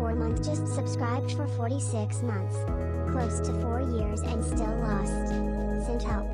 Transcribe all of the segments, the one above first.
4 months. Just subscribed for 46 months. Close to 4 years and still lost. Send help.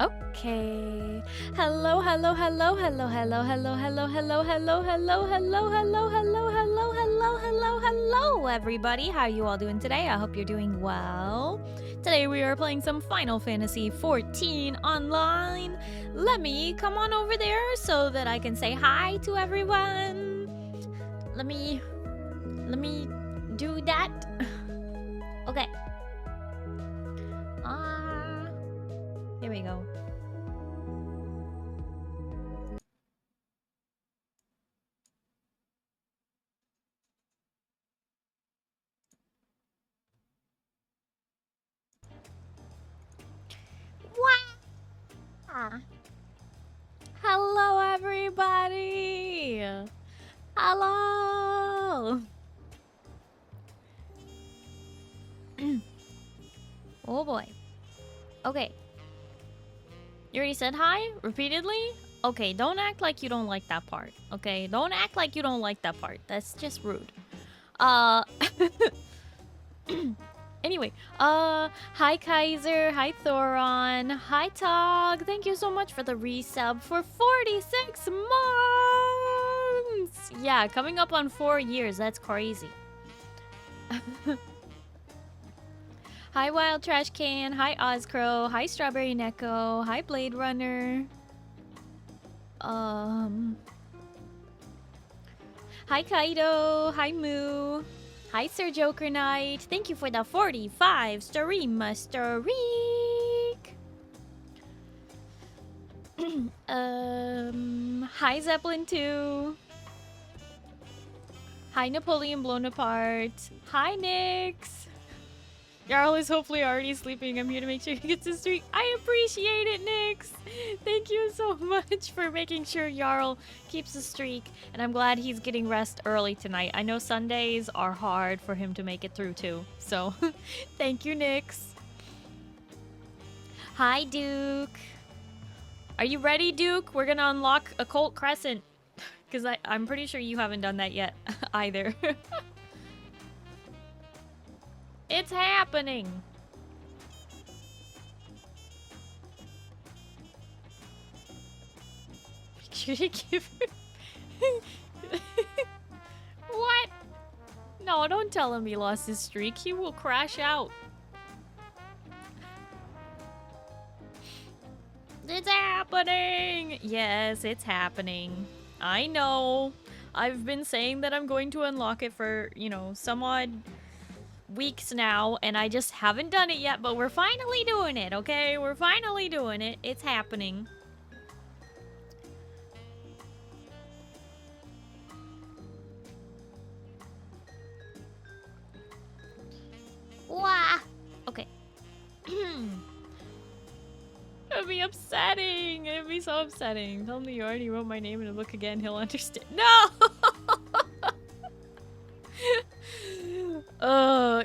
Okay. Hello, hello, hello, hello, hello, hello, hello, hello, hello, hello, hello, hello, hello, hello, hello, hello, hello, everybody. How are you all doing today? I hope you're doing well. Today we are playing some Final Fantasy XIV online. Let me come on over there so that I can say hi to everyone. Let me do that. Okay. Here we go. Wow. Hello, everybody. Hello. Oh boy. Okay. You already said hi repeatedly? Okay, don't act like you don't like that part. Okay, don't act like you don't like that part. That's just rude. Anyway, hi Kaiser, hi Thoron, hi Tog. Thank you so much for the resub for 46 months. Yeah, coming up on 4 years. That's crazy. Hi Wild Trash Can, hi Ozcrow, hi Strawberry Neko, hi Blade Runner. Hi Kaido, hi Moo. Hi, Sir Joker Knight. Thank you for the 45 stream streak. Hi, Zeppelin 2. Hi, Napoleon Blown Apart. Hi, Nyx. Jarl is hopefully already sleeping. I'm here to make sure he gets his streak. I appreciate it, Nyx. Thank you so much for making sure Jarl keeps the streak. And I'm glad he's getting rest early tonight. I know Sundays are hard for him to make it through too. So, thank you, Nyx. Hi, Duke. Are you ready, Duke? We're gonna unlock Occult Crescent. Because I'm pretty sure you haven't done that yet either. It's happening. Make sure to give What? No, don't tell him he lost his streak. He will crash out. It's happening! Yes, it's happening. I know. I've been saying that I'm going to unlock it for, you know, some odd weeks now, and I just haven't done it yet, but we're finally doing it, okay? We're finally doing it. It's happening. Wah! Okay. It'd be upsetting. It'd be so upsetting. Tell me you already wrote my name in a book again. He'll understand. No!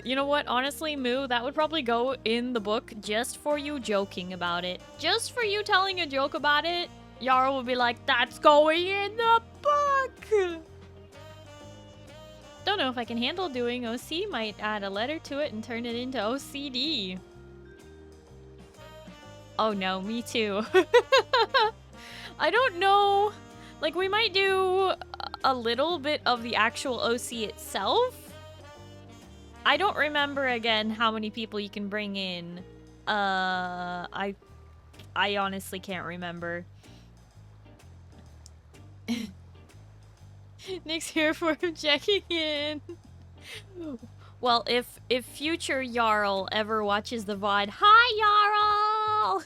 You know what? Honestly, Moo, that would probably go in the book just for you joking about it. Just for you telling a joke about it, Yarl would be like, that's going in the book! Don't know if I can handle doing OC. Might add a letter to it and turn it into OCD. Oh no, me too. I don't know. Like, we might do a little bit of the actual OC itself. I don't remember again how many people you can bring in. I honestly can't remember. Nick's here for him checking in. Well, if future Jarl ever watches the VOD, hi Jarl!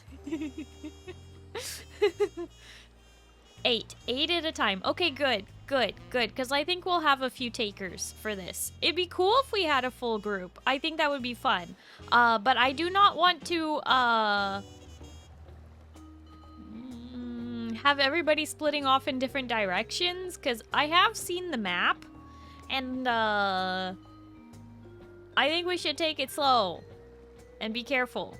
8 at a time. Okay, good, because I think we'll have a few takers for this. It'd be cool if we had a full group. I think that would be fun. But I do not want to have everybody splitting off in different directions, because I have seen the map, and I think we should take it slow and be careful.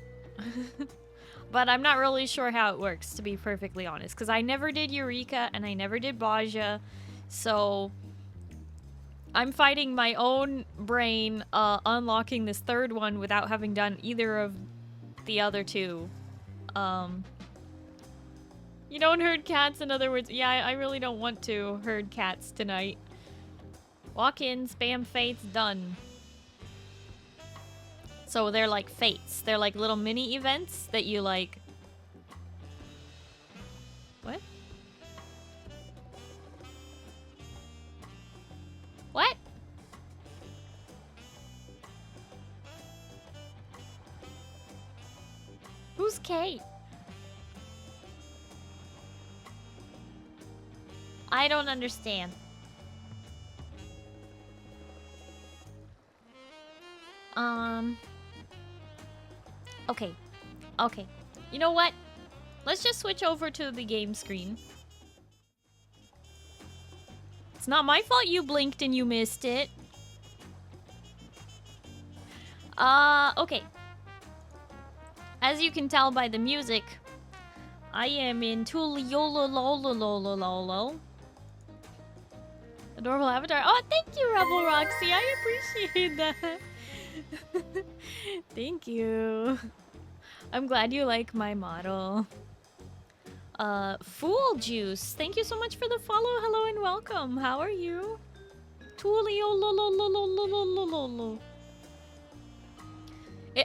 But I'm not really sure how it works, to be perfectly honest, because I never did Eureka and I never did Baja, so I'm fighting my own brain unlocking this third one without having done either of the other two. You don't herd cats, in other words. Yeah, I really don't want to herd cats tonight. Walk in, spam fates, done. So they're like fates. They're like little mini events that you like... What? What? Who's Kate? I don't understand. Okay. Okay. You know what? Let's just switch over to the game screen. It's not my fault you blinked and you missed it. Okay. As you can tell by the music, I am in Tuliololololololo. Adorable avatar. Oh, thank you, Rebel Roxy. I appreciate that. Thank you. I'm glad you like my model. Fool Juice. Thank you so much for the follow. Hello and welcome. How are you? Tuliolololololololo.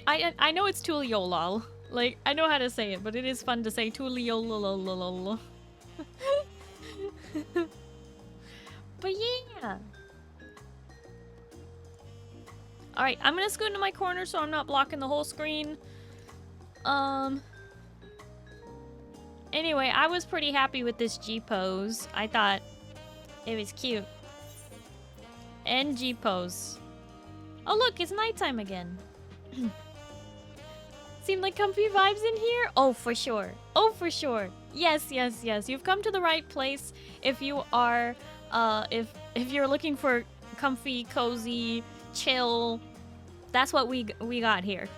I know it's Tuliolol. Like, I know how to say it, but it is fun to say Tuliolololololo. But yeah. Alright, I'm gonna scoot into my corner so I'm not blocking the whole screen. Anyway, I was pretty happy with this G pose. I thought it was cute. And G pose. Oh look, it's nighttime again. Seem like comfy vibes in here? Oh, for sure. Oh, for sure. Yes, yes, yes. You've come to the right place if you are, if you're looking for comfy, cozy, chill. That's what we got here.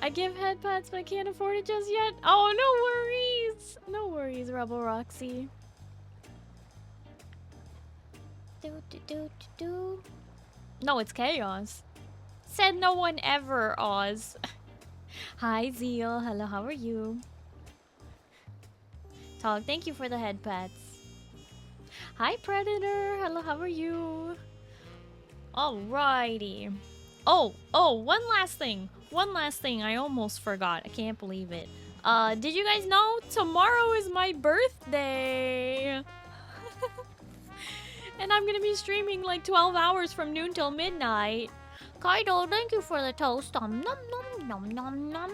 I give head pats, but I can't afford it just yet. Oh, no worries. No worries, Rebel Roxy. No, it's chaos. Said no one ever, Oz. Hi, Zeal. Hello, how are you? Tog, thank you for the head pats. Hi, Predator. Hello, how are you? Alrighty. Oh, one last thing. One last thing. I almost forgot. I can't believe it. Did you guys know tomorrow is my birthday? And I'm gonna be streaming like 12 hours from noon till midnight. Kaido, thank you for the toast. Nom nom nom nom nom nom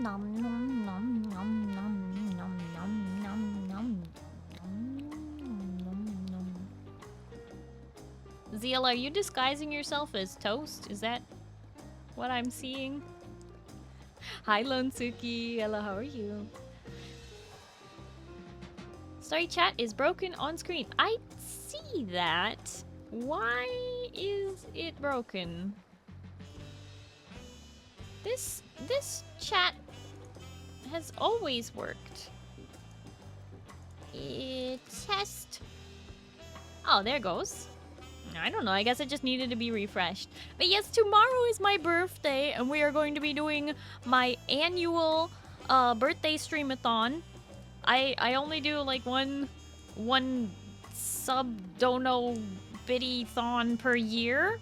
nom nom nom nom nom nom nom. Zeal, are you disguising yourself as toast? Is that what I'm seeing? Hi, Lonsuki. Hello, how are you? Starry chat is broken on screen. I see that. Why is it broken? This chat has always worked. Test. Oh, there goes. I don't know. I guess it just needed to be refreshed. But yes, tomorrow is my birthday, and we are going to be doing my annual birthday streamathon. I only do like one sub-dono biddy-thon per year.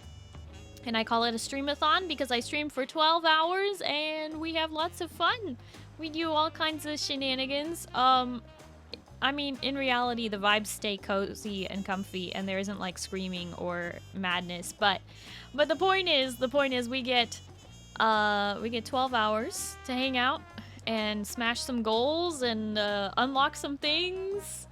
And I call it a streamathon because I stream for 12 hours and we have lots of fun. We do all kinds of shenanigans. I mean, in reality, the vibes stay cozy and comfy and there isn't like screaming or madness. But the point is we get 12 hours to hang out and smash some goals and unlock some things.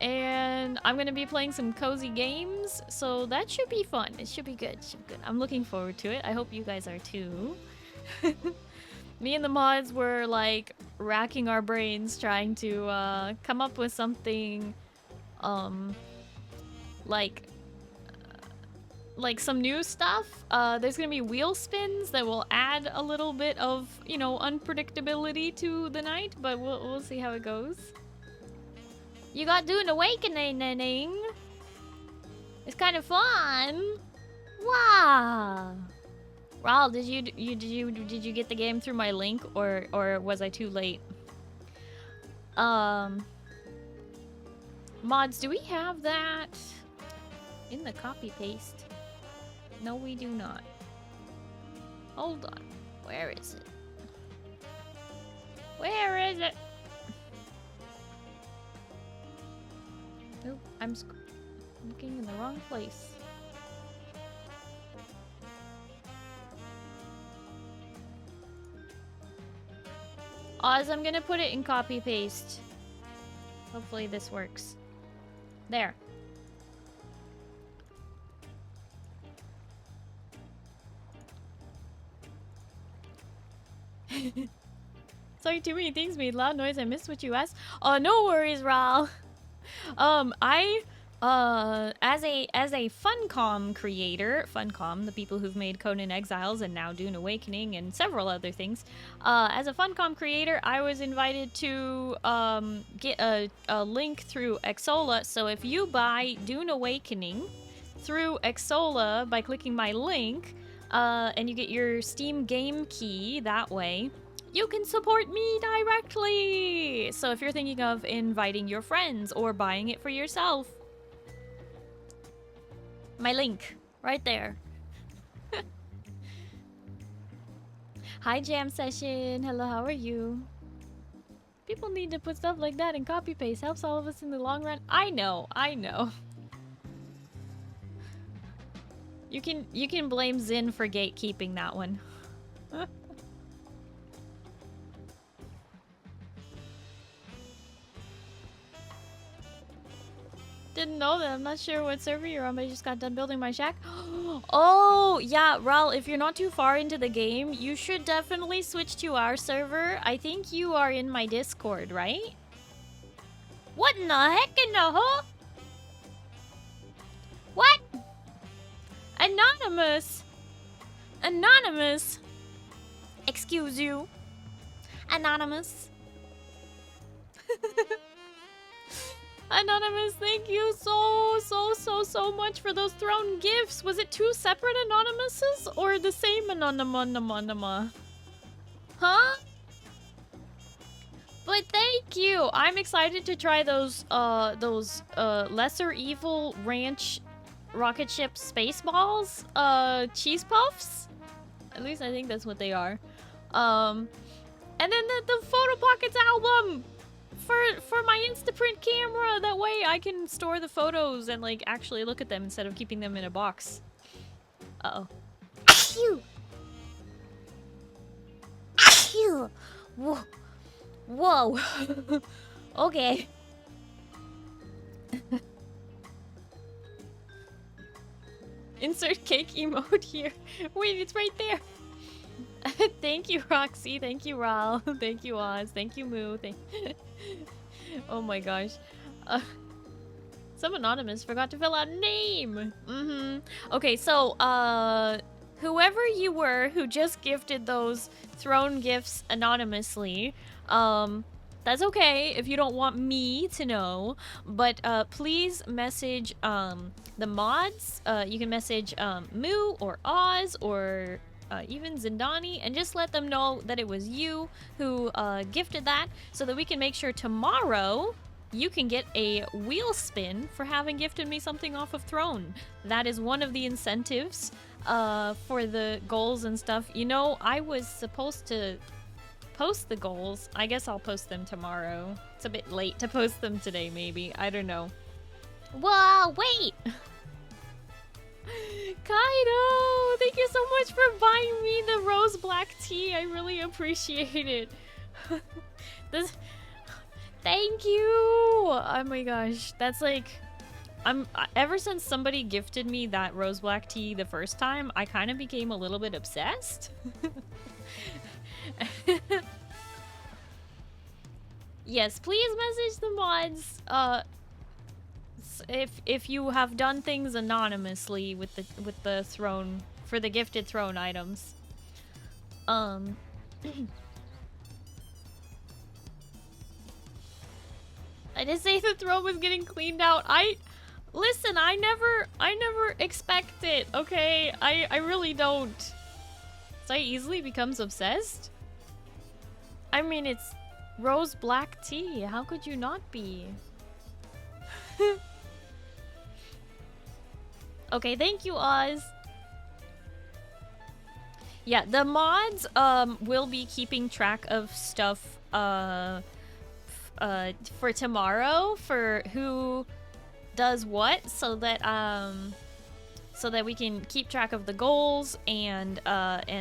And I'm gonna be playing some cozy games, so that should be fun. It should be good. I'm looking forward to it. I hope you guys are too. Me and the mods were like racking our brains trying to come up with something like some new stuff. There's gonna be wheel spins that will add a little bit of, you know, unpredictability to the night, but we'll see how it goes. You got Dune Awakening. It's kind of fun. Wow. Ral, did you get the game through my link, or was I too late? Mods, do we have that in the copy paste? No, we do not. Hold on. Where is it? Where is it? Nope, I'm looking in the wrong place. Oz, I'm gonna put it in copy paste. Hopefully this works. There. Sorry, too many things made loud noise. I missed what you asked. Oh, no worries, Ral. As a Funcom creator, Funcom, the people who've made Conan Exiles and now Dune Awakening and several other things, as a Funcom creator, I was invited to get a link through Xsolla. So if you buy Dune Awakening through Xsolla by clicking my link, and you get your Steam game key that way, you can support me directly. So if you're thinking of inviting your friends or buying it for yourself, my link right there. Hi, Jam Session. Hello, how are you? People need to put stuff like that in copy paste. Helps all of us in the long run. I know. You can blame Zin for gatekeeping that one. Didn't know that. I'm not sure what server you're on, but I just got done building my shack. Oh, yeah, Ral, if you're not too far into the game, you should definitely switch to our server. I think you are in my Discord, right? What in the heck in the hole? What? Anonymous. Anonymous. Excuse you. Anonymous. Anonymous, thank you so much for those thrown gifts. Was it two separate Anonymouses or the same Anonymous? Huh? But thank you. I'm excited to try those Lesser Evil Ranch rocket ship space balls, cheese puffs. At least I think that's what they are. And then the Photo Pockets album. For my Instaprint camera, that way I can store the photos and like actually look at them instead of keeping them in a box. Uh-oh. Achoo! Achoo! Whoa. Okay. Insert cake emote here. Wait, it's right there. Thank you, Roxy. Thank you, Ral. Thank you, Oz. Thank you, Moo. Oh my gosh. Some Anonymous forgot to fill out a name. Okay, so, whoever you were who just gifted those thrown gifts anonymously, that's okay if you don't want me to know, but please message the mods. You can message Moo or Oz or even Zindani, and just let them know that it was you who gifted that, so that we can make sure tomorrow you can get a wheel spin for having gifted me something off of Throne. That is one of the incentives for the goals and stuff. You know, I was supposed to post the goals. I guess I'll post them tomorrow. It's a bit late to post them today, maybe. I don't know. Whoa, wait! Kaido! Thank you so much for buying me the rose black tea. I really appreciate it. Thank you! Oh my gosh. That's like... ever since somebody gifted me that rose black tea the first time, I kind of became a little bit obsessed. Yes, please message the mods. If you have done things anonymously with the throne, for the gifted throne items. I did say the throne was getting cleaned out. Listen, I never expect it, okay? I really don't. Sai easily becomes obsessed? I mean, it's rose black tea. How could you not be? Okay, thank you, Oz. Yeah, the mods will be keeping track of stuff for tomorrow for who does what, so that we can keep track of the goals and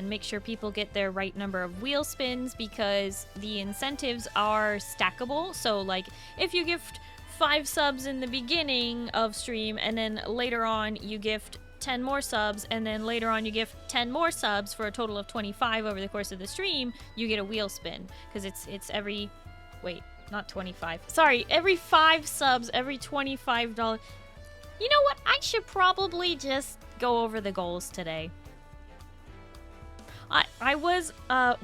make sure people get their right number of wheel spins, because the incentives are stackable. So like if you gift 5 subs in the beginning of stream and then later on you gift 10 more subs and then later on you gift 10 more subs for a total of 25 over the course of the stream, you get a wheel spin, because it's every, wait, not 25, sorry, every 5 subs, every $25. You know what? I should probably just go over the goals today. I was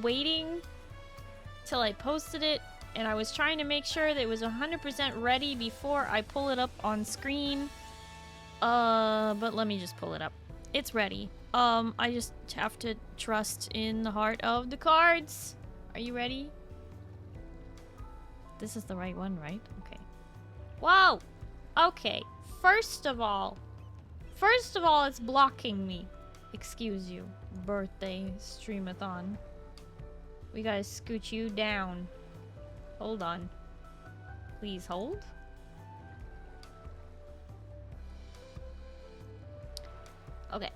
waiting till I posted it, and I was trying to make sure that it was 100% ready before I pull it up on screen. But let me just pull it up. It's ready. I just have to trust in the heart of the cards. Are you ready? This is the right one, right? Okay. Whoa! Okay. First of all, it's blocking me. Excuse you, birthday streamathon. We gotta scoot you down. Hold on. Please hold. Okay.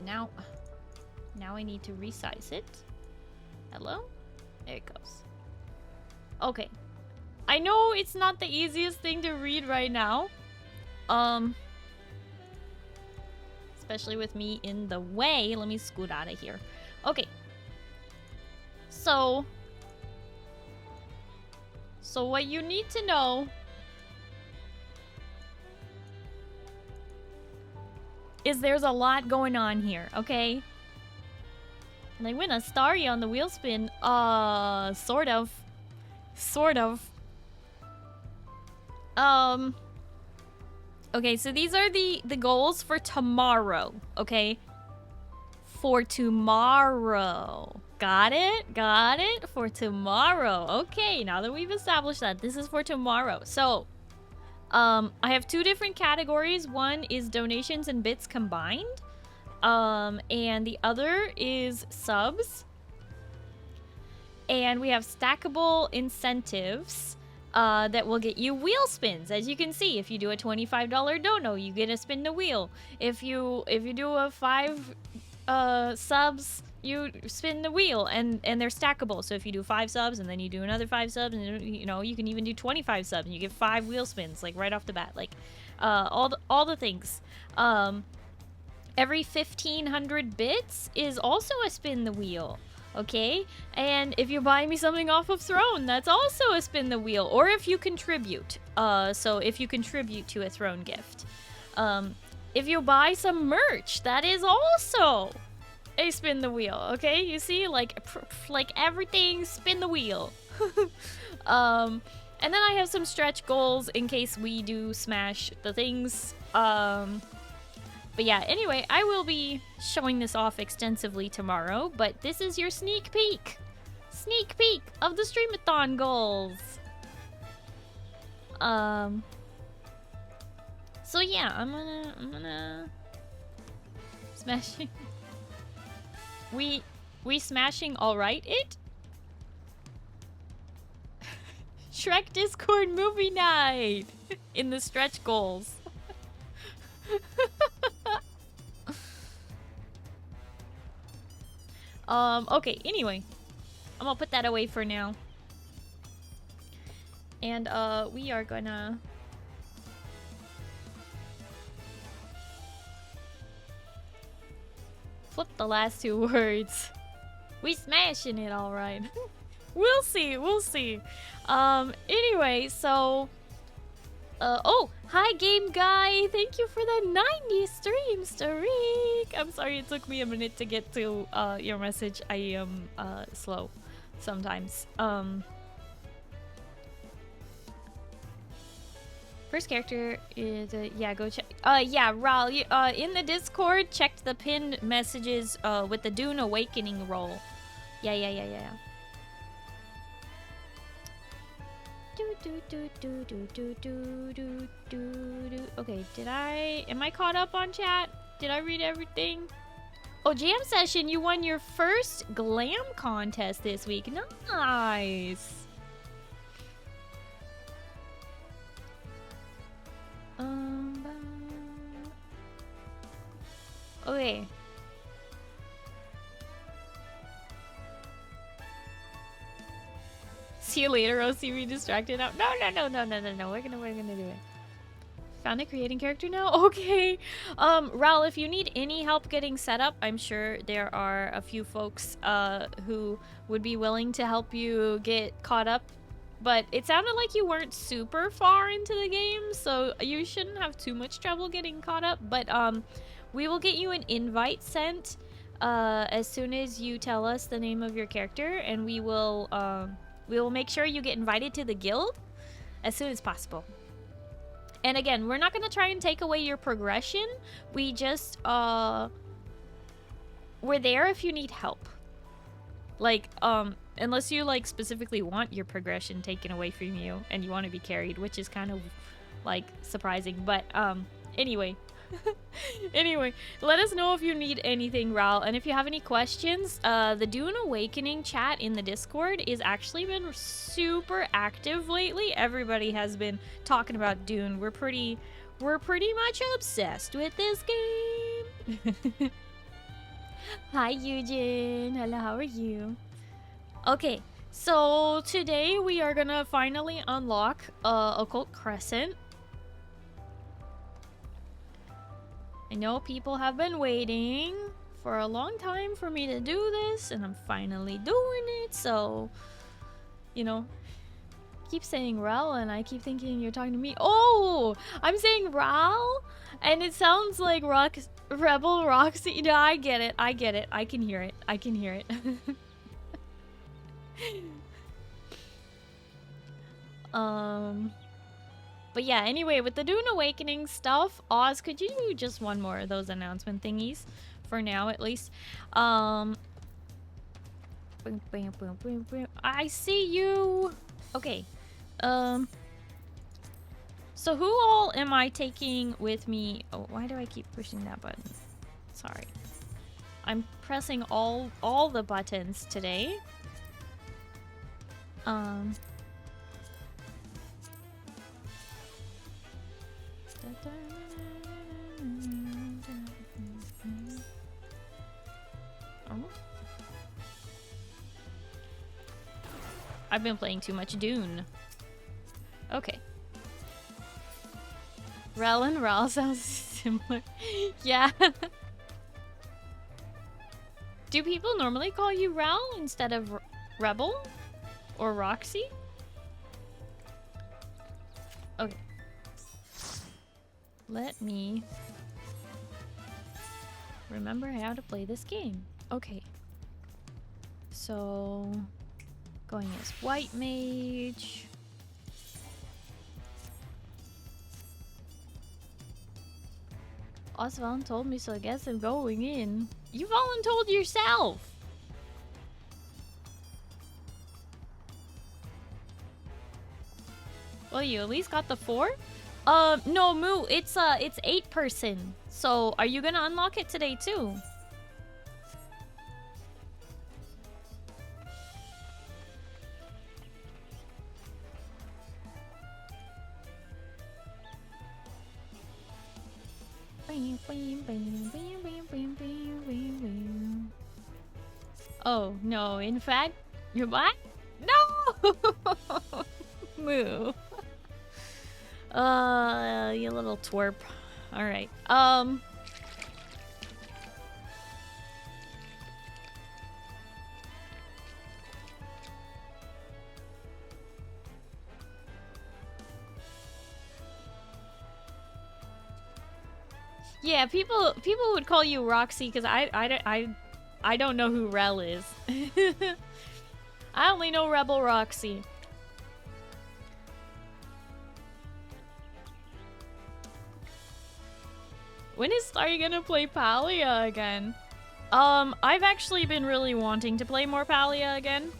Now I need to resize it. Hello? There it goes. Okay. I know it's not the easiest thing to read right now. Especially with me in the way. Let me scoot out of here. Okay. So what you need to know is there's a lot going on here, okay? And I win a Starry on the wheel spin. Sort of. Okay, so these are the goals for tomorrow, okay? For tomorrow. Got it? Got it? For tomorrow. Okay, now that we've established that, this is for tomorrow. So, I have 2 different categories. One is donations and bits combined. And the other is subs. And we have stackable incentives that will get you wheel spins. As you can see, if you do a $25 dono, you get to spin the wheel. If you do a 5 subs, you spin the wheel, and they're stackable. So if you do 5 subs and then you do another 5 subs, and you know, you can even do 25 subs and you get 5 wheel spins, like right off the bat, like all the things. Every 1500 bits is also a spin the wheel. Okay, and if you buy me something off of Throne, that's also a spin the wheel. Or if you contribute, so if you contribute to a Throne gift, if you buy some merch, that is also a spin the wheel. Okay, you see, like everything, spin the wheel. And then I have some stretch goals in case we do smash the things. But yeah, anyway, I will be showing this off extensively tomorrow, but this is your sneak peek of the Streamathon goals. So yeah, I'm gonna smashing. We smashing all right it? Shrek Discord movie night in the stretch goals. Okay, anyway, I'm gonna put that away for now. And, we are gonna flip the last 2 words. We smashing it, alright. We'll see. Anyway, so... oh, hi Game Guy! Thank you for the 90 streams, Tariq! I'm sorry it took me a minute to get to your message. I am slow sometimes. First character is yeah. Go check. Yeah, Ral. You, in the Discord, checked the pinned messages with the Dune Awakening role. Yeah. Okay, am I caught up on chat? Did I read everything? Oh, Jam Session, you won your first glam contest this week. Nice. Okay. See you later, OCB distracted out. No. We're gonna do it. Found a creating character now? Okay. Ral, if you need any help getting set up, I'm sure there are a few folks who would be willing to help you get caught up. But it sounded like you weren't super far into the game, so you shouldn't have too much trouble getting caught up. But we will get you an invite sent as soon as you tell us the name of your character, and we will make sure you get invited to the guild as soon as possible. And again, we're not going to try and take away your progression. We just, we're there if you need help. Like, unless you, like, specifically want your progression taken away from you and you want to be carried, which is kind of, like, surprising. But, anyway. Anyway, let us know if you need anything, Ral. And if you have any questions, the Dune Awakening chat in the Discord is actually been super active lately. Everybody has been talking about Dune. We're pretty much obsessed with this game. Hi, Eugen. Hello, how are you? Okay, so today we are gonna finally unlock Occult Crescent. I know people have been waiting for a long time for me to do this, and I'm finally doing it, so, you know, I keep saying Ral, and I keep thinking you're talking to me. Oh, I'm saying Ral, and it sounds like Rebel Roxy. Yeah, I get it. I can hear it. But yeah, anyway, with the Dune Awakening stuff, Oz, could you do just one more of those announcement thingies? For now, at least. I see you. Okay. So who all am I taking with me? Oh, why do I keep pushing that button? Sorry. I'm pressing all the buttons today. I've been playing too much Dune. Okay. Rel and Ral sounds similar. Yeah. Do people normally call you Ral instead of Rebel? Or Roxy? Okay. Let me remember how to play this game. Okay. So, going as White Mage. Osvalin told me, so I guess I'm going in. You voluntold yourself! Well, you at least got the 4? No, Moo, it's 8-person. So, are you gonna unlock it today, too? Oh, no, in fact, you're what? No! Moo. You little twerp. Alright, yeah, people would call you Roxy because I don't know who Rel is. I only know Rebel Roxy. When is Starry gonna play Palia again? I've actually been really wanting to play more Palia again.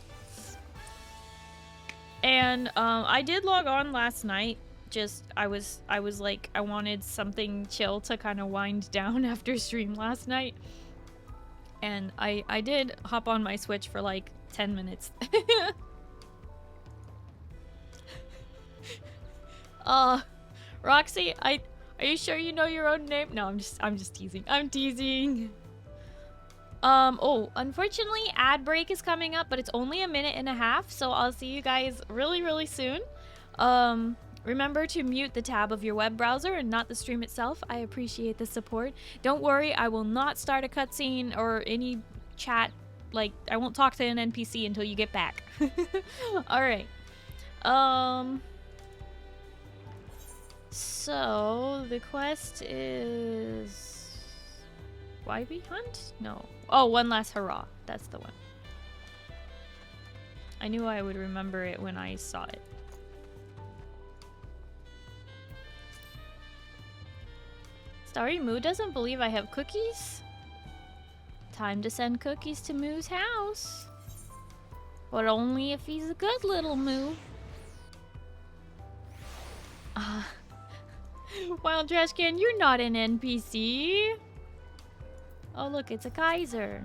And, I did log on last night. Just, I was like, I wanted something chill to kind of wind down after stream last night. And I did hop on my Switch for like 10 minutes. Roxy, are you sure you know your own name? No, I'm just teasing. I'm teasing. Oh, unfortunately, ad break is coming up, but it's only a minute and a half, so I'll see you guys really, really soon. Remember to mute the tab of your web browser and not the stream itself. I appreciate the support. Don't worry, I will not start a cutscene or any chat. Like, I won't talk to an NPC until you get back. Alright. So, the quest is... YB Hunt? No. Oh, One Last Hurrah. That's the one. I knew I would remember it when I saw it. Starry Moo doesn't believe I have cookies? Time to send cookies to Moo's house. But only if he's a good little Moo. Wild Trash Can, you're not an NPC. Oh, look, it's a Kaiser.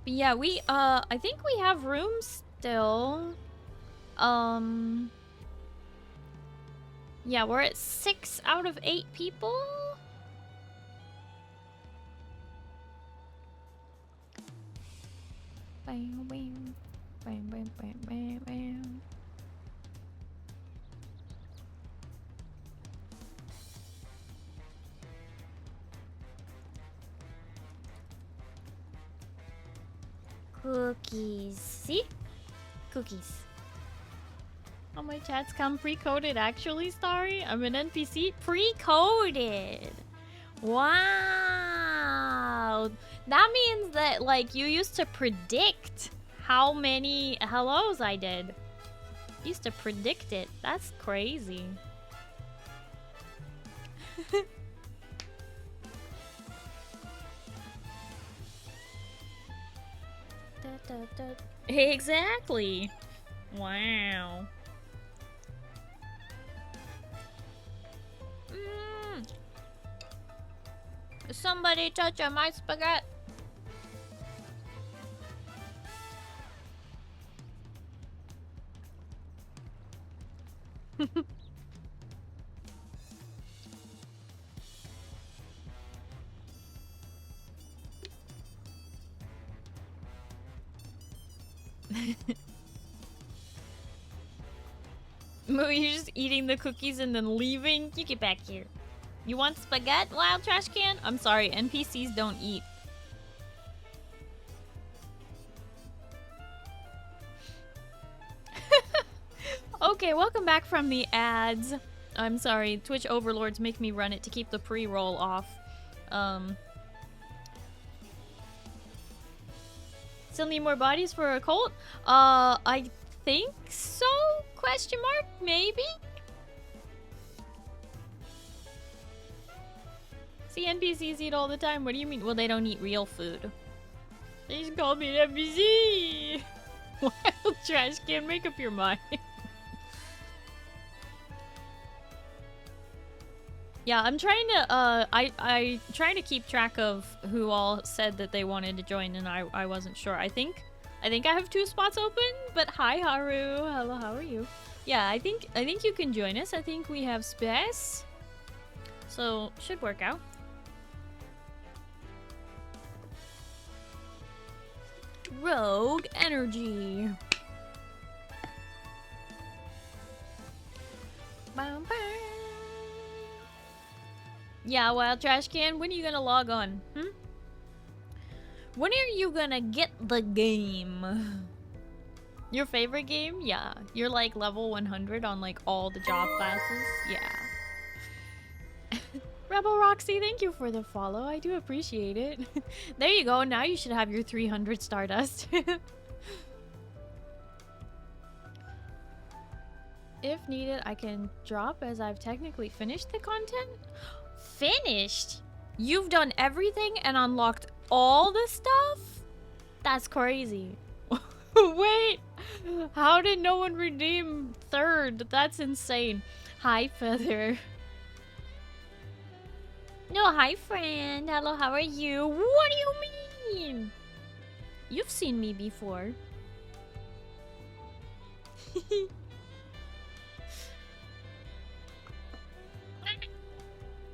But yeah, I think we have room still. Yeah, we're at 6 out of 8 people. Bam, bam, bam, bam, bam, bam, bam. Cookies. See? Cookies. Oh, my chats come pre-coded actually, Starry? I'm an NPC? Pre-coded! Wow! That means that, like, you used to predict how many hellos I did. You used to predict it. That's crazy. Exactly. Wow. Somebody touch on my spaghetti. Moo, you're just eating the cookies and then leaving? You get back here. You want spaghetti, Wild Trash Can? I'm sorry, NPCs don't eat. Okay, welcome back from the ads. I'm sorry, Twitch overlords make me run it to keep the pre-roll off. Still need more bodies for Occult? I think so? Question mark? Maybe? See, NPCs eat all the time. What do you mean? Well, they don't eat real food. They just called me an NPC! Wild Trash Can, make up your mind. Yeah, I'm trying to, I trying to keep track of who all said that they wanted to join, and I wasn't sure. I think I have 2 spots open, but hi, Haru. Hello, how are you? Yeah, I think you can join us. I think we have space. So, should work out. Rogue Energy. Bam, bam. Yeah, Wild Trash Can, when are you gonna log on? When are you gonna get the game? Your favorite game? Yeah. You're like level 100 on like all the job classes? Yeah. Rebel Roxy, thank you for the follow. I do appreciate it. There you go. Now you should have your 300 Stardust. If needed, I can drop as I've technically finished the content. Finished? You've done everything and unlocked all the stuff? That's crazy. Wait, how did no one redeem third? That's insane. Hi, Feather. No, hi, friend. Hello, how are you? What do you mean? You've seen me before.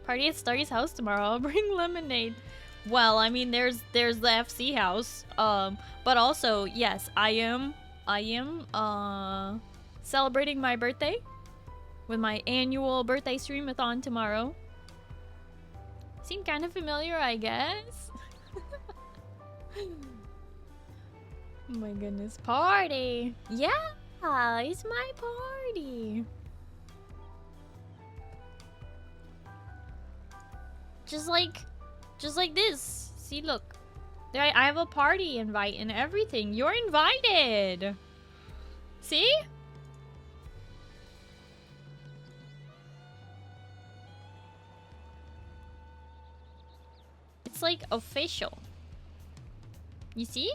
Party at Starry's house tomorrow. I'll bring lemonade. Well, I mean, there's the FC house. But also, yes, I am celebrating my birthday with my annual birthday streamathon tomorrow. Seem kind of familiar, I guess. Oh my goodness, party! Yeah, it's my party. Just like this. See, look. There, I have a party invite and everything. You're invited. See? It's like official. You see?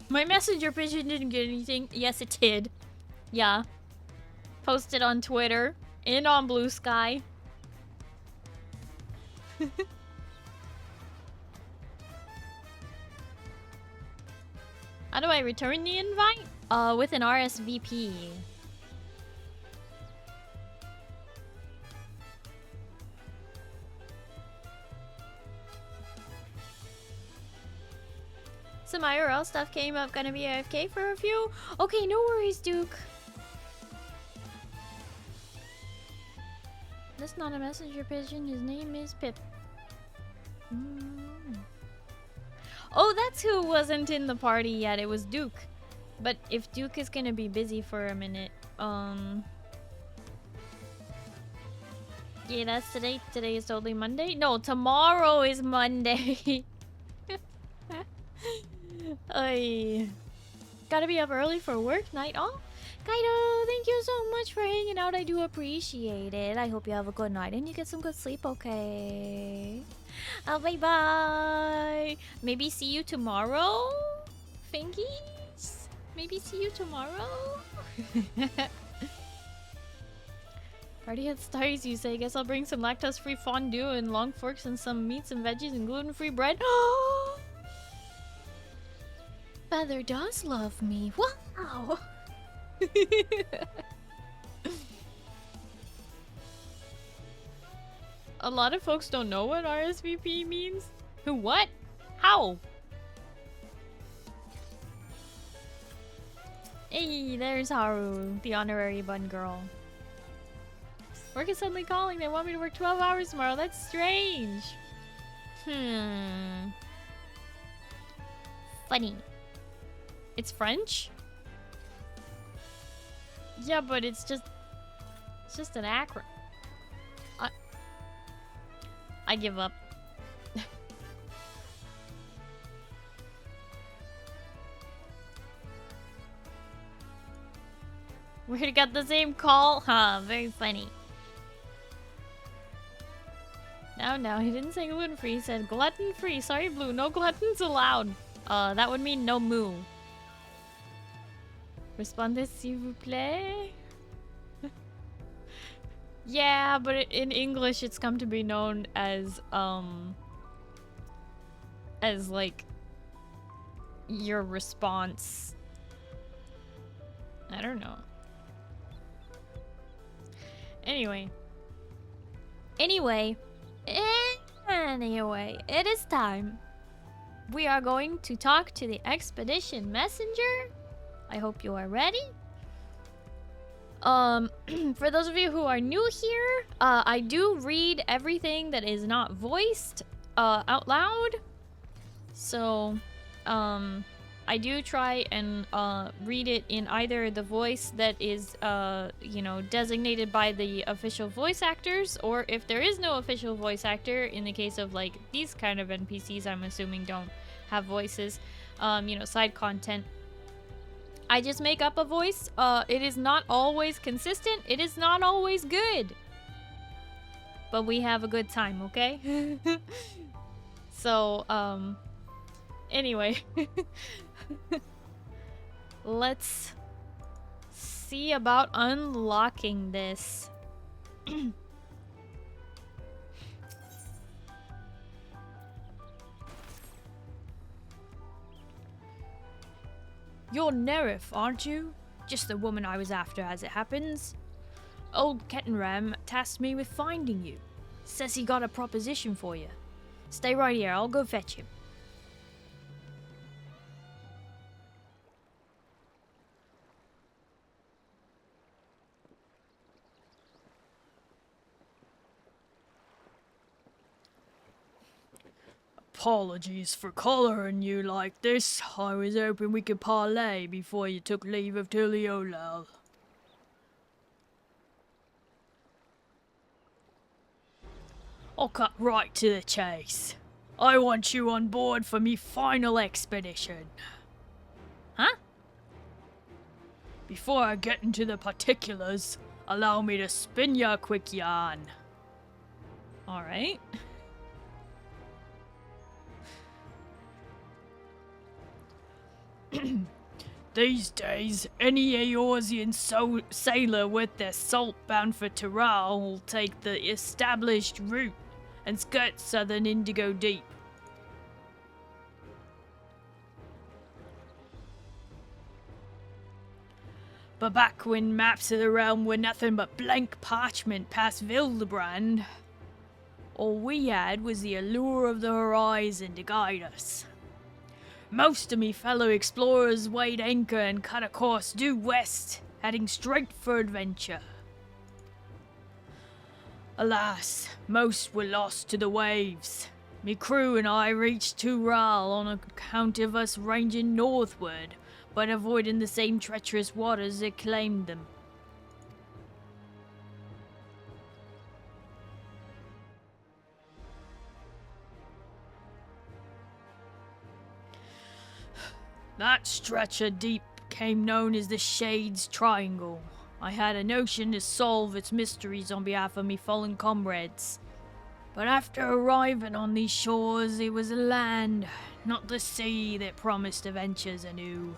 My messenger pigeon didn't get anything. Yes, it did. Yeah. Posted on Twitter and on Blue Sky. How do I return the invite? With an RSVP. Some IRL stuff came up, gonna be AFK for a few. Okay, no worries, Duke. That's not a messenger pigeon, his name is Pip. Oh, that's who wasn't in the party yet, it was Duke. But if Duke is gonna be busy for a minute, yeah, that's today. Today is totally Monday. No, tomorrow is Monday. Ay. Gotta be up early for work night. Oh, Kaido, thank you so much for hanging out. I do appreciate it. I hope you have a good night and you get some good sleep, okay? Bye-bye. Maybe see you tomorrow? Fingies? Maybe see you tomorrow? Party at Starry's, you say. Guess I'll bring some lactose-free fondue and long forks and some meats and veggies and gluten-free bread. Feather does love me. Wow! A lot of folks don't know what RSVP means. Who? What? How? Hey, there's Haru, the honorary bun girl. Work is suddenly calling. They want me to work 12 hours tomorrow. That's strange. Funny. It's French? Yeah, but it's just an acronym. I give up. We got the same call? Huh, very funny. No, he didn't say gluten-free, he said glutton-free. Sorry, Blue, no gluttons allowed. That would mean no moo. Respondez s'il vous plaît? Yeah, but in English it's come to be known as like your response. I don't know. Anyway, it is time. We are going to talk to the expedition messenger. I hope you are ready. For those of you who are new here, I do read everything that is not voiced out loud. So, I do try and read it in either the voice that is, you know, designated by the official voice actors, or if there is no official voice actor, in the case of like these kind of NPCs, I'm assuming don't have voices, side content. I just make up a voice. It is not always consistent. It is not always good. But we have a good time, okay? So, anyway. Let's see about unlocking this. You're Nerif, aren't you? Just the woman I was after, as it happens. Old Kettenram tasked me with finding you. Says he got a proposition for you. Stay right here, I'll go fetch him. Apologies for collaring you like this. I was hoping we could parlay before you took leave of Tuliolal. I'll cut right to the chase. I want you on board for me final expedition. Huh? Before I get into the particulars, allow me to spin you a quick yarn. Alright. These days, any Eorzean sailor with their salt bound for Taral will take the established route and skirt southern Indigo Deep. But back when maps of the realm were nothing but blank parchment past Vildebrand, all we had was the allure of the horizon to guide us. Most of me fellow explorers weighed anchor and cut a course due west, heading straight for adventure. Alas, most were lost to the waves. Me crew and I reached Tural on account of us ranging northward, but avoiding the same treacherous waters that claimed them. That stretch of deep became known as the Shades Triangle. I had a notion to solve its mysteries on behalf of me fallen comrades. But after arriving on these shores, it was the land, not the sea, that promised adventures anew.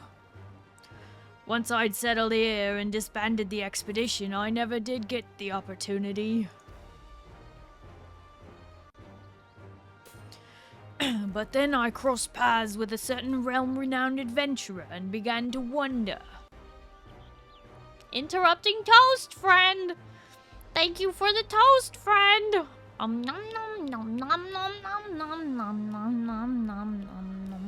Once I'd settled here and disbanded the expedition, I never did get the opportunity. But then I crossed paths with a certain realm-renowned adventurer and began to wonder. Interrupting toast, friend! Thank you for the toast, friend! Nom nom nom nom nom nom nom nom nom nom nom nom nom nom nom.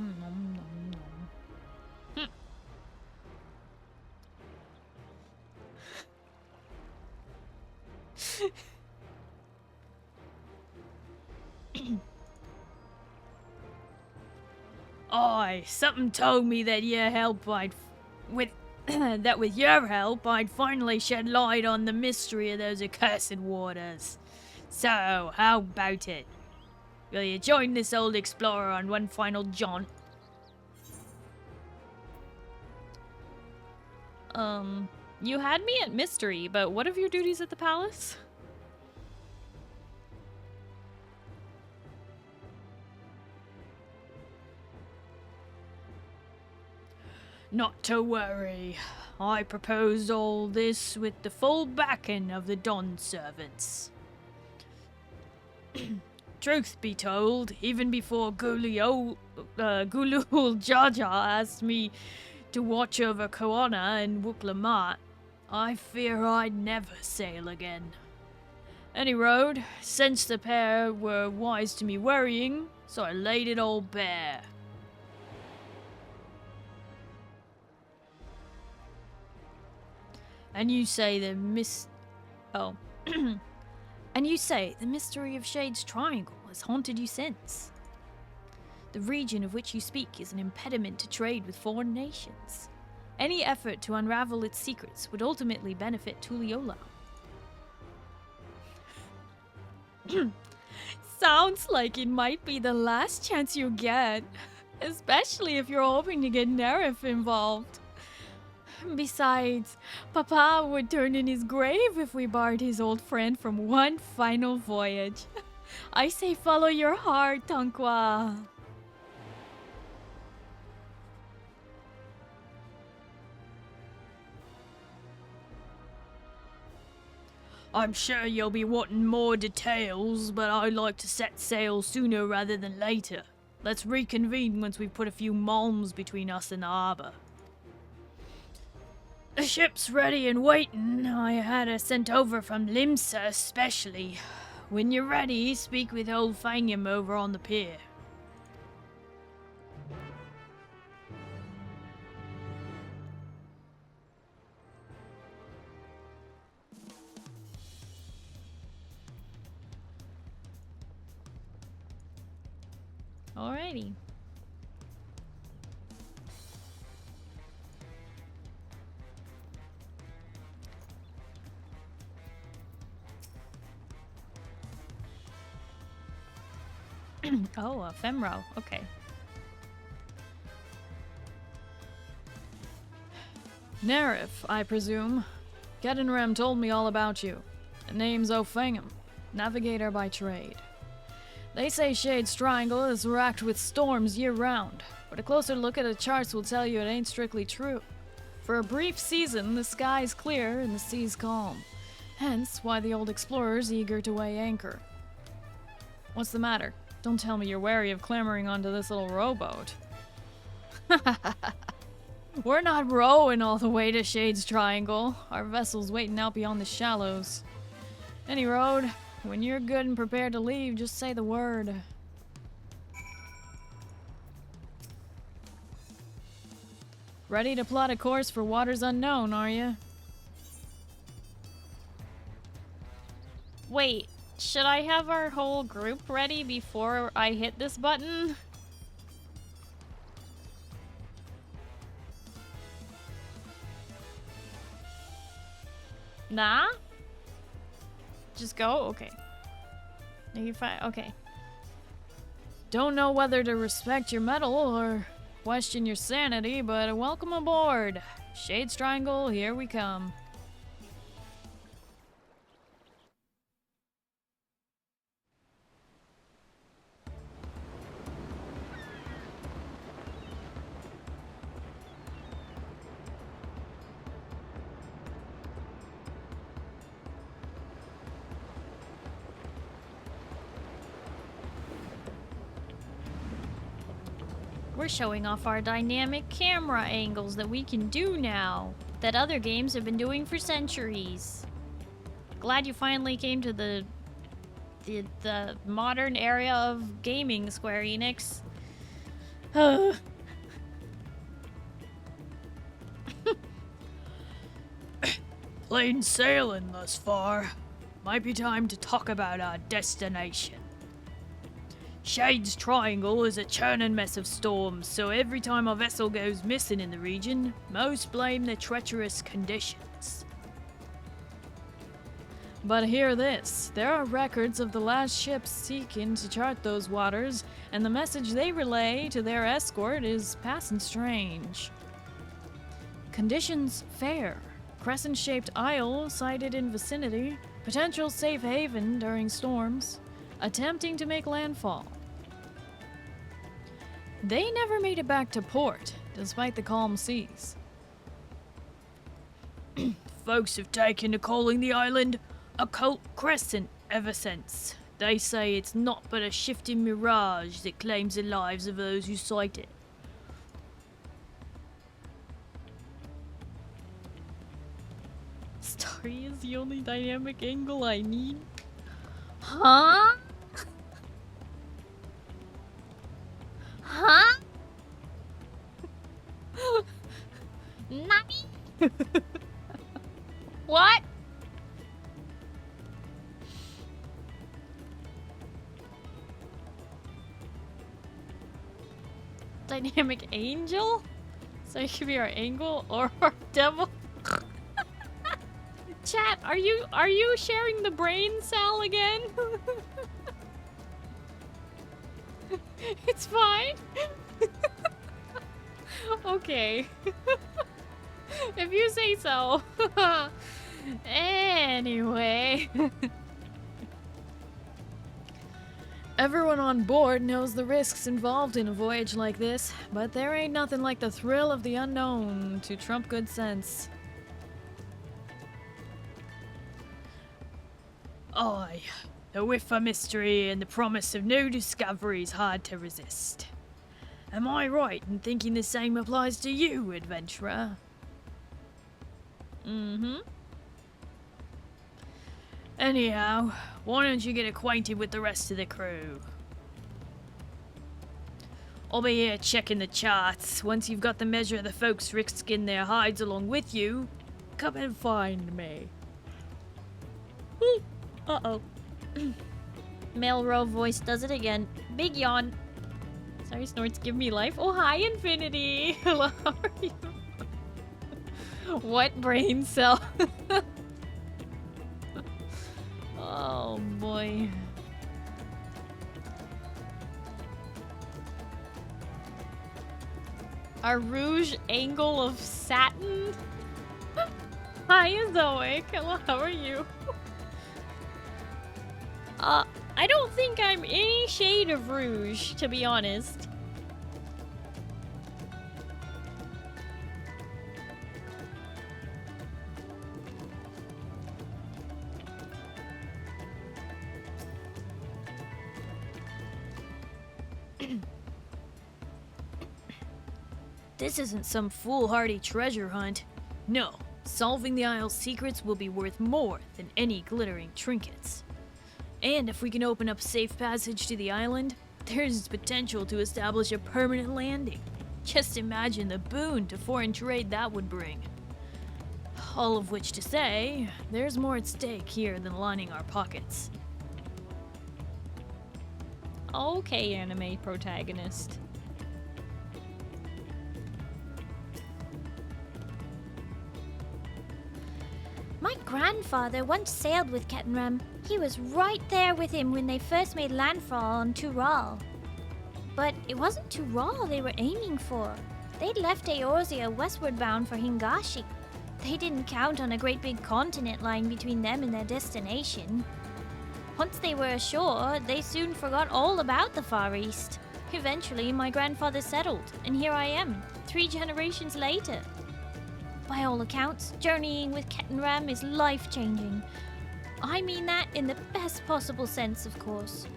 Aye, something told me that with your help I'd finally shed light on the mystery of those accursed waters. So, how about it? Will you join this old explorer on one final jaunt? You had me at mystery, but what of your duties at the palace? Not to worry. I proposed all this with the full backing of the Dawn servants. Truth be told, even before Gulul Jaja asked me to watch over Koana and Wuklamat, I fear I'd never sail again. Any road, since the pair were wise to me worrying, so I laid it all bare. And you say the And you say the mystery of Shades Triangle has haunted you since. The region of which you speak is an impediment to trade with foreign nations. Any effort to unravel its secrets would ultimately benefit Tuliolal. Sounds like it might be the last chance you get. Especially if you're hoping to get Nerif involved. Besides, Papa would turn in his grave if we barred his old friend from one final voyage. I say follow your heart, Tankwa. I'm sure you'll be wanting more details, but I'd like to set sail sooner rather than later. Let's reconvene once we've put a few malms between us and the harbor. The ship's ready and waiting. I had her sent over from Limsa especially. When you're ready, speak with old Fangam over on the pier. Alrighty. Oh, a Femro. Okay. Nerif, I presume. Kedenrem told me all about you. The name's O'Fangham, navigator by trade. They say Shade's Triangle is racked with storms year-round, but a closer look at the charts will tell you it ain't strictly true. For a brief season, the sky's clear and the sea's calm. Hence, why the old explorer's eager to weigh anchor. What's the matter? Don't tell me you're wary of clambering onto this little rowboat. We're not rowing all the way to Shade's Triangle. Our vessel's waiting out beyond the shallows. Any road, when you're good and prepared to leave, just say the word. Ready to plot a course for waters unknown, are you? Wait, should I have our whole group ready before I hit this button? Nah? Just go? Okay. Okay. Don't know whether to respect your mettle or question your sanity, but welcome aboard. Shade's Triangle, here we come. We're showing off our dynamic camera angles that we can do now, that other games have been doing for centuries. Glad you finally came to the modern area of gaming, Square Enix. Plain sailing thus far. Might be time to talk about our destination. Shade's Triangle is a churning mess of storms, so every time a vessel goes missing in the region, most blame the treacherous conditions. But hear this, there are records of the last ships seeking to chart those waters, and the message they relay to their escort is passing strange. Conditions fair. Crescent-shaped isle sighted in vicinity, potential safe haven during storms. Attempting to make landfall. They never made it back to port, despite the calm seas. Folks have taken to calling the island Occult Crescent ever since. They say it's not but a shifting mirage that claims the lives of those who sight it. Starry is the only dynamic angle I need. Huh? Huh? Nani? What? Dynamic angel? So it could be our angle or our devil. Chat, are you sharing the brain cell again? It's fine. Okay. If you say so. Anyway. Everyone on board knows the risks involved in a voyage like this, but there ain't nothing like the thrill of the unknown to trump good sense. Aye, the whiff of mystery and the promise of new discovery is hard to resist. Am I right in thinking the same applies to you, adventurer? Mm-hmm. Anyhow, why don't you get acquainted with the rest of the crew? I'll be here checking the charts. Once you've got the measure of the folks risking their hides along with you, come and find me. Uh-oh. Male row voice does it again. Big yawn. Sorry, snorts give me life. Oh, hi, Infinity. Hello, how are you? What brain cell? Oh, boy. A rouge angle of satin? Hi, Zoic. Hello, how are you? I don't think I'm any shade of rouge, to be honest. This isn't some foolhardy treasure hunt. No, solving the Isle's secrets will be worth more than any glittering trinkets. And if we can open up safe passage to the island, there's potential to establish a permanent landing. Just imagine the boon to foreign trade that would bring. All of which to say, there's more at stake here than lining our pockets. Okay, anime protagonist. My grandfather once sailed with Ketenram. He was right there with him when they first made landfall on Tural. But it wasn't Tural they were aiming for. They'd left Eorzea westward bound for Hingashi. They didn't count on a great big continent lying between them and their destination. Once they were ashore, they soon forgot all about the Far East. Eventually, my grandfather settled, and here I am, 3 generations later. By all accounts, journeying with Ketenram is life-changing. I mean that in the best possible sense, of course.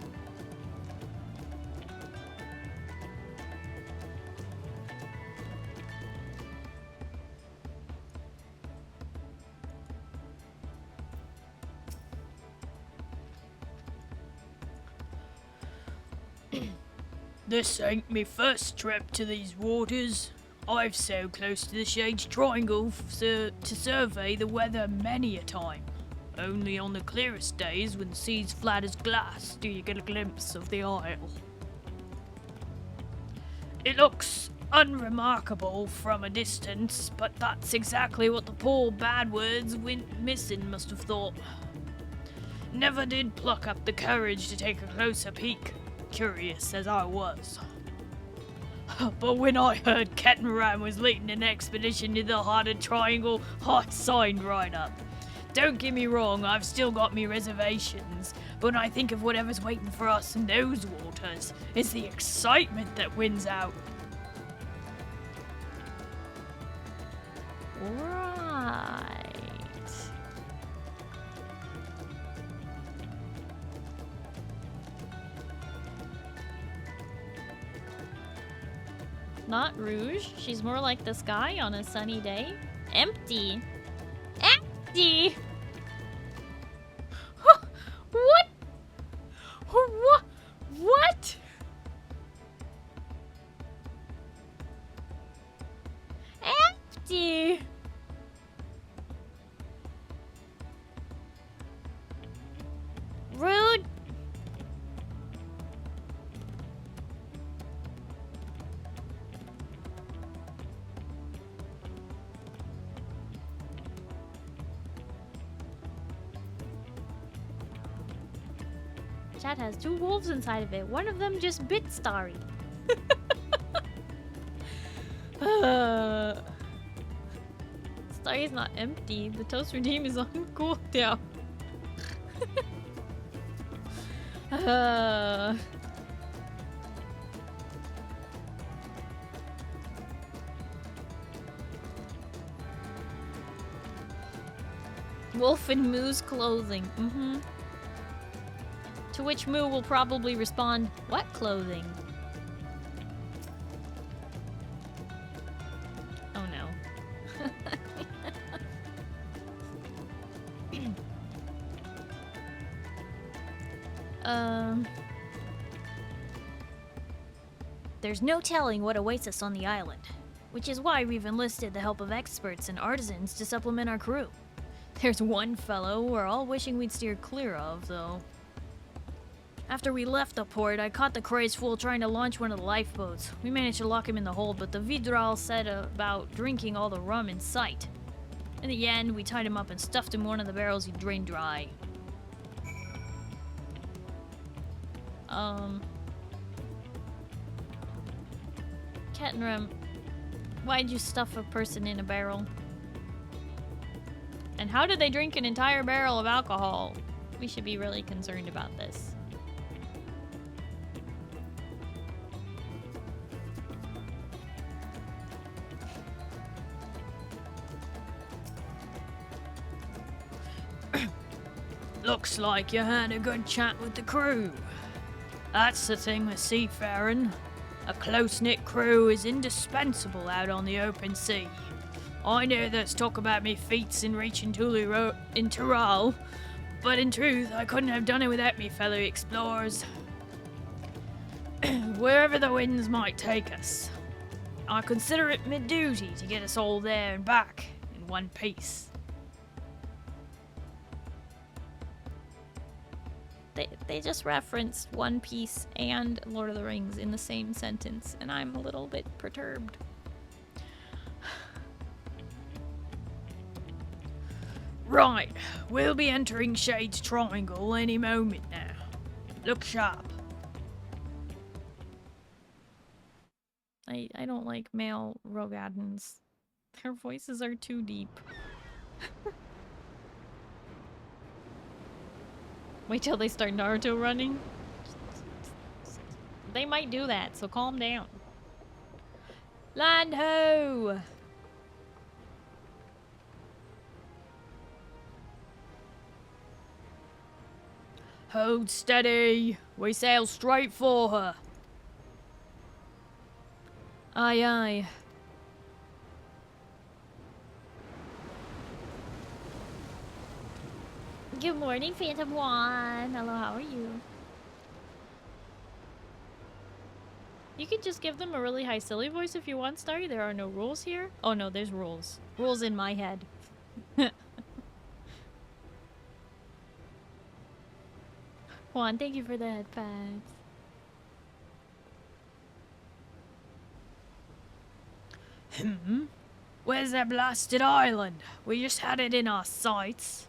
This ain't me first trip to these waters. I've sailed close to the Shades Triangle to survey the weather many a time. Only on the clearest days, when the sea's flat as glass, do you get a glimpse of the isle. It looks unremarkable from a distance, but that's exactly what the poor bad words went missing must have thought. Never did pluck up the courage to take a closer peek, curious as I was. But when I heard Ketenram was leading an expedition to the Hearted Triangle, I signed right up. Don't get me wrong, I've still got me reservations, but when I think of whatever's waiting for us in those waters, it's the excitement that wins out. Right. Not rouge. She's more like the sky on a sunny day. Empty. Empty! What? What? Empty! Rude! Chat has 2 wolves inside of it. One of them just bit Starry. Starry is not empty. The toast redeem is on cooldown. Wolf and Moo's clothing. To which Moo will probably respond, "What clothing?" Oh no. There's no telling what awaits us on the island, which is why we've enlisted the help of experts and artisans to supplement our crew. There's one fellow we're all wishing we'd steer clear of, though. After we left the port, I caught the crazed fool trying to launch one of the lifeboats. We managed to lock him in the hold, but the Vidral said about drinking all the rum in sight. In the end, we tied him up and stuffed him in one of the barrels he drained dry. Kettenram, why'd you stuff a person in a barrel? And how did they drink an entire barrel of alcohol? We should be really concerned about this. Looks like you had a good chat with the crew. That's the thing with seafaring. A close-knit crew is indispensable out on the open sea. I know there's talk about me feats in reaching in Tyrol, but in truth, I couldn't have done it without me fellow explorers. Wherever the winds might take us, I consider it my duty to get us all there and back in one piece. They just referenced One Piece and Lord of the Rings in the same sentence, and I'm a little bit perturbed. Right, we'll be entering Shade's Triangle any moment now. Look sharp. I don't like male Rogadans. Their voices are too deep. Wait till they start Naruto running. They might do that, so calm down. Land ho! Hold steady. We sail straight for her. Aye, aye. Good morning, Phantom One. Hello, how are you? You can just give them a really high silly voice if you want, Starry. There are no rules here. Oh no, there's rules. Rules in my head. Juan, thank you for the headpads. Where's that blasted island? We just had it in our sights.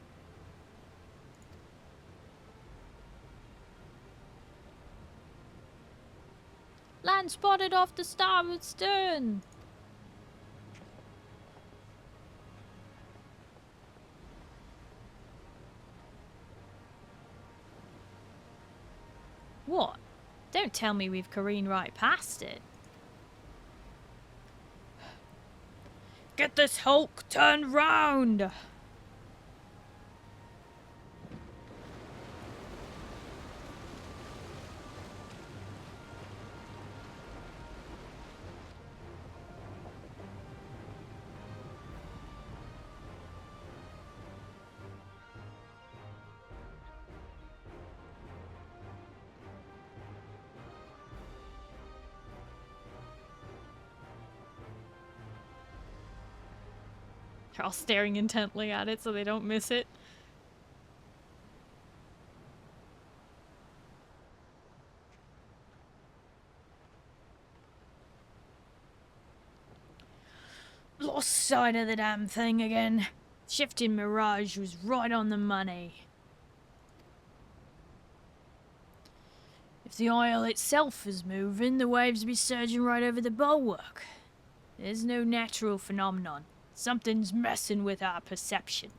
Land spotted off the starboard stern. What? Don't tell me we've careened right past it. Get this hulk turned round! They're all staring intently at it so they don't miss it. Lost sight of the damn thing again. Shifting Mirage was right on the money. If the isle itself is moving, the waves be surging right over the bulwark. There's no natural phenomenon. Something's messing with our perception.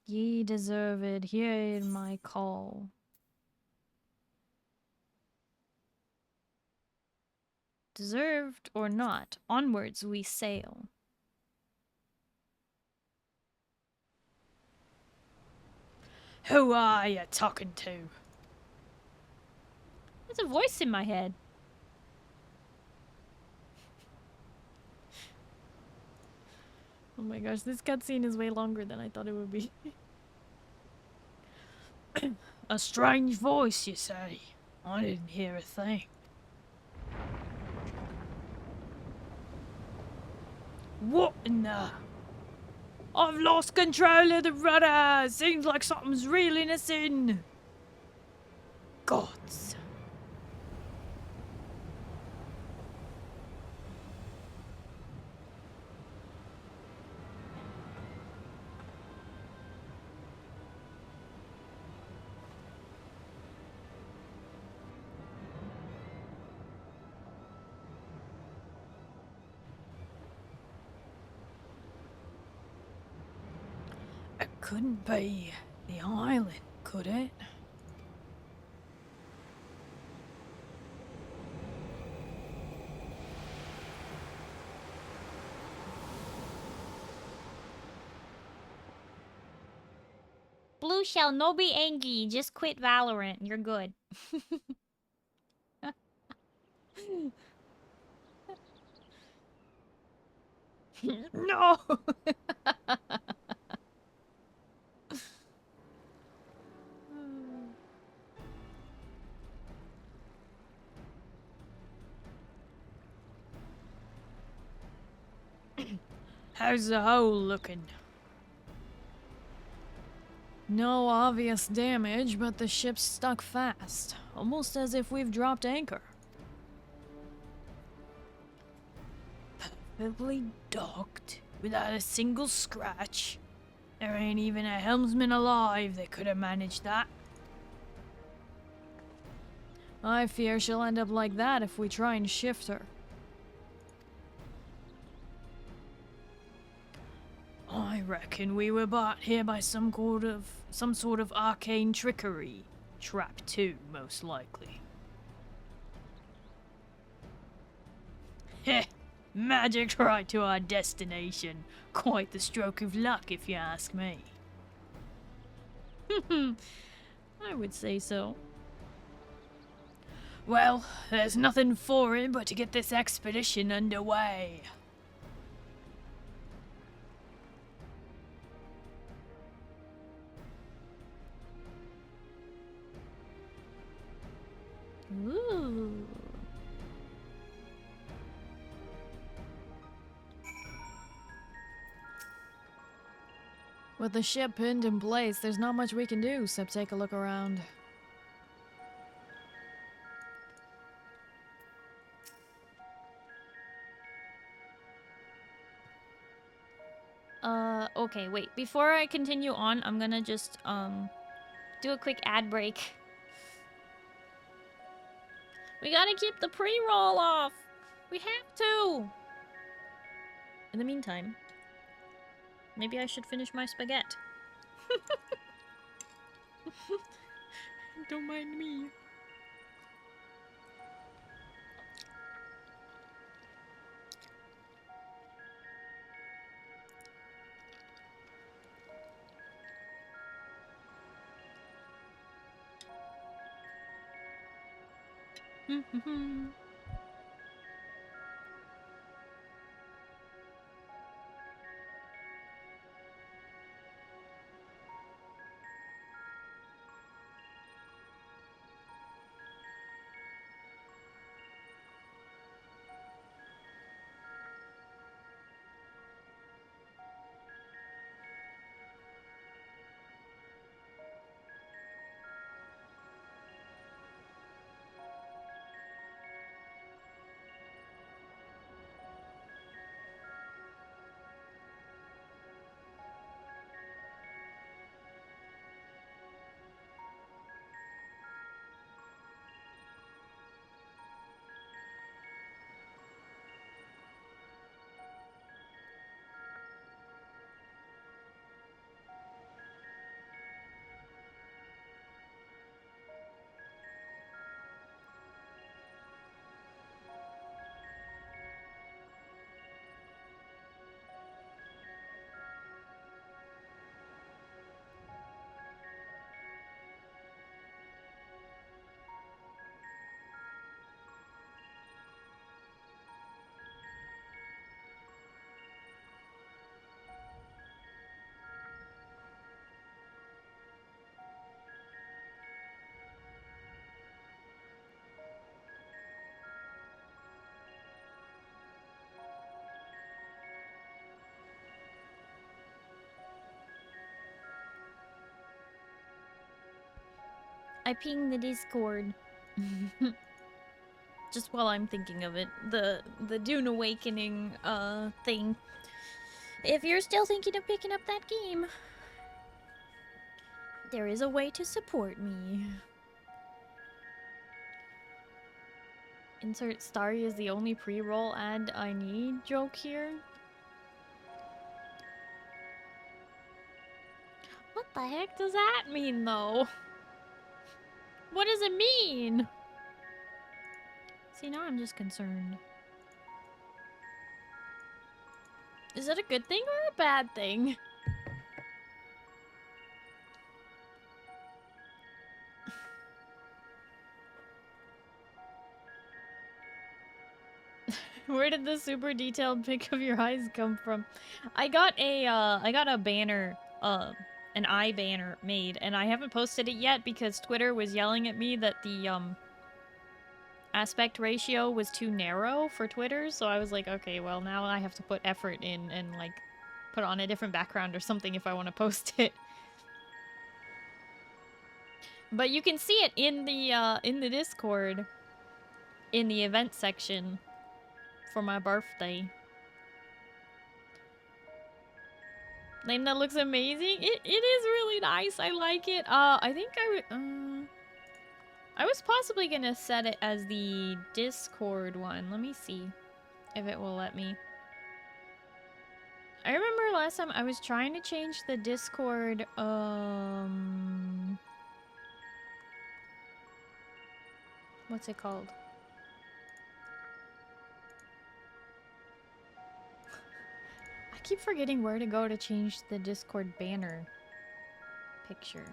Ye deserve it. Hear my call. Deserved or not, onwards we sail. Who are you talking to? There's a voice in my head. Oh my gosh, this cutscene is way longer than I thought it would be. A strange voice, you say? I didn't hear a thing. What in the... I've lost control of the rudder! Seems like something's reeling us in! Gods. It couldn't be the island, could it? Blue shall no be angry. Just quit Valorant. You're good. No! How's the hole looking? No obvious damage, but the ship's stuck fast. Almost as if we've dropped anchor. Perfectly docked, without a single scratch. There ain't even a helmsman alive that could have managed that. I fear she'll end up like that if we try and shift her. I reckon we were brought here by some sort of arcane trickery. Trap 2, most likely. Heh! Magic right to our destination. Quite the stroke of luck, if you ask me. I would say so. Well, there's nothing for it but to get this expedition underway. Ooh. With the ship pinned in place, there's not much we can do except take a look around. Okay, wait. Before I continue on, I'm gonna just, do a quick ad break. We gotta keep the pre-roll off! We have to! In the meantime, maybe I should finish my spaghetti. Don't mind me. I pinged the Discord. Just while I'm thinking of it. The Dune Awakening thing. If you're still thinking of picking up that game, there is a way to support me. Insert Starry is the only pre-roll ad I need joke here. What the heck does that mean, though? What does it mean? See, now I'm just concerned. Is that a good thing or a bad thing? Where did the super detailed pic of your eyes come from? I got a banner, an eye banner made, and I haven't posted it yet because Twitter was yelling at me that the, aspect ratio was too narrow for Twitter, so I was like, okay, well, now I have to put effort in and, like, put on a different background or something if I want to post it. But you can see it in the Discord, in the event section for my birthday. Name that looks amazing. It is really nice. I like it. I think I was possibly gonna set it as the Discord one. Let me see if it will let me. I remember last time I was trying to change the Discord, what's it called? I keep forgetting where to go to change the Discord banner picture.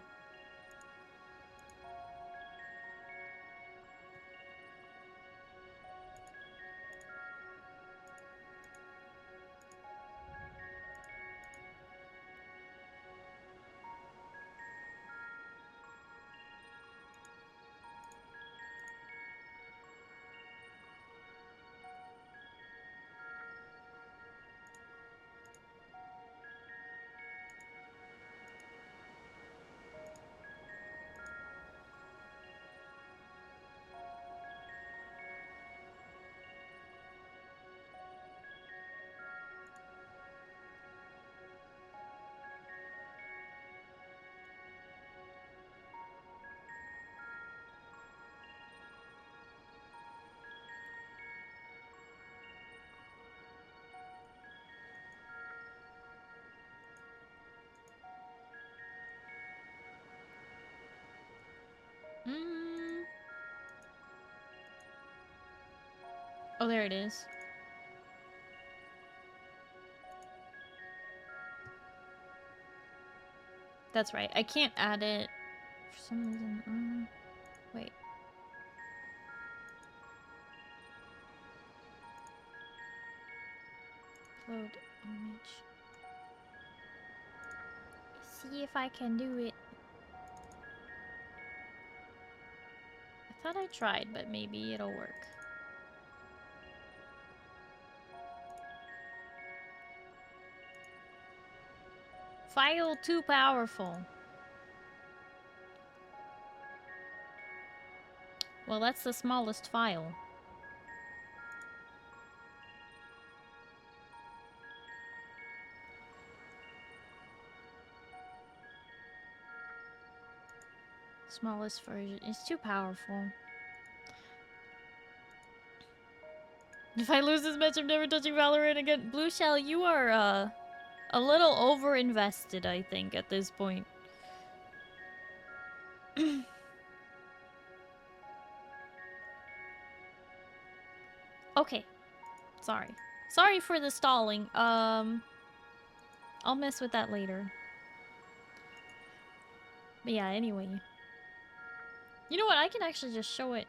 Oh, there it is. That's right. I can't add it for some reason. Wait. Upload image. See if I can do it. I thought I tried, but maybe it'll work. File too powerful. Well, that's the smallest file. Smallest version is too powerful. If I lose this match, I'm never touching Valorant again. Blue Shell, you are a little over-invested, I think, at this point. Okay. Sorry. Sorry for the stalling. I'll mess with that later. But yeah, anyway. You know what? I can actually just show it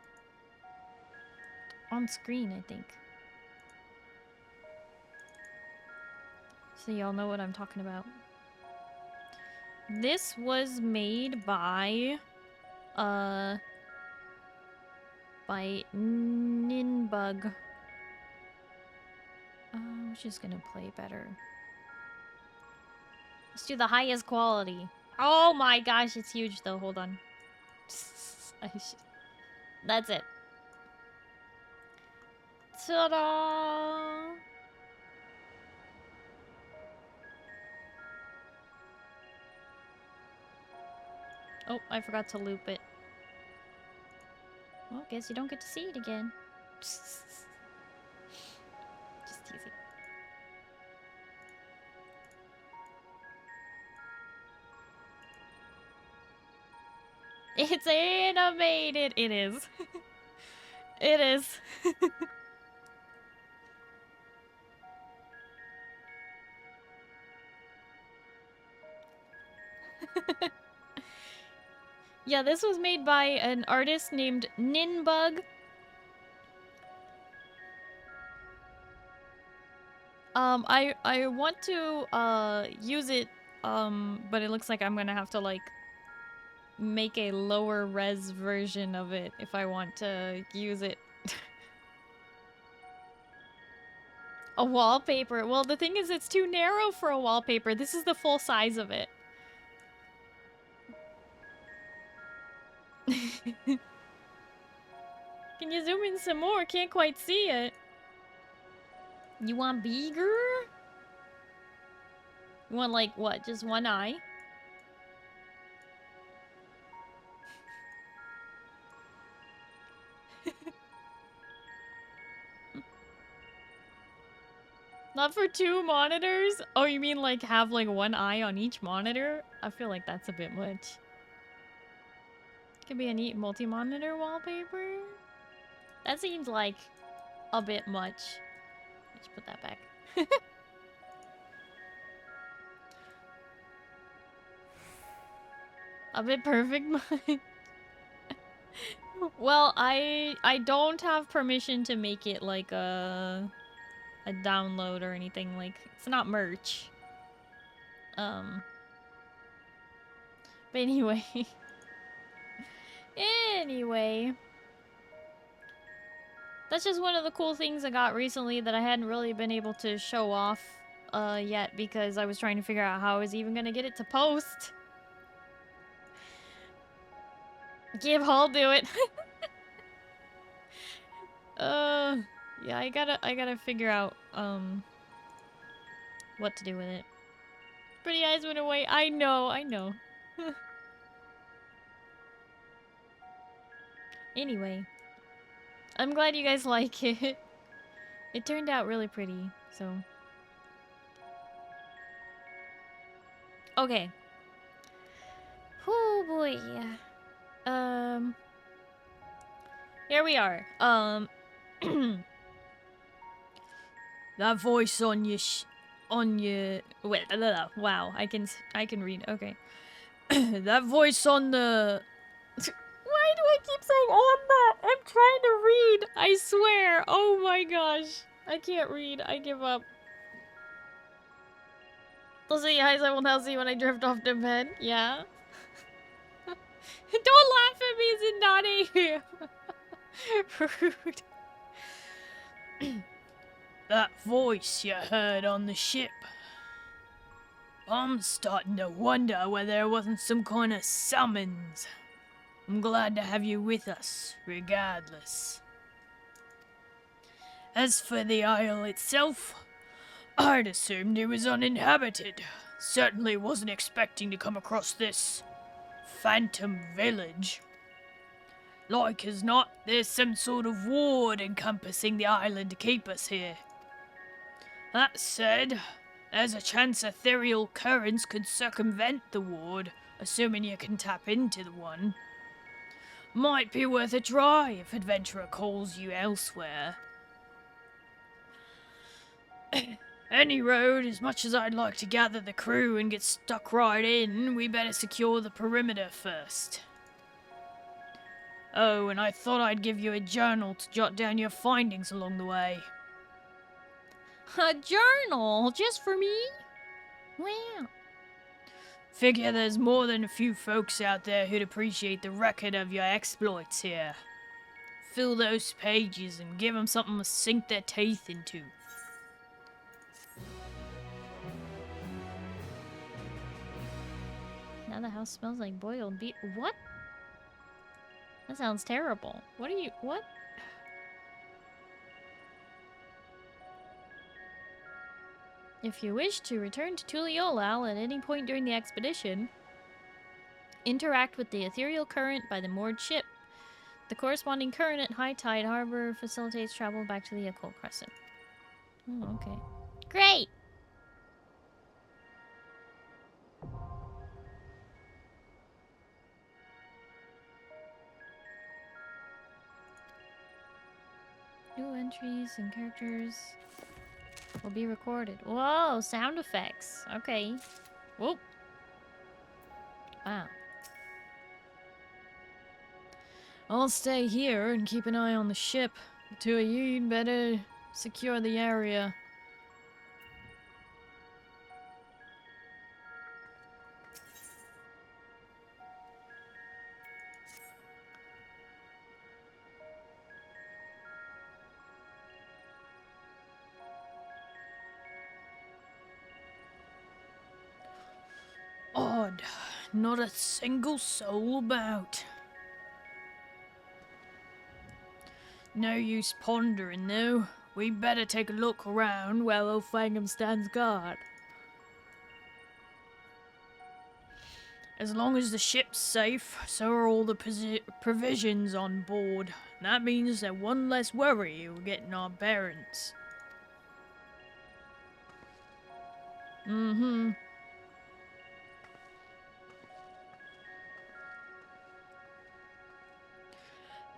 on screen, I think. So y'all know what I'm talking about. This was made by Ninbug. I'm just gonna play better. Let's do the highest quality. Oh my gosh, it's huge though. Hold on. That's it. Ta-da! Oh, I forgot to loop it. Well, guess you don't get to see it again. Just teasing. It's animated! It is. It is. Yeah, this was made by an artist named Ninbug. I want to use it, but it looks like I'm gonna have to like make a lower res version of it if I want to use it. A wallpaper. Well, the thing is, it's too narrow for a wallpaper. This is the full size of it. Can you zoom in some more? Can't quite see it. You want bigger? You want like what? Just one eye? Not for 2 monitors? Oh, you mean like have like one eye on each monitor? I feel like that's a bit much. Could be a neat multi-monitor wallpaper. That seems like a bit much. Let's put that back. A bit perfect. Well, I don't have permission to make it like a download or anything. Like, it's not merch. But anyway. Anyway. That's just one of the cool things I got recently that I hadn't really been able to show off yet because I was trying to figure out how I was even gonna get it to post. Give, I'll do it. Yeah, I gotta figure out what to do with it. Pretty eyes went away. I know. Anyway, I'm glad you guys like it. It turned out really pretty, so. Okay. Oh boy. Here we are. That voice on your wait, wow, I can read. Okay. That voice on the Why do I keep saying on that? I'm trying to read. I swear. Oh my gosh. I can't read. I give up. I'll see you guys. I will now see when I drift off to bed. Yeah. Don't laugh at me, Zindani. Rude. That voice you heard on the ship. I'm starting to wonder whether there wasn't some kind of summons. I'm glad to have you with us, regardless. As for the isle itself, I'd assumed it was uninhabited. Certainly wasn't expecting to come across this phantom village. Like as not, there's some sort of ward encompassing the island to keep us here. That said, there's a chance ethereal currents could circumvent the ward, assuming you can tap into the one. Might be worth a try if adventurer calls you elsewhere. Any road, as much as I'd like to gather the crew and get stuck right in, we better secure the perimeter first. Oh, and I thought I'd give you a journal to jot down your findings along the way. A journal? Just for me? Wow. Figure there's more than a few folks out there who'd appreciate the record of your exploits here. Fill those pages and give them something to sink their teeth into. Now the house smells like boiled beef. What? That sounds terrible. What? If you wish to return to Tuliolal at any point during the expedition, interact with the ethereal current by the moored ship. The corresponding current at high tide harbor facilitates travel back to the Occult Crescent. Oh, okay. Great! New entries and characters will be recorded. Whoa, sound effects. Okay. Whoop. Wow. I'll stay here and keep an eye on the ship. The two of you'd better secure the area. Odd. Not a single soul about. No use pondering, though. We'd better take a look around while O'Fangham stands guard. As long as the ship's safe, so are all the provisions on board. That means that one less worry of getting our bearings. Mm-hmm.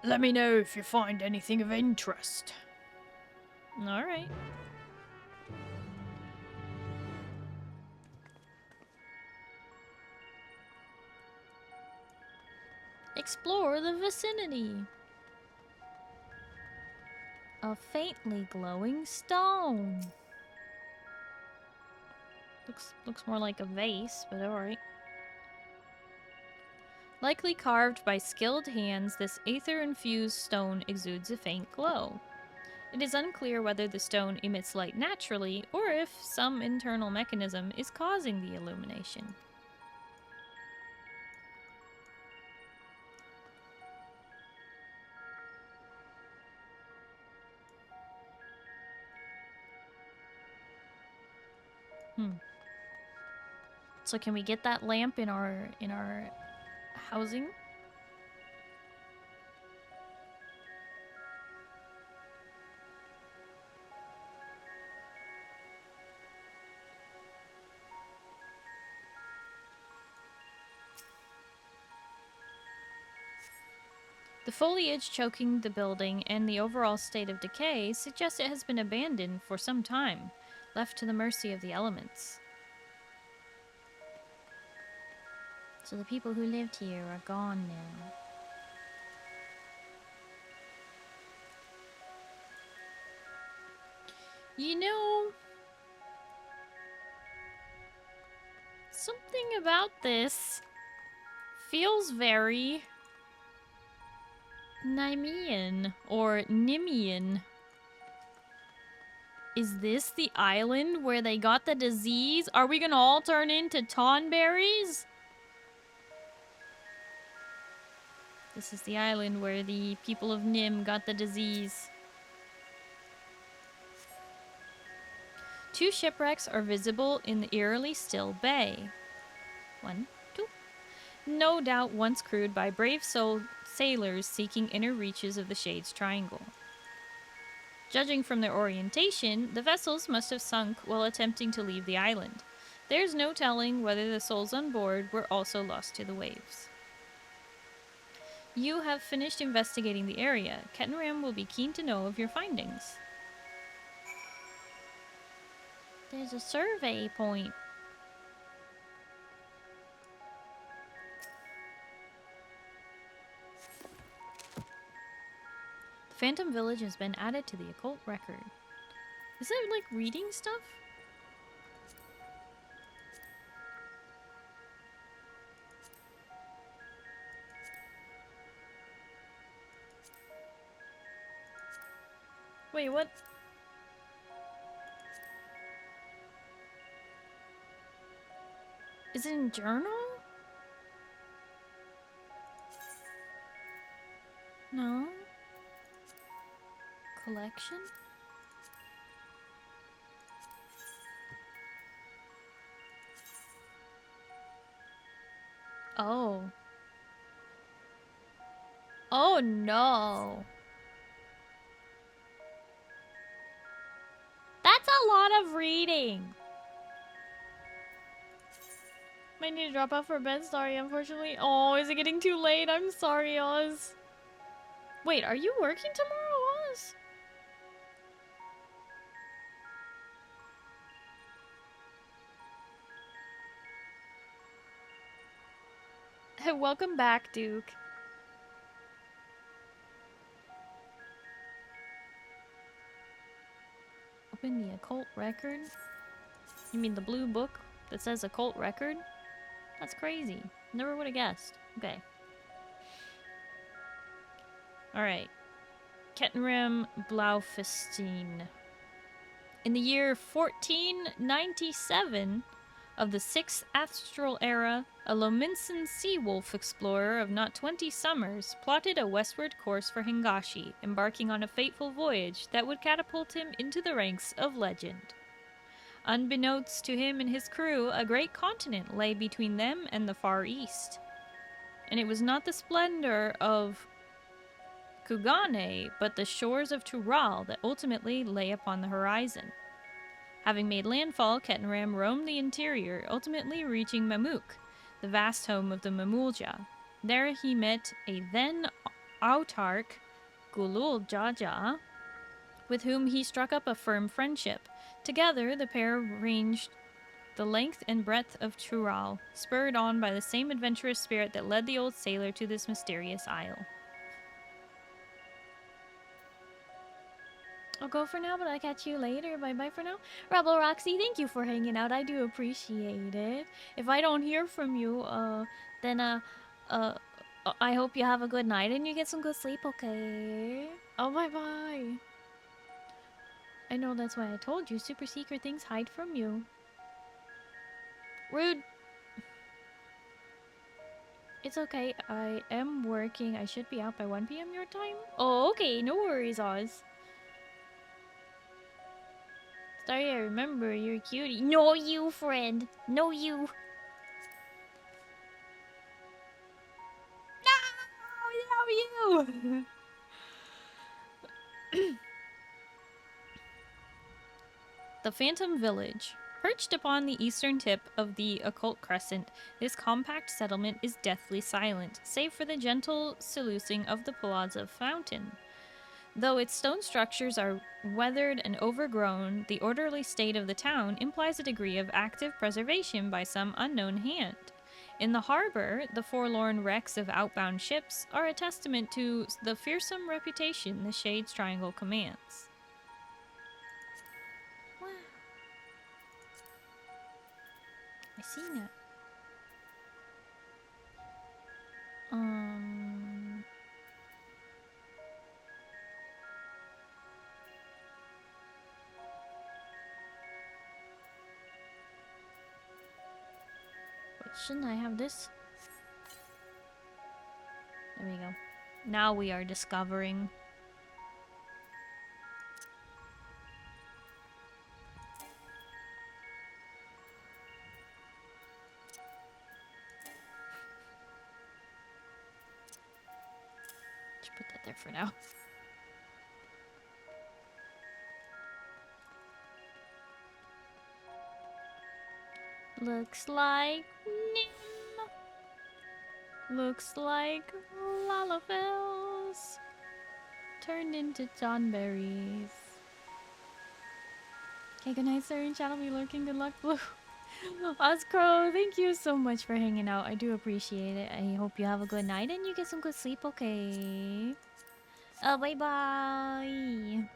Let me know if you find anything of interest. Alright. Explore the vicinity. A faintly glowing stone. Looks more like a vase, but alright. Likely carved by skilled hands, this aether-infused stone exudes a faint glow. It is unclear whether the stone emits light naturally, or if some internal mechanism is causing the illumination. So can we get that lamp in our housing? The foliage choking the building and the overall state of decay suggest it has been abandoned for some time, left to the mercy of the elements. So the people who lived here are gone now. You know, something about this feels very Numiieo or Numiieo. Is this the island where they got the disease? Are we gonna all turn into tonberries? This is the island where the people of Nim got the disease. 2 shipwrecks are visible in the eerily still bay. 1, 2. No doubt once crewed by brave sailors seeking inner reaches of the Shades Triangle. Judging from their orientation, the vessels must have sunk while attempting to leave the island. There's no telling whether the souls on board were also lost to the waves. You have finished investigating the area. Ketenram will be keen to know of your findings. There's a survey point. The Phantom Village has been added to the occult record. Is it like reading stuff? Wait, what? Is it in journal? No? Collection? Oh. Oh no. That's a lot of reading. Might need to drop out for bed, Starry, unfortunately. Oh, is it getting too late? I'm sorry, Oz. Wait, are you working tomorrow, Oz? Welcome back, Duke. Open the occult record? You mean the blue book that says occult record? That's crazy. Never would have guessed. Okay. Alright. Kettenram Blaufestein. In the year 1497 of the 6th Astral Era, a Lominsan sea wolf explorer of not 20 summers plotted a westward course for Hingashi, embarking on a fateful voyage that would catapult him into the ranks of legend. Unbeknownst to him and his crew, a great continent lay between them and the Far East. And it was not the splendor of Kugane, but the shores of Tural that ultimately lay upon the horizon. Having made landfall, Kettenram roamed the interior, ultimately reaching Mamuk, the vast home of the Mamulja. There he met a then autarch, Gulul Jaja, with whom he struck up a firm friendship. Together, the pair ranged the length and breadth of Tural, spurred on by the same adventurous spirit that led the old sailor to this mysterious isle. I'll go for now, but I'll catch you later. Bye-bye for now. Rebel Roxy, thank you for hanging out. I do appreciate it. If I don't hear from you, then, I hope you have a good night and you get some good sleep, okay? Oh, bye-bye. I know that's why I told you. Super secret things hide from you. Rude. It's okay. I am working. I should be out by 1 p.m. your time. Oh, okay. No worries, Oz. Starry, I remember. You're a cutie. No, you, friend. No, you. No, you. The Phantom Village. Perched upon the eastern tip of the Occult Crescent, this compact settlement is deathly silent, save for the gentle sluicing of the Palazzo Fountain. Though its stone structures are weathered and overgrown, the orderly state of the town implies a degree of active preservation by some unknown hand. In the harbor, the forlorn wrecks of outbound ships are a testament to the fearsome reputation the Shades Triangle commands. Wow. I see that. Shouldn't I have this? There we go. Now we are discovering. Just put that there for now. Looks like Looks like Lalafels turned into Johnberries. Okay, good night, sir. And Shadow be lurking. Good luck, Blue. Oscrow, thank you so much for hanging out. I do appreciate it. I hope you have a good night and you get some good sleep, okay? Bye-bye.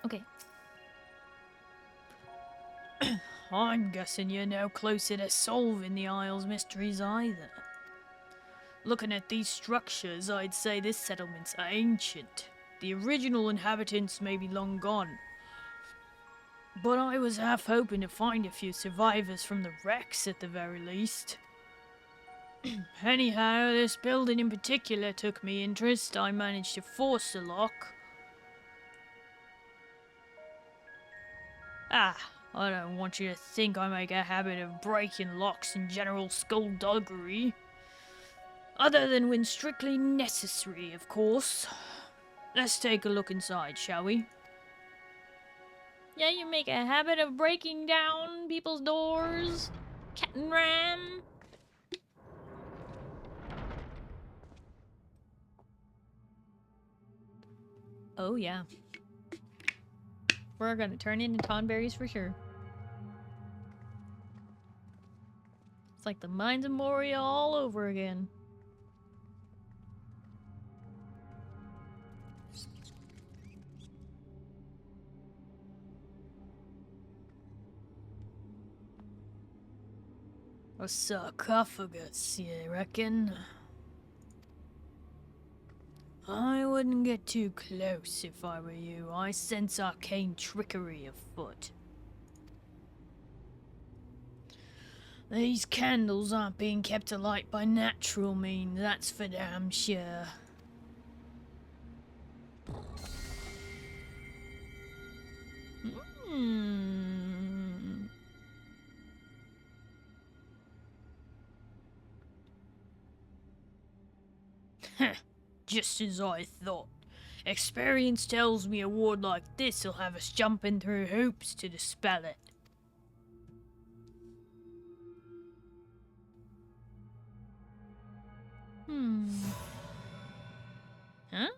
Okay. I'm guessing you're now closer to solving the Isle's mysteries either. Looking at these structures, I'd say this settlement's ancient. The original inhabitants may be long gone. But I was half hoping to find a few survivors from the wrecks at the very least. Anyhow, this building in particular took me interest. I managed to force the lock. Ah, I don't want you to think I make a habit of breaking locks in general skullduggery. Other than when strictly necessary, of course. Let's take a look inside, shall we? Yeah, you make a habit of breaking down people's doors. Cat and ram. Oh, yeah. We're gonna turn into tonberries for sure. It's like the Mines of Moria all over again. A sarcophagus, you reckon? I wouldn't get too close if I were you. I sense arcane trickery afoot. These candles aren't being kept alight by natural means, that's for damn sure. Just as I thought. Experience tells me a ward like this will have us jumping through hoops to dispel it. Huh?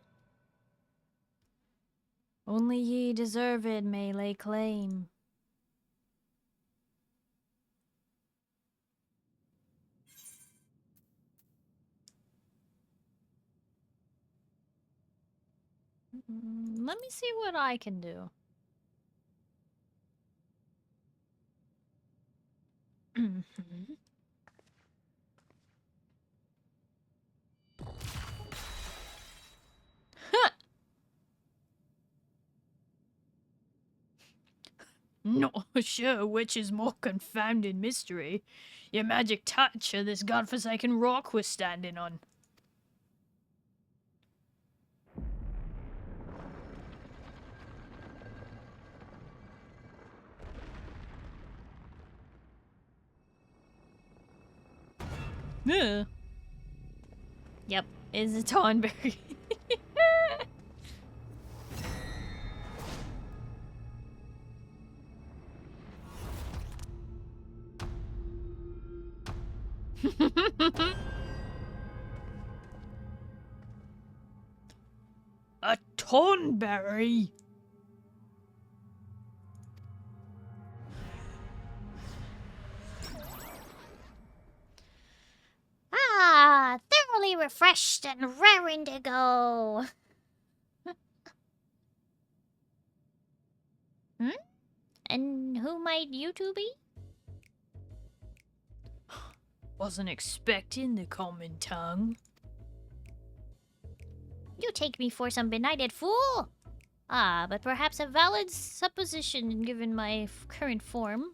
Only ye deserved may lay claim. Let me see what I can do. Not sure which is more confounding mystery. Your magic touch or this godforsaken rock we're standing on. Yeah. Yep, it's a tonberry. A tonberry? Ah, thoroughly refreshed and raring to go. And who might you two be? Wasn't expecting the common tongue. You take me for some benighted fool. Ah, but perhaps a valid supposition given my current form.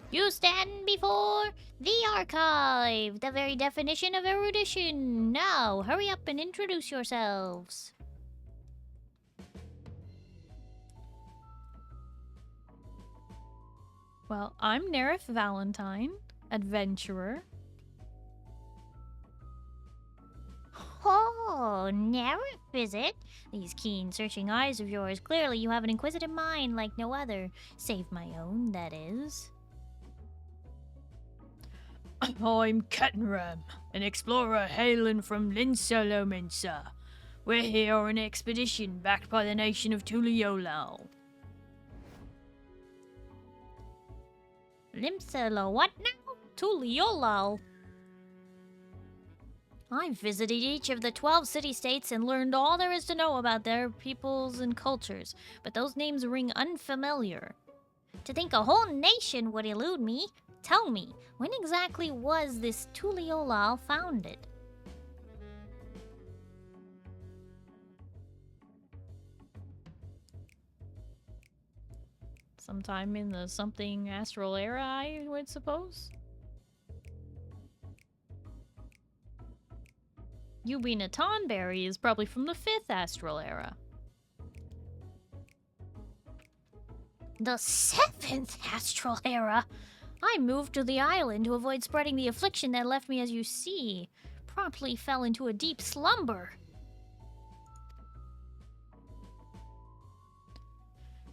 You stand before the archive, the very definition of erudition. Now, hurry up and introduce yourselves. Well, I'm Nerif Valentine, adventurer. Oh, Nerif, is it? These keen, searching eyes of yours. Clearly, you have an inquisitive mind like no other. Save my own, that is. I'm Kettenram, an explorer hailing from Linsalomensa. We're here on an expedition backed by the nation of Tuliolal. Limsalo, what now? Tuliolal. I visited each of the 12 city-states and learned all there is to know about their peoples and cultures, but those names ring unfamiliar. To think a whole nation would elude me. Tell me, when exactly was this Tuliolal founded? Sometime in the something astral era, I would suppose. You being a Tonberry is probably from the 5th astral era. The 7th astral era? I moved to the island to avoid spreading the affliction that left me as you see. Promptly fell into a deep slumber.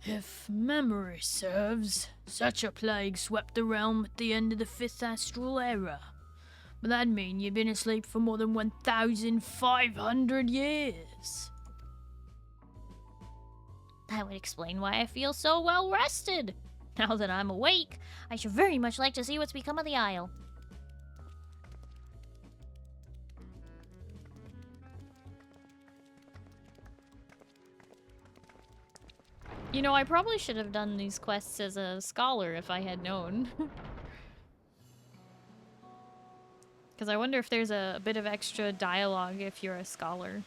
If memory serves, such a plague swept the realm at the end of the 5th astral era. But that'd mean you've been asleep for more than 1,500 years. That would explain why I feel so well rested. Now that I'm awake, I should very much like to see what's become of the Isle. You know, I probably should have done these quests as a scholar if I had known. Because I wonder if there's a bit of extra dialogue if you're a scholar.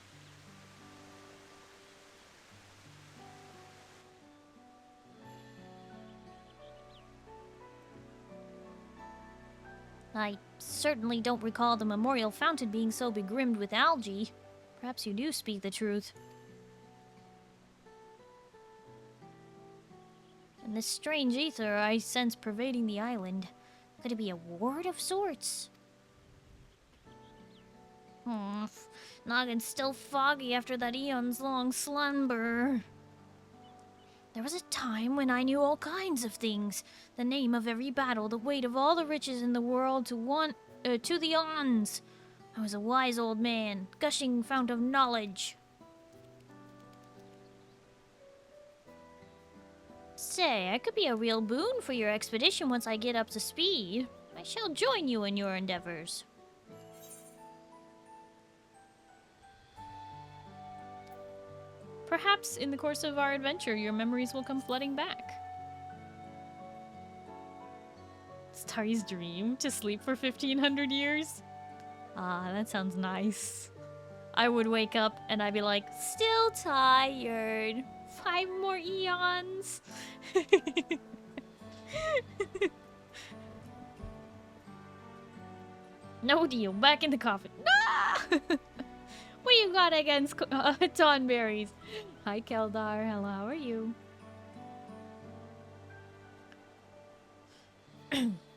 I certainly don't recall the memorial fountain being so begrimed with algae. Perhaps you do speak the truth. And this strange ether I sense pervading the island. Could it be a ward of sorts? Noggin's still foggy after that eon's long slumber. There was a time when I knew all kinds of things. The name of every battle, the weight of all the riches in the world to the ons. I was a wise old man, gushing fount of knowledge. Say, I could be a real boon for your expedition once I get up to speed. I shall join you in your endeavors. Perhaps in the course of our adventure, your memories will come flooding back. Starry's dream to sleep for 1,500 years? Ah, that sounds nice. I would wake up and I'd be like, still tired. 5 more eons. No deal. Back in the coffin. No! What you got against Tonberries? Hi, Keldar. Hello, how are you?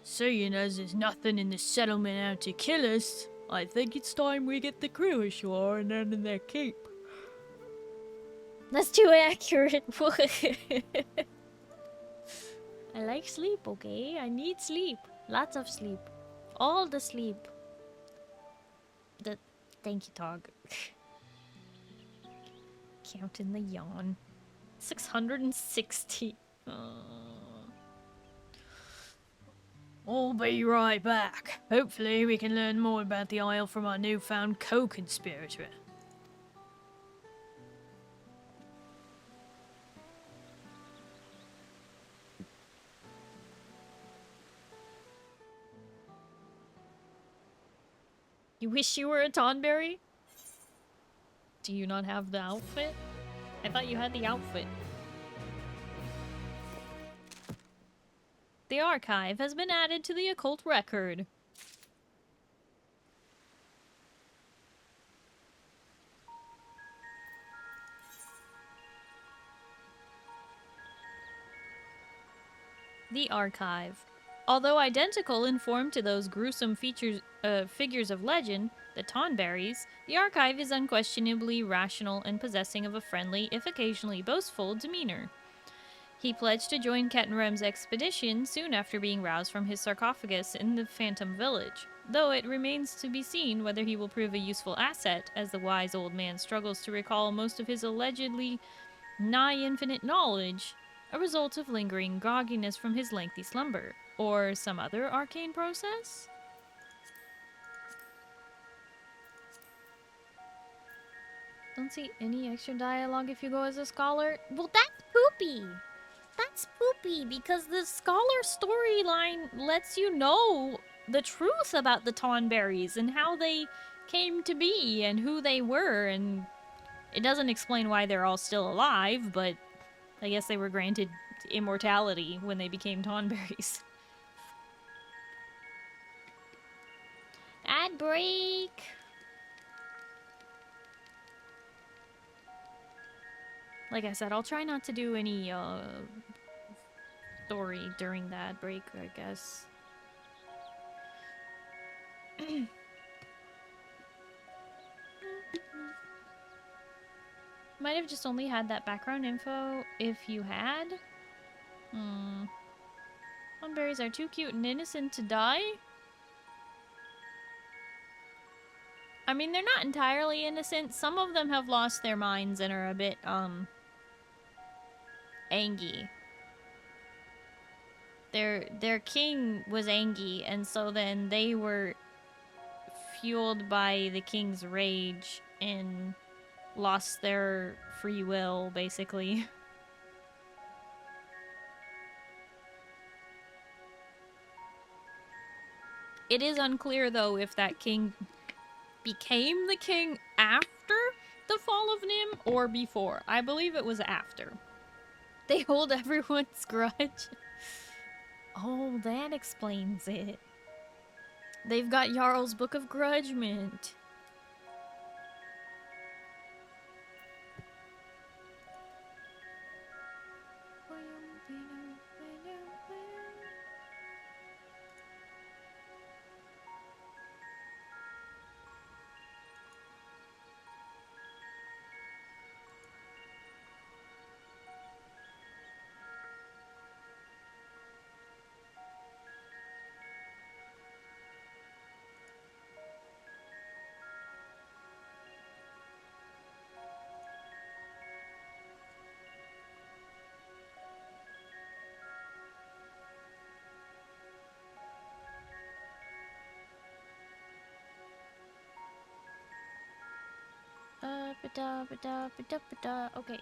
Seeing as there's nothing in the settlement out to kill us, I think it's time we get the crew ashore and under their keep. That's too accurate. I like sleep, okay? I need sleep. Lots of sleep. All the sleep. Thank you, Tog. Counting the yawn. 660. I'll be right back. Hopefully we can learn more about the Isle from our newfound co-conspirator. You wish you were a Tonberry? Do you not have the outfit? I thought you had the outfit. The archive has been added to the occult record. The archive. Although identical in form to those gruesome figures of legend, the Tonberries, the archive is unquestionably rational and possessing of a friendly, if occasionally boastful, demeanor. He pledged to join Ketenrem's expedition soon after being roused from his sarcophagus in the Phantom Village, though it remains to be seen whether he will prove a useful asset as the wise old man struggles to recall most of his allegedly nigh-infinite knowledge, a result of lingering grogginess from his lengthy slumber, or some other arcane process? Don't see any extra dialogue if you go as a scholar. Well, that's poopy. That's poopy because the scholar storyline lets you know the truth about the Tonberries and how they came to be and who they were, and it doesn't explain why they're all still alive, but I guess they were granted immortality when they became Tonberries. Ad break. Like I said, I'll try not to do any story during that break, I guess. Might have just only had that background info if you had. Sunberries are too cute and innocent to die. I mean, they're not entirely innocent. Some of them have lost their minds and are a bit, angry. Their king was angry, and so then they were fueled by the king's rage and lost their free will, basically. It is unclear, though, if that king became the king after the fall of Nim or before. I believe it was after. They hold everyone's grudge. Oh, that explains it. They've got Jarl's Book of Grudgement. Okay.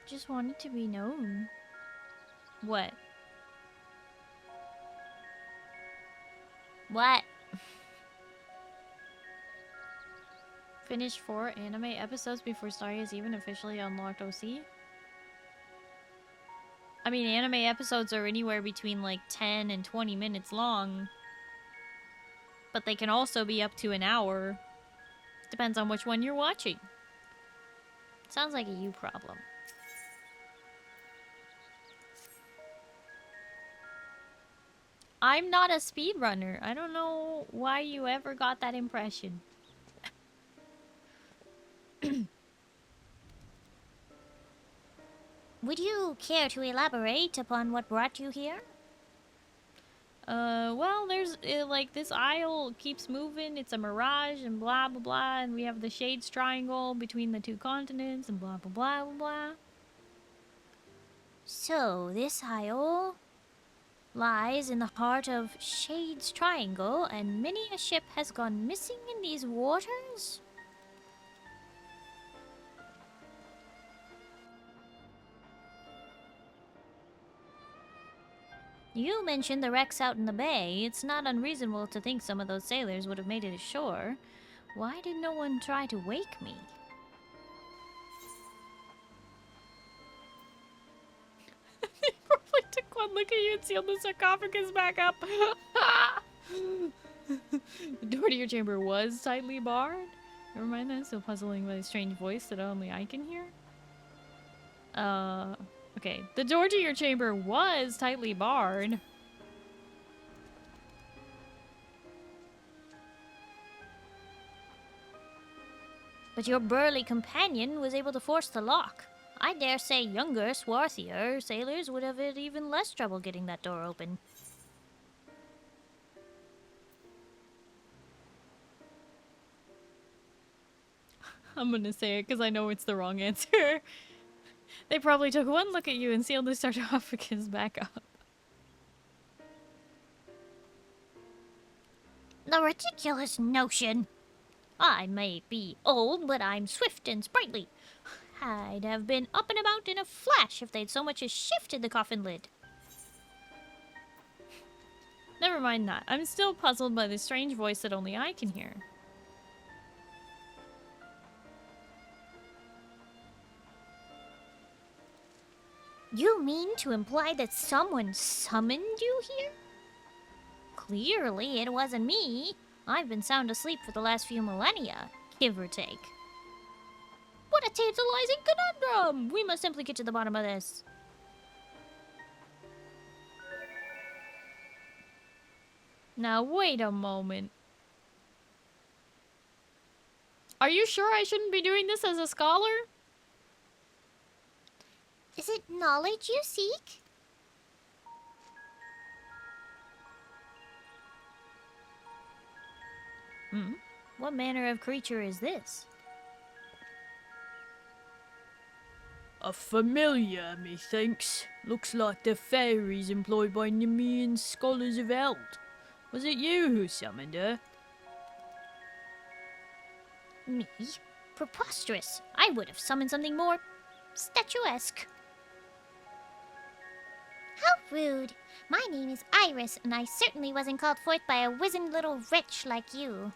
Just want it to be known. What? What? Finish 4 anime episodes before Starry is even officially unlocked OC? I mean, anime episodes are anywhere between like 10 and 20 minutes long. But they can also be up to an hour. Depends on which one you're watching. Sounds like a you problem. I'm not a speedrunner. I don't know why you ever got that impression. Would you care to elaborate upon what brought you here? Well, there's, like, this aisle keeps moving, it's a mirage, and blah, blah, blah, and we have the Shades Triangle between the two continents, and blah, blah, blah, blah, blah. So, this aisle lies in the heart of Shades Triangle, and many a ship has gone missing in these waters? You mentioned the wrecks out in the bay. It's not unreasonable to think some of those sailors would have made it ashore. Why did no one try to wake me? They probably took one look at you and sealed the sarcophagus back up. The door to your chamber was tightly barred. Never mind that, still puzzling by a strange voice that only I can hear. Okay. The door to your chamber was tightly barred. But your burly companion was able to force the lock. I dare say younger, swarthier sailors would have had even less trouble getting that door open. I'm gonna say it because I know it's the wrong answer. They probably took one look at you and sealed the sarcophagus back up. The ridiculous notion! I may be old, but I'm swift and sprightly. I'd have been up and about in a flash if they'd so much as shifted the coffin lid. Never mind that. I'm still puzzled by the strange voice that only I can hear. You mean to imply that someone summoned you here? Clearly, it wasn't me. I've been sound asleep for the last few millennia, give or take. What a tantalizing conundrum! We must simply get to the bottom of this. Now, wait a moment. Are you sure I shouldn't be doing this as a scholar? Is it knowledge you seek? Hmm? What manner of creature is this? A familiar, methinks. Looks like the fairies employed by Numiian scholars of Eld. Was it you who summoned her? Me? Preposterous. I would have summoned something more statuesque. How rude. My name is Iris, and I certainly wasn't called forth by a wizened little wretch like you.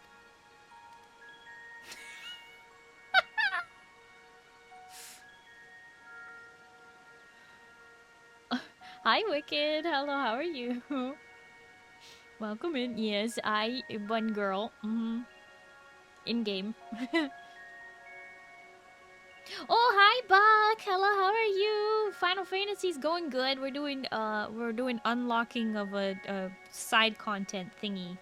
Hi, Wicked. Hello, how are you? Welcome in. Yes, one girl. In game. Oh, hi, Buck. Hello, how are you? Final Fantasy's going good. We're doing unlocking of a side content thingy.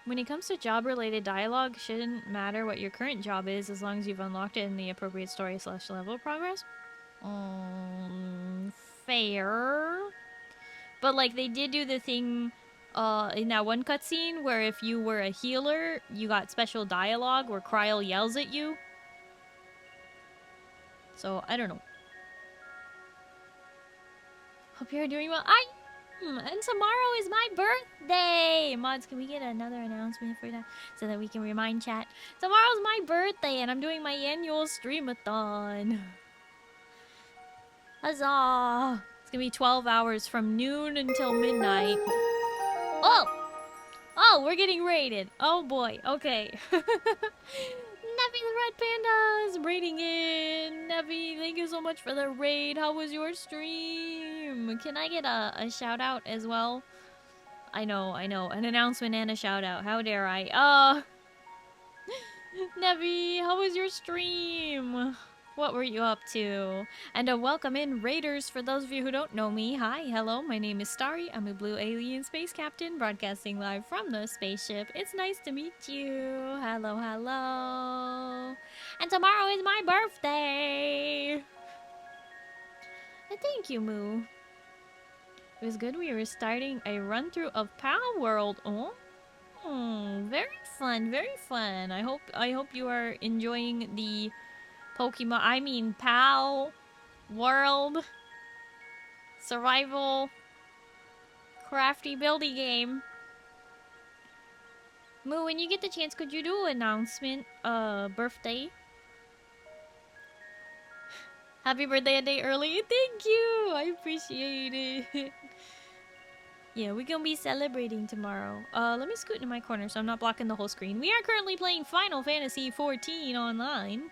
When it comes to job-related dialogue, shouldn't matter what your current job is as long as you've unlocked it in the appropriate story/level progress. Fair. But like they did do the thing in that one cutscene where if you were a healer, you got special dialogue where Kryl yells at you. So, I don't know. Hope you're doing well. And tomorrow is my birthday! Mods, can we get another announcement for that? So that we can remind chat. Tomorrow's my birthday and I'm doing my annual streamathon. Huzzah! It's gonna be 12 hours from noon until midnight. Oh, we're getting raided. Oh boy, okay. Nevi the Red Panda is raiding in. Nevi, thank you so much for the raid. How was your stream? Can I get a shout out as well? I know. An announcement and a shout out. How dare I? Nevi, how was your stream? What were you up to? And a welcome in raiders for those of you who don't know me. Hi, hello, my name is Starry. I'm a blue alien space captain broadcasting live from the spaceship. It's nice to meet you. Hello, hello. And tomorrow is my birthday. And thank you, Moo. It was good. We were starting a run through of Pal World. Oh, very fun, very fun. I hope you are enjoying the PAL World Survival Crafty Buildy game. Moo, when you get the chance, could you do an announcement? Birthday? Happy birthday a day early. Thank you. I appreciate it. Yeah, we're gonna be celebrating tomorrow. Let me scoot into my corner so I'm not blocking the whole screen. We are currently playing Final Fantasy XIV online.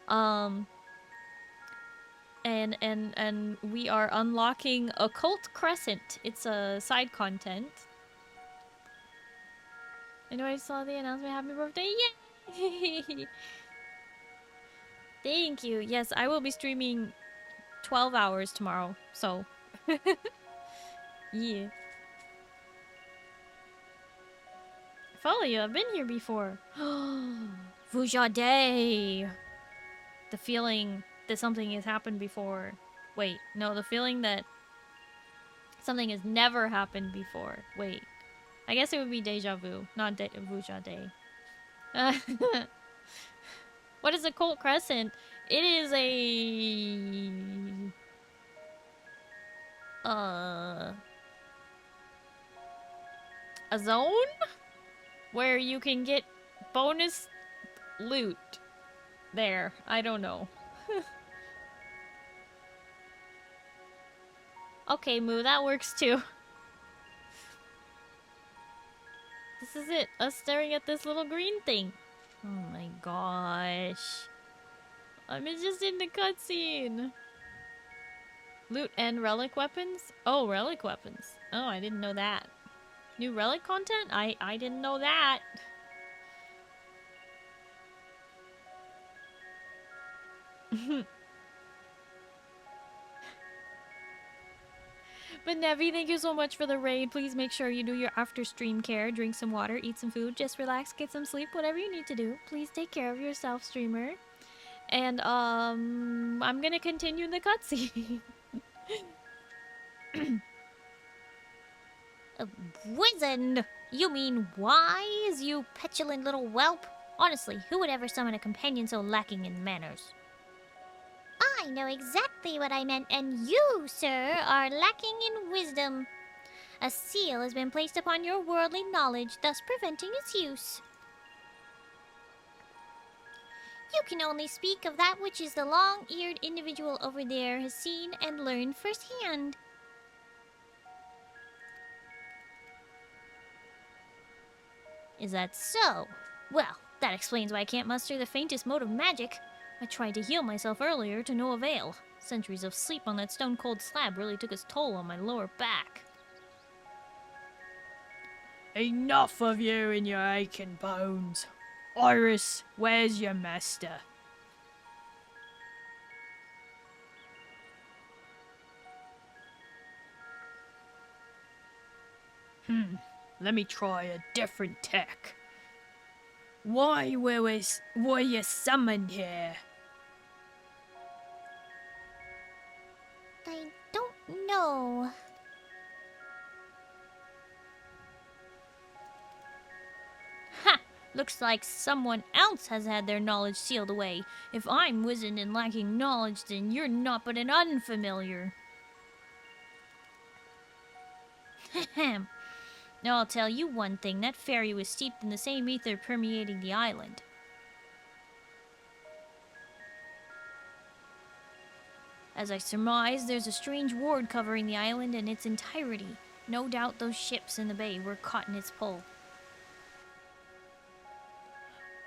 And we are unlocking Occult Crescent. It's a side content. I know I saw the announcement. Happy birthday! Yay! Thank you. Yes, I will be streaming 12 hours tomorrow. So, yeah. I follow you. I've been here before. Vuja Day. The feeling that something has happened before. Wait, no, the feeling that something has never happened before. Wait. I guess it would be deja vu, not Vuja Day. What is Occult Crescent? It is a zone where you can get bonus loot. There, I don't know. Okay, Moo, that works too. This is it, us staring at this little green thing. Oh my gosh. I'm just in the cutscene. Loot and relic weapons? Oh, relic weapons. Oh, I didn't know that. New relic content? I didn't know that. But Nevi, thank you so much for the raid. Please make sure you do your after stream care. Drink some water, eat some food, just relax, get some sleep, whatever you need to do. Please take care of yourself, streamer. And I'm gonna continue the cutscene. Wizened? You mean wise, you petulant little whelp? Honestly, who would ever summon a companion so lacking in manners? I know exactly what I meant, and you, sir, are lacking in wisdom. A seal has been placed upon your worldly knowledge, thus preventing its use. You can only speak of that which is the long-eared individual over there has seen and learned firsthand. Is that so? Well, that explains why I can't muster the faintest mode of magic. I tried to heal myself earlier to no avail. Centuries of sleep on that stone-cold slab really took its toll on my lower back. Enough of you and your aching bones. Iris, where's your master? Let me try a different tack. Why were you summoned here? I don't know. Ha! Looks like someone else has had their knowledge sealed away. If I'm wizened and lacking knowledge, then you're not but an unfamiliar. Ahem. Now I'll tell you one thing, that fairy was steeped in the same ether permeating the island. As I surmise, there's a strange ward covering the island in its entirety. No doubt those ships in the bay were caught in its pull.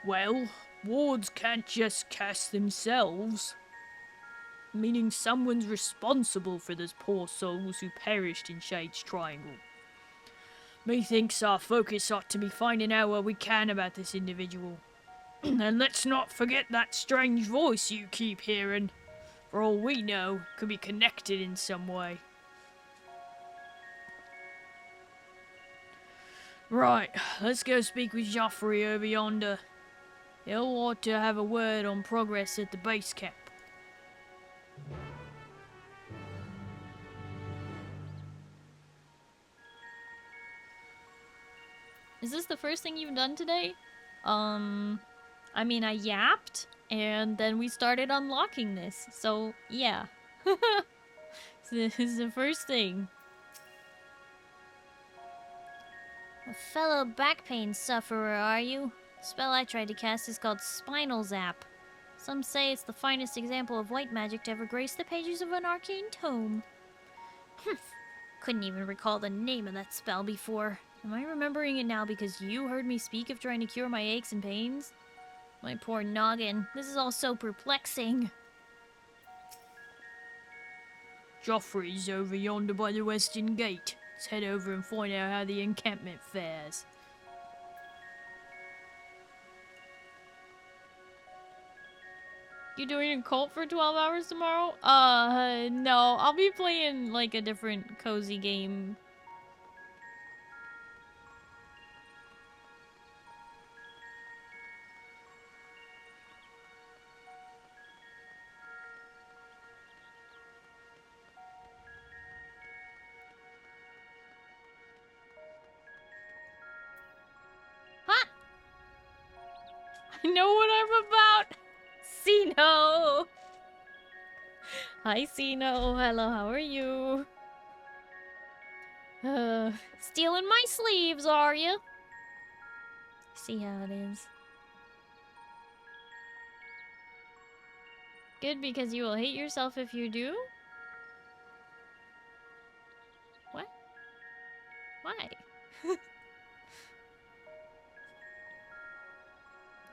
Well, wards can't just cast themselves. Meaning someone's responsible for those poor souls who perished in Shade's Triangle. Methinks our focus ought to be finding out what we can about this individual. And let's not forget that strange voice you keep hearing. For all we know, could be connected in some way. Right, let's go speak with Joffrey over yonder. He'll ought to have a word on progress at the base camp. Is this the first thing you've done today? I mean, I yapped, and then we started unlocking this, so yeah. This is the first thing. A fellow back pain sufferer, are you? The spell I tried to cast is called Spinal Zap. Some say it's the finest example of white magic to ever grace the pages of an arcane tome. Couldn't even recall the name of that spell before. Am I remembering it now because you heard me speak of trying to cure my aches and pains? My poor noggin, this is all so perplexing. Joffrey's over yonder by the western gate. Let's head over and find out how the encampment fares. You doing a cult for 12 hours tomorrow? No. I'll be playing, like, a different cozy game. Huh? I know what I'm about! Sino! Hi, Sino. Hello, how are you? Stealing my sleeves, are you? See how it is. Good, because you will hate yourself if you do? What? Why?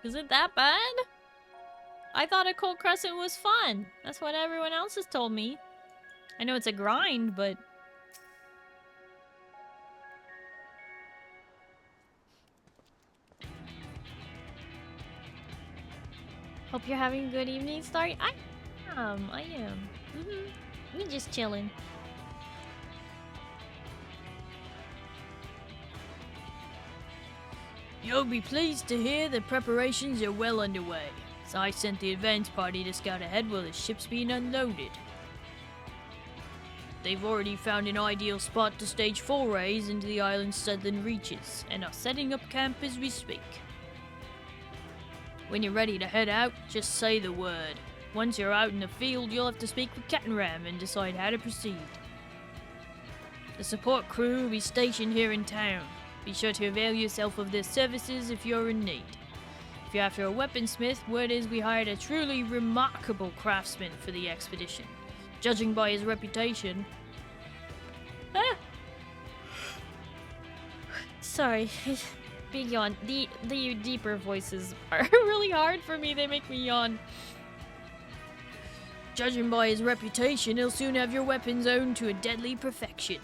Is it that bad? I thought Occult Crescent was fun. That's what everyone else has told me. I know it's a grind, but... Hope you're having a good evening, Starry. I am. We just chilling. You'll be pleased to hear that preparations are well underway, so I sent the advance party to scout ahead while the ship's being unloaded. They've already found an ideal spot to stage forays into the island's southern reaches, and are setting up camp as we speak. When you're ready to head out, just say the word. Once you're out in the field, you'll have to speak with Captain Ram and decide how to proceed. The support crew will be stationed here in town. Be sure to avail yourself of their services if you're in need. If you're after a weaponsmith, word is we hired a truly remarkable craftsman for the expedition. Judging by his reputation... Sorry. Big yawn. The deeper voices are really hard for me. They make me yawn. Judging by his reputation, he'll soon have your weapons honed to a deadly perfection.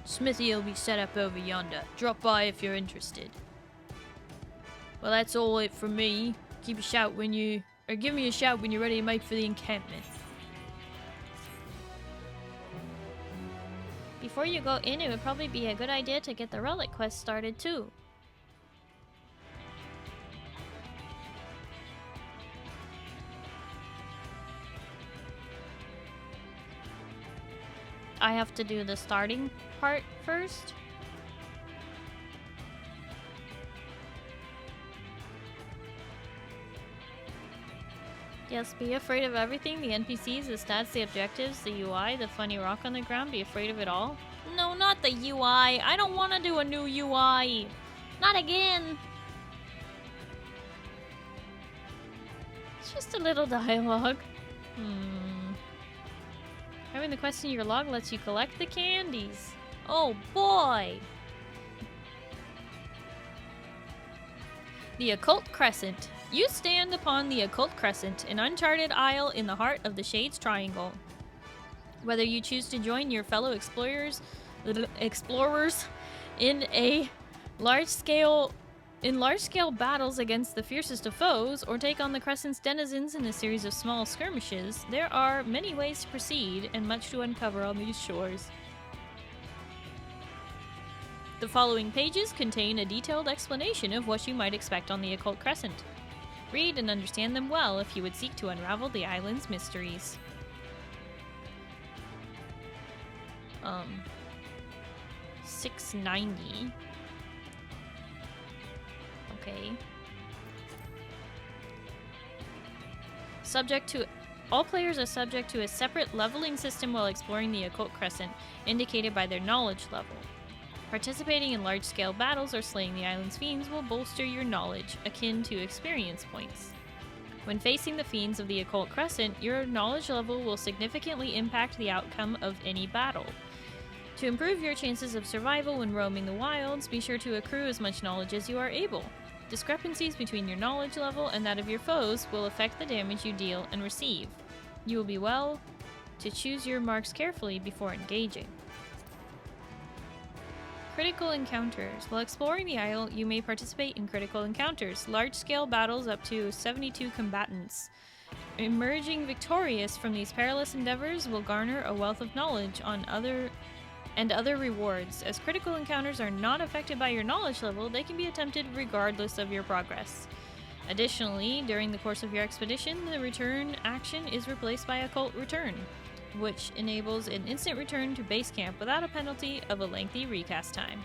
Smithy will be set up over yonder. Drop by if you're interested. Well, that's all it from me. Give me a shout when you're ready to make for the encampment. Before you go in, it would probably be a good idea to get the relic quest started too. I have to do the starting part first. Yes, be afraid of everything. The NPCs, the stats, the objectives, the UI, the funny rock on the ground. Be afraid of it all. No, not the UI. I don't want to do a new UI. Not again. It's just a little dialogue. Having the quest in your log lets you collect the candies. Oh boy! The Occult Crescent. You stand upon the Occult Crescent, an uncharted isle in the heart of the Shades Triangle. Whether you choose to join your fellow explorers in large-scale battles against the fiercest of foes, or take on the Crescent's denizens in a series of small skirmishes, there are many ways to proceed and much to uncover on these shores. The following pages contain a detailed explanation of what you might expect on the Occult Crescent. Read and understand them well if you would seek to unravel the island's mysteries. 690. Okay. All players are subject to a separate leveling system while exploring the Occult Crescent, indicated by their knowledge level. Participating in large-scale battles or slaying the island's fiends will bolster your knowledge, akin to experience points. When facing the fiends of the Occult Crescent, your knowledge level will significantly impact the outcome of any battle. To improve your chances of survival when roaming the wilds, be sure to accrue as much knowledge as you are able. Discrepancies between your knowledge level and that of your foes will affect the damage you deal and receive. You will be well to choose your marks carefully before engaging. Critical encounters. While exploring the isle, you may participate in critical encounters, large-scale battles up to 72 combatants. Emerging victorious from these perilous endeavors will garner a wealth of knowledge on other rewards. As critical encounters are not affected by your knowledge level, they can be attempted regardless of your progress. Additionally, during the course of your expedition, the return action is replaced by Occult Return, which enables an instant return to base camp without a penalty of a lengthy recast time.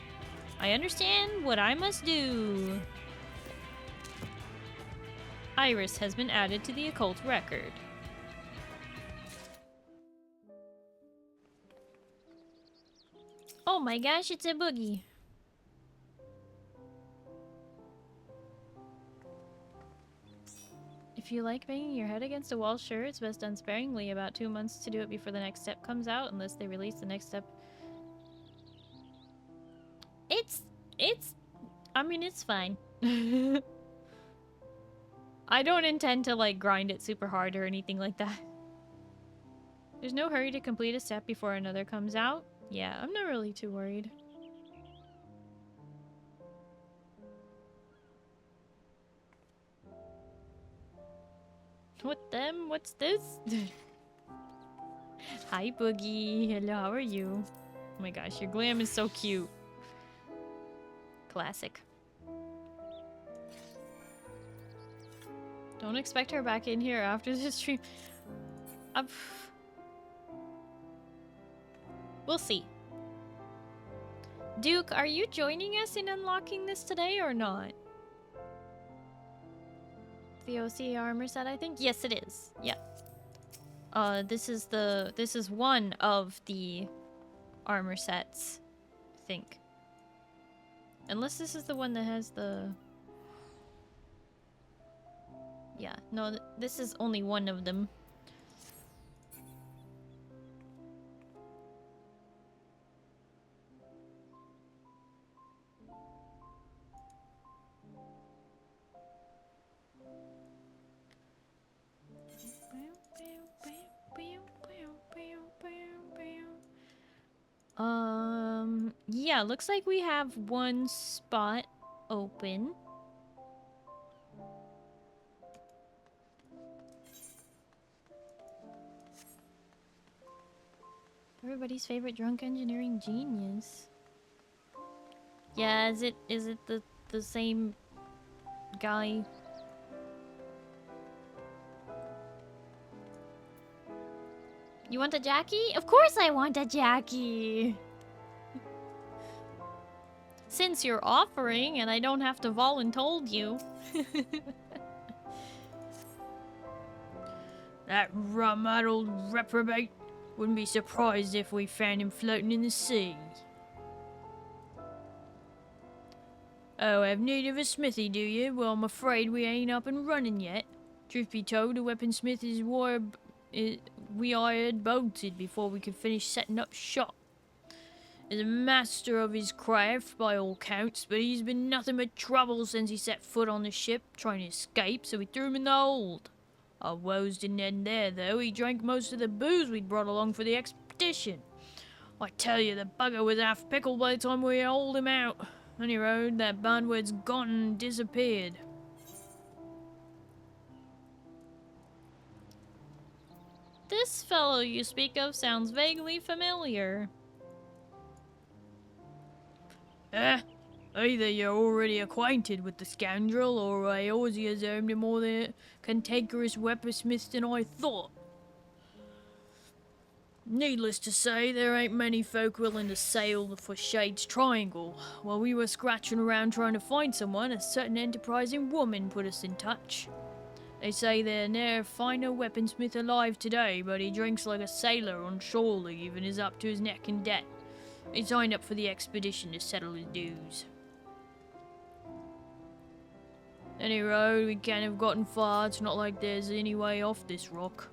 I understand what I must do. Iris has been added to the occult record. Oh my gosh, it's a boogie. If you like banging your head against a wall, sure, it's best done sparingly. About 2 months to do it before the next step comes out, unless they release the next step. I mean, it's fine. I don't intend to, like, grind it super hard or anything like that. There's no hurry to complete a step before another comes out. Yeah, I'm not really too worried. What them? What's this? Hi, Boogie. Hello, how are you? Oh my gosh, your glam is so cute. Classic. Don't expect her back in here after this stream. We'll see. Duke, are you joining us in unlocking this today or not? The OC armor set, I think? Yes, it is. Yeah. This is one of the armor sets, I think. Unless this is the one that has the... Yeah, no, this is only one of them. Yeah, looks like we have one spot open. Everybody's favorite drunk engineering genius. Yeah, is it the same guy? You want a Jackie? Of course I want a Jackie! Since you're offering and I don't have to voluntold you. That rum-addled reprobate. Wouldn't be surprised if we found him floating in the sea. Oh, have need of a smithy, do you? Well, I'm afraid we ain't up and running yet. Truth be told, the weaponsmith we hired bolted before we could finish setting up shop. Is a master of his craft by all counts, but he's been nothing but trouble since he set foot on the ship, trying to escape, so we threw him in the hold. Our woes didn't end there, though. He drank most of the booze we'd brought along for the expedition. I tell you, the bugger was half pickled by the time we hauled him out. On the road, that bandword's gone and disappeared. This fellow you speak of sounds vaguely familiar. Either you're already acquainted with the scoundrel, or Aussie has earned a more than cantankerous weaponsmith than I thought. Needless to say, there ain't many folk willing to sail for Shade's Triangle. While we were scratching around trying to find someone, a certain enterprising woman put us in touch. They say there ne'er find a weaponsmith alive today, but he drinks like a sailor on shore leave and is up to his neck in debt. He signed up for the expedition to settle his dues. Any road, we can't have gotten far. It's not like there's any way off this rock.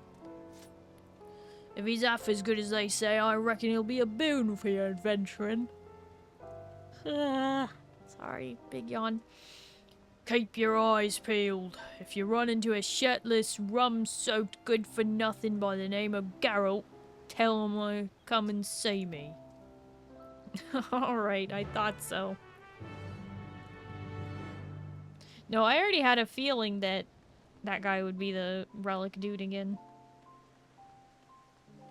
If he's half as good as they say, I reckon he'll be a boon for your adventuring. Sorry, big yawn. Keep your eyes peeled. If you run into a shirtless, rum-soaked good-for-nothing by the name of Geralt, tell him I come and see me. Alright, I thought so. No, I already had a feeling that that guy would be the relic dude again.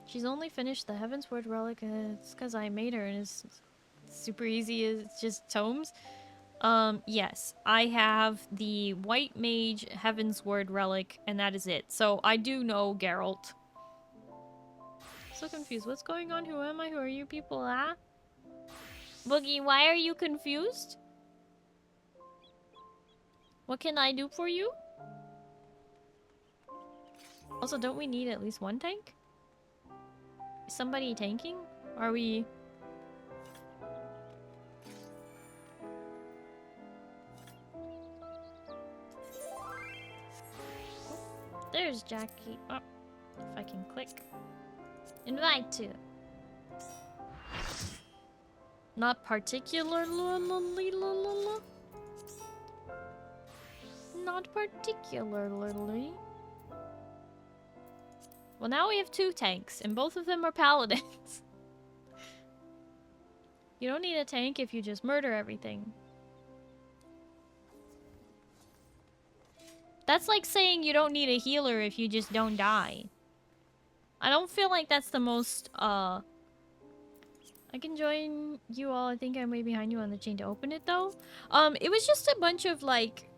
She's only finished the Heavensward relic. It's because I made her and it's super easy. It's just tomes. Yes, I have the White Mage Heavensward relic and that is it. So I do know Geralt. So confused. What's going on? Who am I? Who are you people? Ah? Boogie, why are you confused? What can I do for you? Also, don't we need at least one tank? Is somebody tanking? Are we... There's Jackie. Oh, if I can click. Invite to. Not particularly. Not particularly. Well, now we have 2 tanks, and both of them are paladins. You don't need a tank if you just murder everything. That's like saying you don't need a healer if you just don't die. I don't feel like that's the most, I can join you all. I think I'm way behind you on the chain to open it, though. It was just a bunch of, like,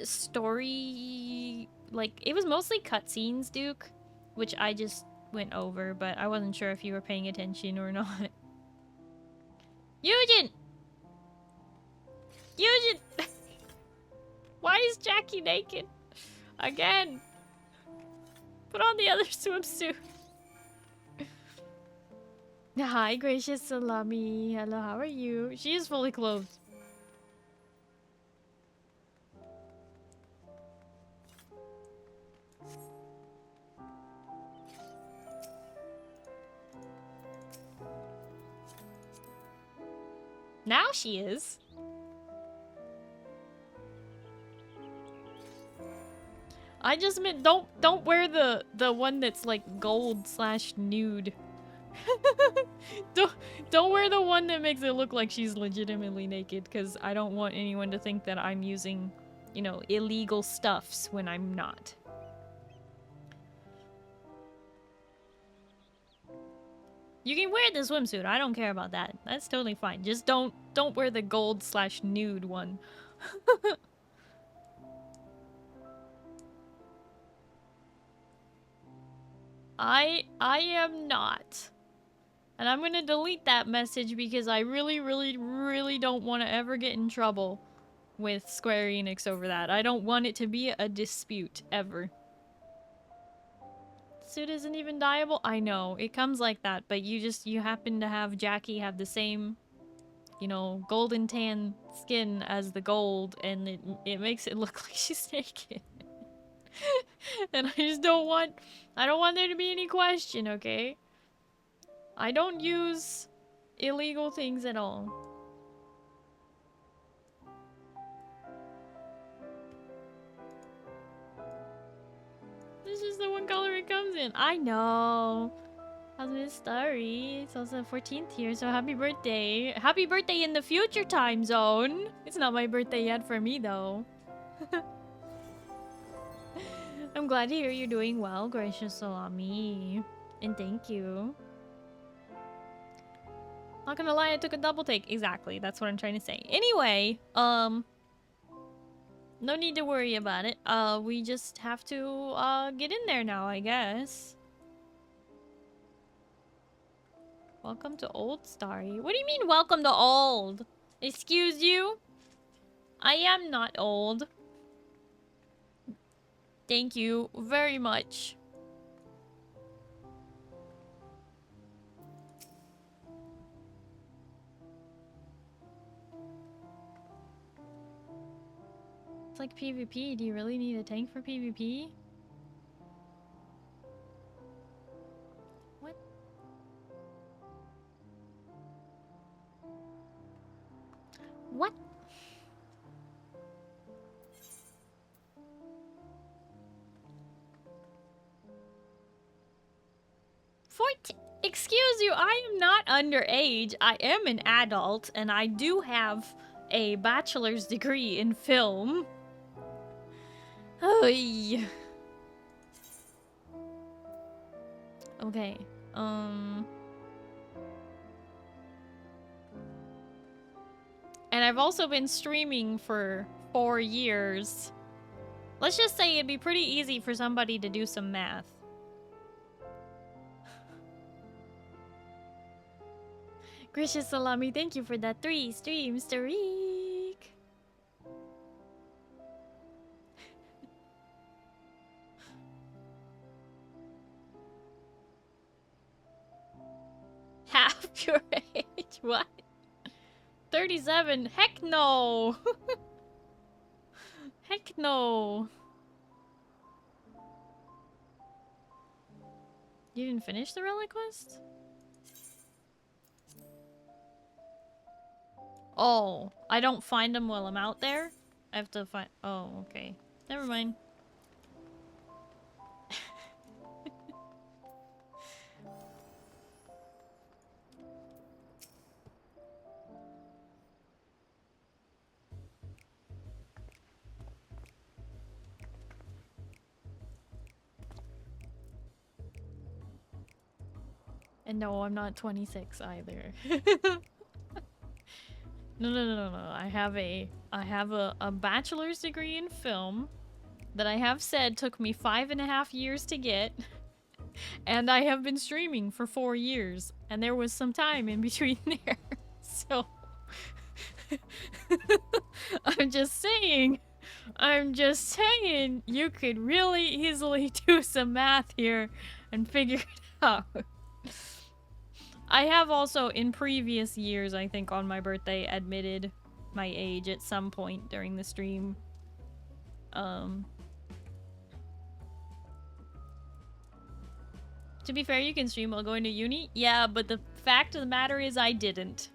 story... Like, it was mostly cutscenes, Duke. Which I just went over, but I wasn't sure if you were paying attention or not. Eugen! Eugen! Why is Jackie naked? Again! Put on the other swimsuit. Hi, gracious Salami. Hello, how are you? She is fully clothed. Now she is. I just meant don't wear the one that's like gold / nude. don't wear the one that makes it look like she's legitimately naked, because I don't want anyone to think that I'm using, you know, illegal stuffs when I'm not. You can wear the swimsuit. I don't care about that. That's totally fine. Just don't wear the gold / nude one. I am not. And I'm gonna delete that message because I really don't want to ever get in trouble with Square Enix over that. I don't want it to be a dispute, ever. Suit isn't even dyeable? I know, it comes like that, but you happen to have Jackie have the same, you know, golden tan skin as the gold, and it makes it look like she's naked. And I don't want there to be any question, okay? I don't use illegal things at all. This is the one color it comes in. I know. How's Miss Starry? It's also the 14th here, so happy birthday. Happy birthday in the future time zone. It's not my birthday yet for me, though. I'm glad to hear you're doing well, gracious Salami. And thank you. Not gonna lie, I took a double take. Exactly, that's what I'm trying to say. Anyway, no need to worry about it. We just have to, get in there now, I guess. Welcome to old Starry. What do you mean, welcome to old? Excuse you? I am not old. Thank you very much. It's like PvP. Do you really need a tank for PvP? What? What? Excuse you, I am not underage. I am an adult, and I do have a bachelor's degree in film. Oy. Okay, and I've also been streaming for 4 years. Let's just say it'd be pretty easy for somebody to do some math. Gracious Salami, thank you for that 3 stream streak. Half your age? What? 37? Heck no! Heck no! You didn't finish the relic quest? Oh, I don't find them while I'm out there? I have to find... Oh, okay. Never mind. And no, I'm not 26 either. No. I have a bachelor's degree in film that I have said took me 5.5 years to get. And I have been streaming for 4 years. And there was some time in between there. So I'm just saying, you could really easily do some math here and figure it out. I have also, in previous years, I think on my birthday, admitted my age at some point during the stream. To be fair, you can stream while going to uni. Yeah, but the fact of the matter is I didn't.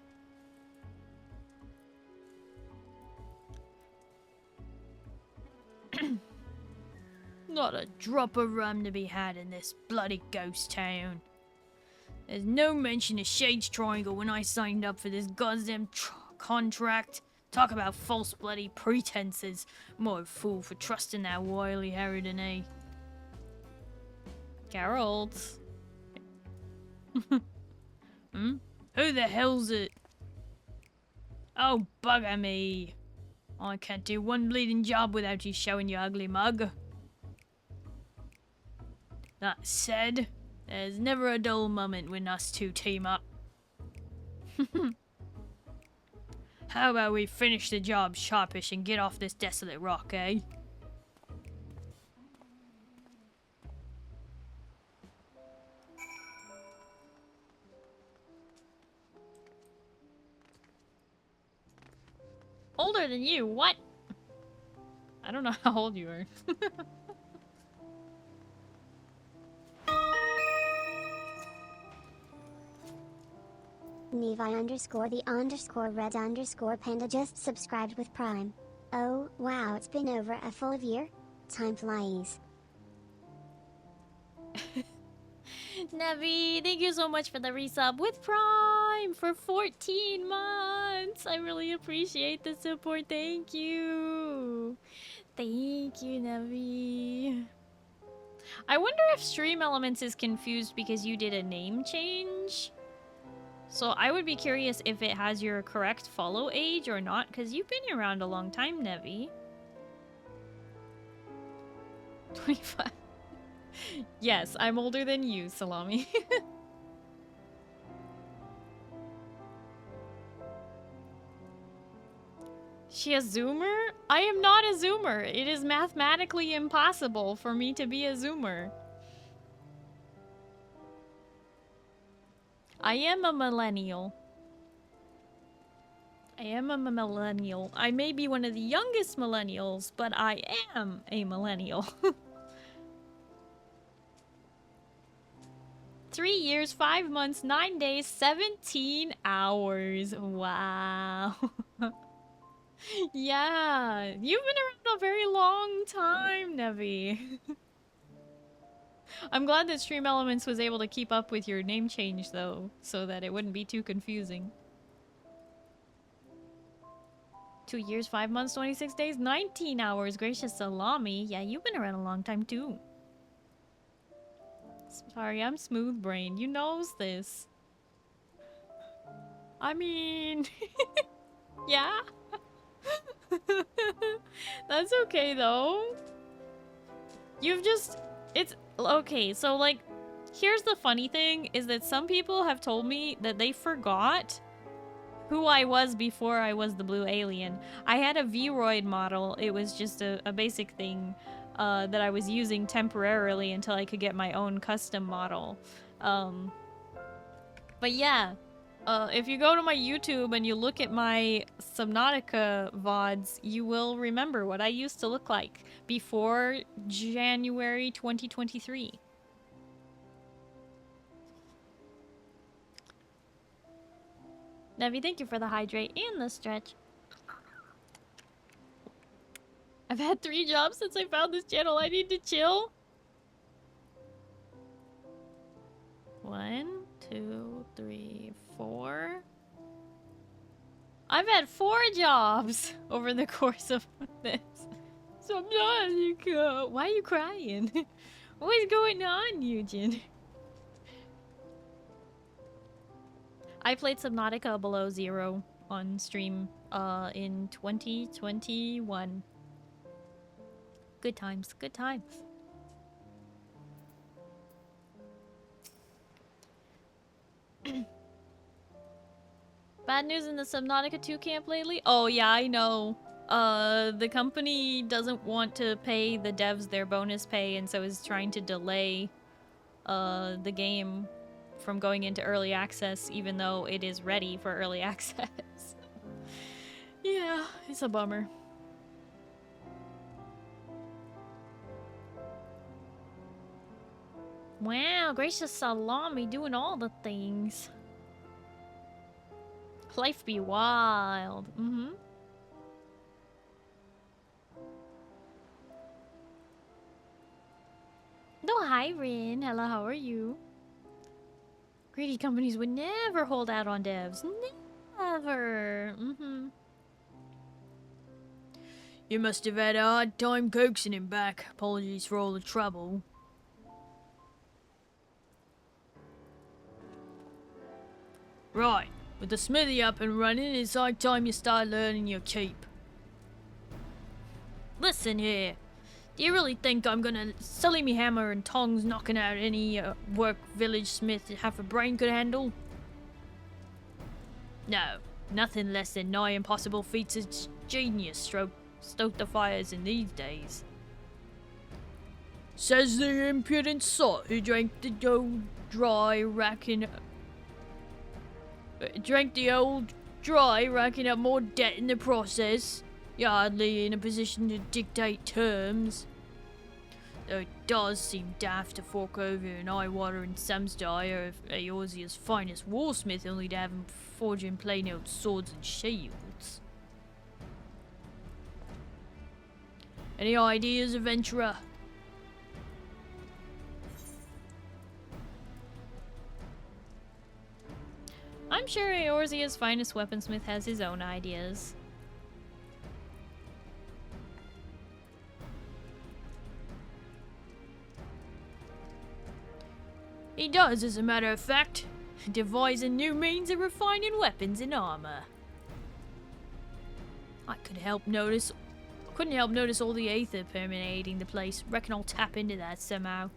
Not a drop of rum to be had in this bloody ghost town. There's no mention of Shades Triangle when I signed up for this goddamn contract. Talk about false bloody pretenses. More fool for trusting that wily Harridan, eh? Geralt. Hmm? Who the hell's it? Oh, bugger me. I can't do one bleeding job without you showing your ugly mug. That said, there's never a dull moment when us two team up. How about we finish the job sharpish and get off this desolate rock, eh? Older than you? What? I don't know how old you are. Nevi_the_red_panda just subscribed with Prime. Oh, wow, it's been over a full year? Time flies. Nevi, thank you so much for the resub with Prime for 14 months. I really appreciate the support. Thank you. Thank you, Nevi. I wonder if Stream Elements is confused because you did a name change. So I would be curious if it has your correct follow age or not, because you've been around a long time, Nevi. 25. Yes, I'm older than you, Salami. She a Zoomer? I am not a Zoomer. It is mathematically impossible for me to be a Zoomer. I am a millennial. I may be one of the youngest millennials, but I am a millennial. 3 years, 5 months, 9 days, 17 hours. Wow. Yeah, you've been around a very long time, Nevi. I'm glad that Stream Elements was able to keep up with your name change, though, so that it wouldn't be too confusing. 2 years, 5 months, 26 days, 19 hours. Gracious Salami. Yeah, you've been around a long time, too. Sorry, I'm smooth-brained. You knows this. I mean... yeah? That's okay, though. You've just... It's... Okay, so, like, here's the funny thing, is that some people have told me that they forgot who I was before I was the blue alien. I had a Vroid model. It was just a basic thing that I was using temporarily until I could get my own custom model. But yeah, if you go to my YouTube and you look at my Subnautica VODs, you will remember what I used to look like before January 2023. Nevi, thank you for the hydrate and the stretch. I've had 3 jobs since I found this channel. I need to chill. 1, 2, 3, 4. I've had 4 jobs over the course of this. Sometimes you go. Why are you crying? What is going on, Eugen? I played Subnautica Below Zero on stream in 2021. Good times, good times. Bad news in the Subnautica 2 camp lately? Oh yeah, I know. The company doesn't want to pay the devs their bonus pay and so is trying to delay the game from going into early access even though it is ready for early access. Yeah, it's a bummer. Wow, gracious salami doing all the things. Life be wild. Mm-hmm. No, hi, Rin. Hello, how are you? Greedy companies would never hold out on devs. Never. Mm-hmm. You must have had a hard time coaxing him back. Apologies for all the trouble. Right, with the smithy up and running, it's high time you start learning your keep. Listen here. Do you really think I'm gonna sully me hammer and tongs knocking out any work village smith that half a brain could handle? No, nothing less than nigh impossible feats of genius stoke the fires in these days. Says the impudent sot who drank the old dry, racking up more debt in the process. You're hardly in a position to dictate terms. Though it does seem daft to fork over an eye-watering samsdire of Eorzea's finest warsmith only to have him forging plain old swords and shields. Any ideas, adventurer? I'm sure Eorzea's finest weaponsmith has his own ideas. He does, as a matter of fact, devising new means of refining weapons and armor. I couldn't help notice all the aether permeating the place. Reckon I'll tap into that somehow.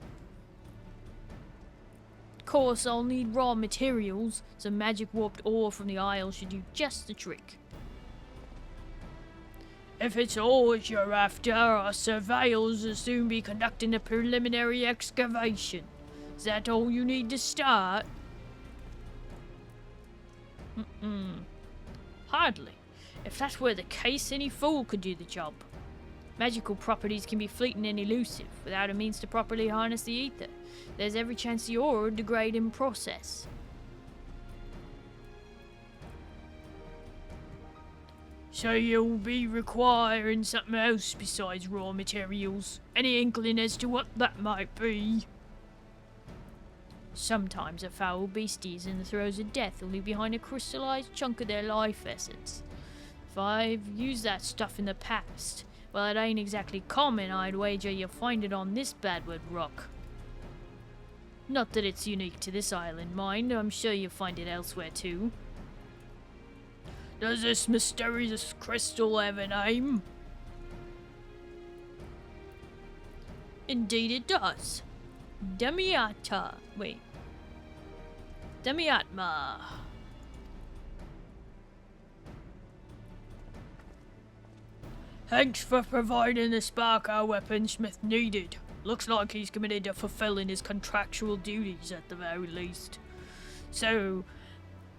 Of course, I'll need raw materials. Some magic warped ore from the Isle should do just the trick. If it's ores you're after, our surveyors will soon be conducting a preliminary excavation. Is that all you need to start? Hardly. If that were the case, any fool could do the job. Magical properties can be fleeting and elusive. Without a means to properly harness the ether, there's every chance the ore would degrade in process. So you'll be requiring something else besides raw materials? Any inkling as to what that might be? Sometimes a foul beastie is in the throes of death, will leave behind a crystallized chunk of their life essence. If I've used that stuff in the past, well, it ain't exactly common. I'd wager you'll find it on this Badwood rock. Not that it's unique to this island, mind. I'm sure you'll find it elsewhere too. Does this mysterious crystal have a name? Indeed it does. Demiata. Wait. Demiatma. Thanks for providing the spark our weaponsmith needed. Looks like he's committed to fulfilling his contractual duties at the very least. So,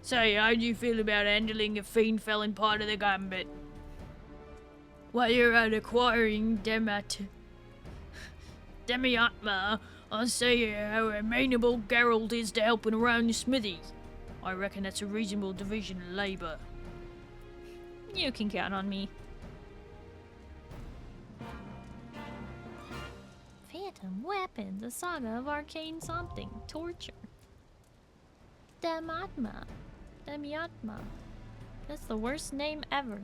say, how do you feel about handling a fiend felling part of the gambit? While you're out acquiring Demiatma, I'll say how amenable Geralt is to helping around the smithy. I reckon that's a reasonable division of labour. You can count on me. Awesome. Weapons. A saga of arcane something. Torture. Dematma. Demiatma. That's the worst name ever.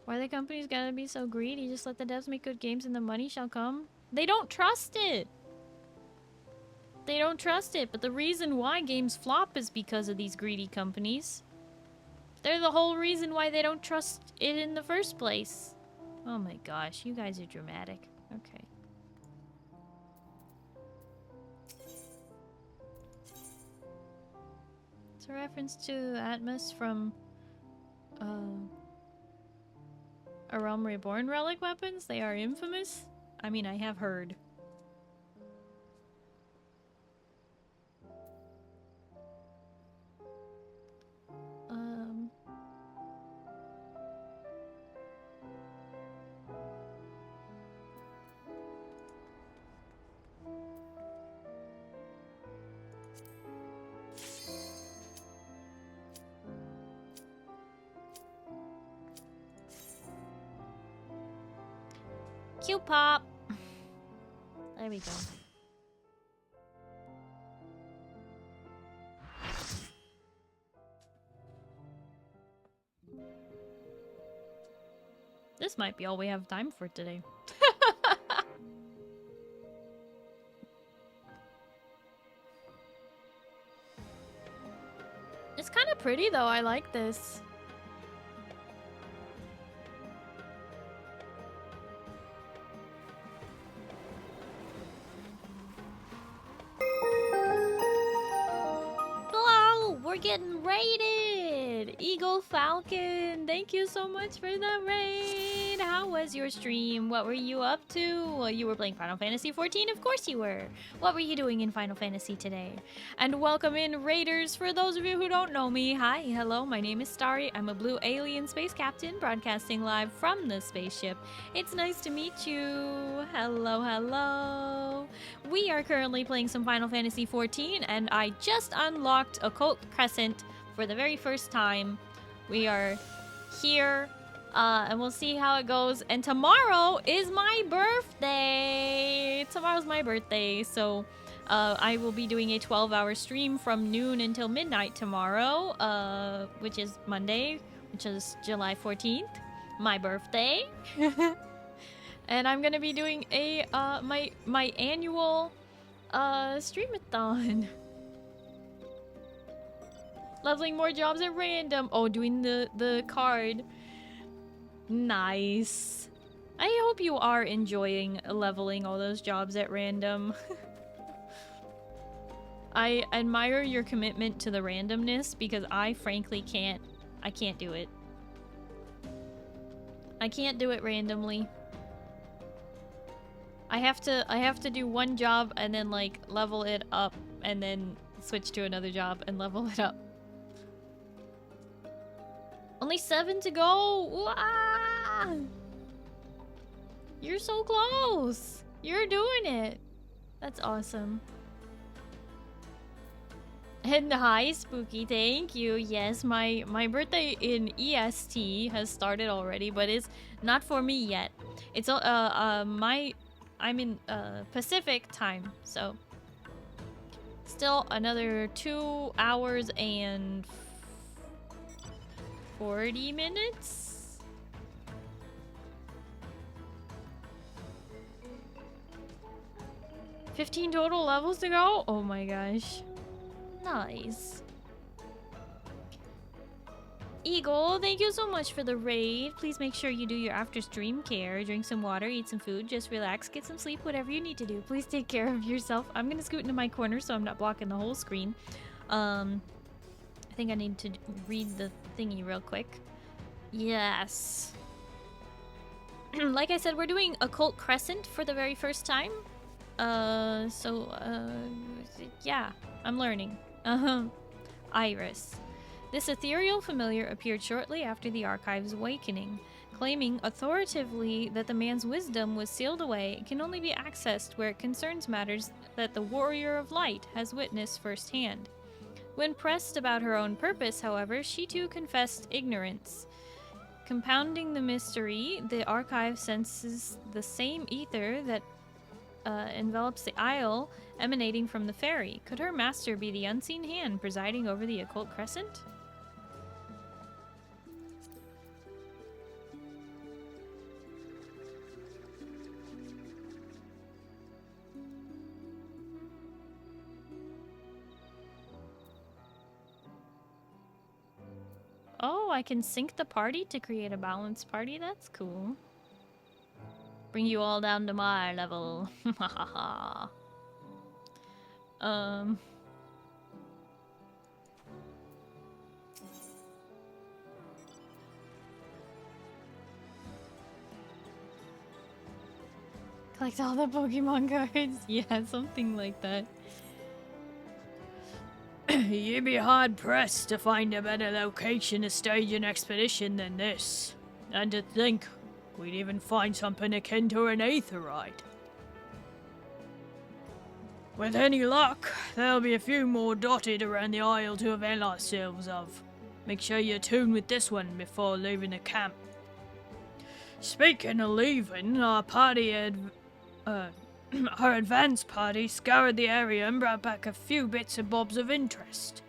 Why the company's gotta be so greedy? Just let the devs make good games and the money shall come. They don't trust it! They don't trust it, but the reason why games flop is because of these greedy companies. They're the whole reason why they don't trust it in the first place. Oh my gosh, you guys are dramatic. Okay. It's a reference to Atmos from A Realm Reborn relic weapons. They are infamous. I mean, I have heard. Q-pop. There we go. This might be all we have time for today. It's kind of pretty though. I like this. We're getting raided! Eagle Falcon, thank you so much for the raid! How was your stream? What were you up to? Well, you were playing Final Fantasy XIV, of course you were! What were you doing in Final Fantasy today? And welcome in, raiders! For those of you who don't know me, hi, hello, my name is Starry. I'm a blue alien space captain broadcasting live from the spaceship. It's nice to meet you! Hello, hello! We are currently playing some Final Fantasy XIV, and I just unlocked Occult Crescent for the very first time. We are here, and we'll see how it goes. And tomorrow is my birthday! Tomorrow's my birthday, so I will be doing a 12-hour stream from noon until midnight tomorrow, which is Monday, which is July 14th, my birthday. And I'm gonna be doing a my annual streamathon. Leveling more jobs at random. Oh, doing the card. Nice. I hope you are enjoying leveling all those jobs at random. I admire your commitment to the randomness because I frankly can't do it. I can't do it randomly. I have to do one job and then like level it up and then switch to another job and level it up. Only 7 to go! Wah! You're so close! You're doing it! That's awesome. And hi, Spooky, thank you. Yes, my birthday in EST has started already, but it's not for me yet. It's I'm in Pacific time, so still another 2 hours and 40 minutes? $15 total levels to go? Oh my gosh. Nice. Eagle, thank you so much for the raid. Please make sure you do your after stream care. Drink some water, eat some food, just relax, get some sleep, whatever you need to do. Please take care of yourself. I'm gonna scoot into my corner so I'm not blocking the whole screen. I think I need to read the thingy real quick. Yes. Like I said, we're doing Occult Crescent for the very first time. Yeah, I'm learning. Iris. This ethereal familiar appeared shortly after the Archive's awakening, claiming authoritatively that the man's wisdom was sealed away and can only be accessed where it concerns matters that the Warrior of Light has witnessed firsthand. When pressed about her own purpose, however, she too confessed ignorance. Compounding the mystery, the archive senses the same ether that envelops the isle emanating from the fairy. Could her master be the unseen hand presiding over the Occult Crescent? Oh, I can sync the party to create a balanced party? That's cool. Bring you all down to my level. Collect all the Pokemon cards. Yeah, something like that. You'd be hard-pressed to find a better location to stage an expedition than this. And to think, we'd even find something akin to an aetherite. With any luck, there'll be a few more dotted around the isle to avail ourselves of. Make sure you tune with this one before leaving the camp. Speaking of leaving, our advance party scoured the area and brought back a few bits and bobs of interest.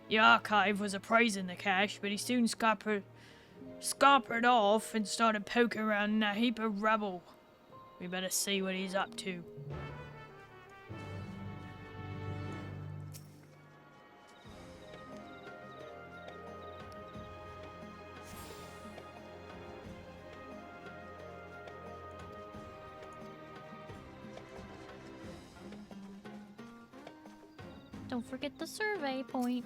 The archive was appraising the cache, but he soon scuppered off and started poking around in a heap of rubble. We better see what he's up to. Don't forget the survey point.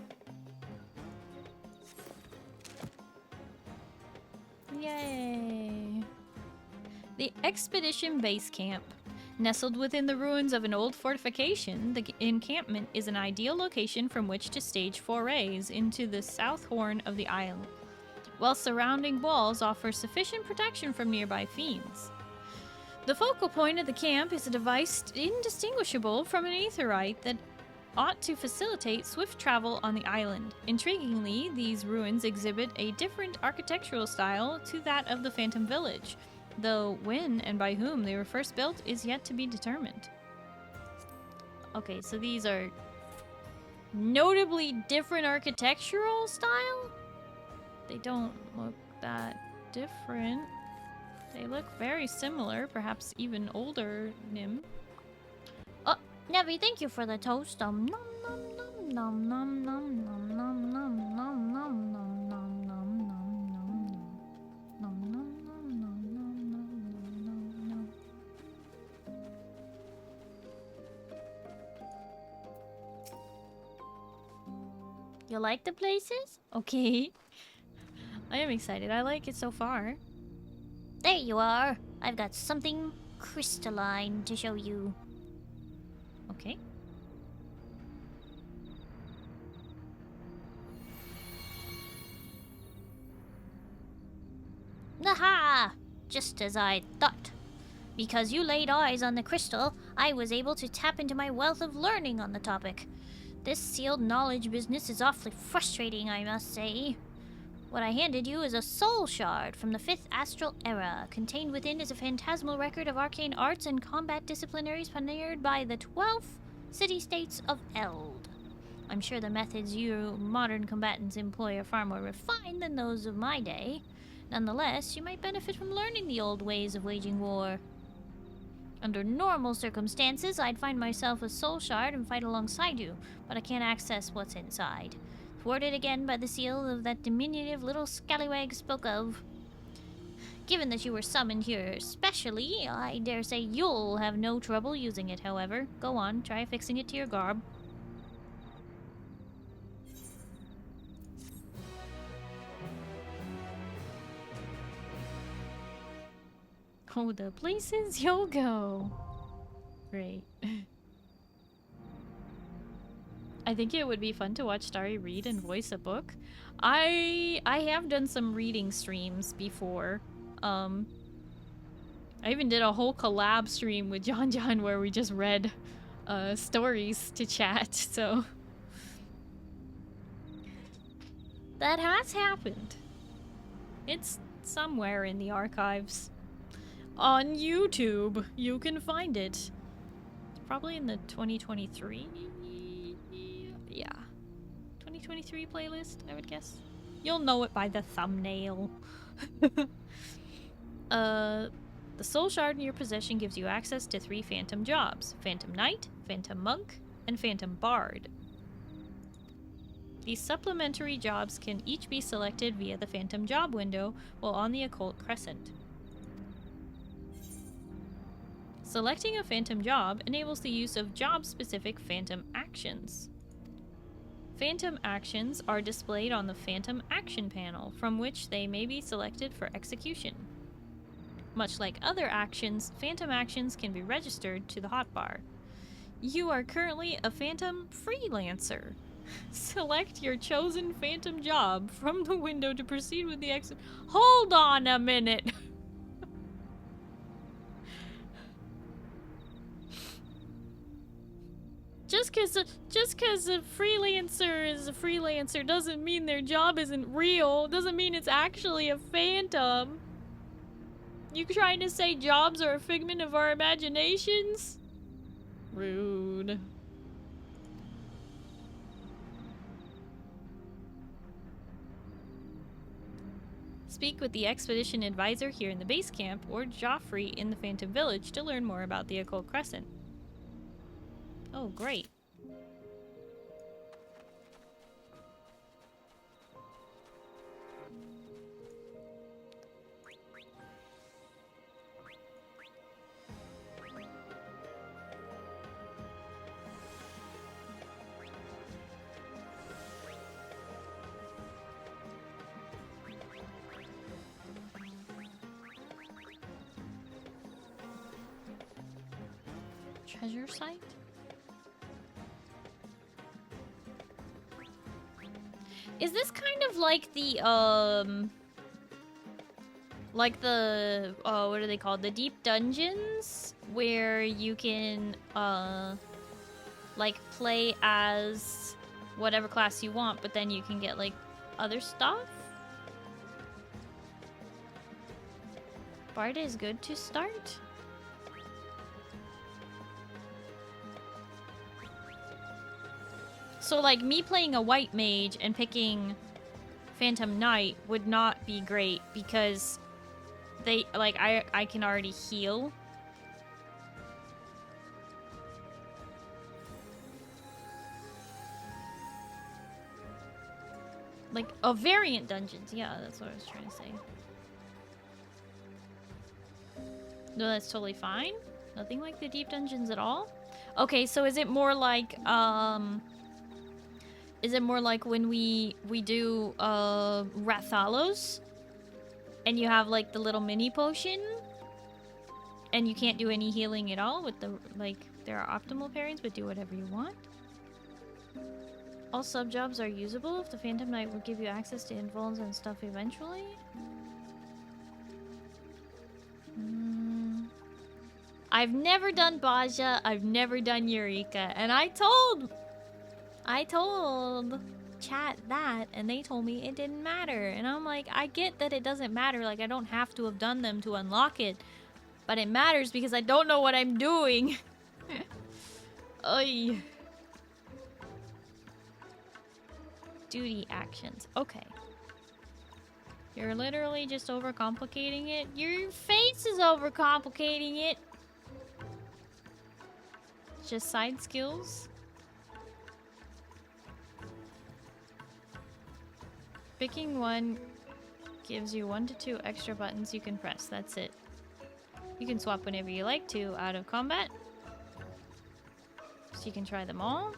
Yay! The Expedition Base Camp. Nestled within the ruins of an old fortification, the encampment is an ideal location from which to stage forays into the south horn of the isle, while surrounding walls offer sufficient protection from nearby fiends. The focal point of the camp is a device indistinguishable from an aetherite that ought to facilitate swift travel on the island. Intriguingly, these ruins exhibit a different architectural style to that of the Phantom Village, though when and by whom they were first built is yet to be determined. Okay, so these are notably different architectural style? They don't look that different. They look very similar, perhaps even older, Nim. Nevi, thank you for the toast. Nom nom nom nom nom nom nom nom nom nom nom nom nom nom nom nom nom nom. You like the places? Okay. I am excited. I like it so far. There you are. I've got something crystalline to show you. Okay. Aha! Just as I thought. Because you laid eyes on the crystal, I was able to tap into my wealth of learning on the topic. This sealed knowledge business is awfully frustrating, I must say. What I handed you is a soul shard from the 5th Astral Era. Contained within is a phantasmal record of arcane arts and combat disciplinaries pioneered by the 12th city-states of Eld. I'm sure the methods you modern combatants employ are far more refined than those of my day. Nonetheless, you might benefit from learning the old ways of waging war. Under normal circumstances, I'd find myself a soul shard and fight alongside you, but I can't access what's inside. Thwarted again by the seal of that diminutive little scallywag spoke of. Given that you were summoned here specially, I dare say you'll have no trouble using it, however. Go on, try fixing it to your garb. Oh, the places you'll go. Great. I think it would be fun to watch Starry read and voice a book. I have done some reading streams before. I even did a whole collab stream with John where we just read stories to chat, so that has happened. It's somewhere in the archives. On YouTube, you can find it. It's probably in the 2023... Yeah. 2023 playlist, I would guess. You'll know it by the thumbnail. The soul shard in your possession gives you access to 3 phantom jobs. Phantom Knight, Phantom Monk, and Phantom Bard. These supplementary jobs can each be selected via the Phantom Job window while on the Occult Crescent. Selecting a Phantom Job enables the use of job-specific Phantom Actions. Phantom Actions are displayed on the Phantom Action panel, from which they may be selected for execution. Much like other actions, Phantom Actions can be registered to the hotbar. You are currently a Phantom Freelancer. Select your chosen Phantom Job from the window to proceed with the Hold on a minute! Just cause a freelancer is a freelancer doesn't mean their job isn't real. Doesn't mean it's actually a phantom. You trying to say jobs are a figment of our imaginations? Rude. Speak with the Expedition Advisor here in the base camp or Joffrey in the Phantom Village to learn more about the Occult Crescent. Oh, great. Treasure site? Is this kind of like the, what are they called? The deep dungeons? Where you can, like, play as whatever class you want, but then you can get, like, other stuff? Bard is good to start? So, like, me playing a white mage and picking Phantom Knight would not be great because they, like, I can already heal. Like, variant dungeons. Yeah, that's what I was trying to say. No, that's totally fine. Nothing like the deep dungeons at all. Okay, so is it more like, is it more like when we do Rathalos and you have like the little mini potion and you can't do any healing at all with the, like, there are optimal pairings, but do whatever you want? All sub-jobs are usable if the Phantom Knight will give you access to invulns and stuff eventually. I've never done Baja, I've never done Eureka, and I told chat that, and they told me it didn't matter. And I'm like, I get that it doesn't matter, like I don't have to have done them to unlock it, but it matters because I don't know what I'm doing. Oy. Duty actions. Okay. You're literally just overcomplicating it. Your face is overcomplicating it. Just side skills. Picking one gives you 1 to 2 extra buttons you can press. That's it. You can swap whenever you like to out of combat. So you can try them all.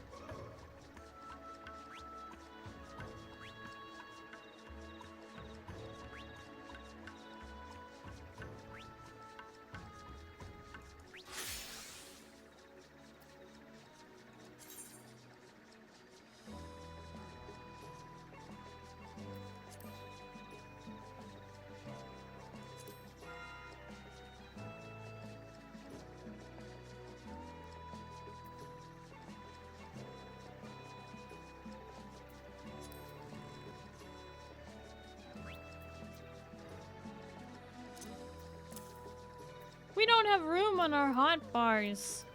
We don't have room on our hot bars.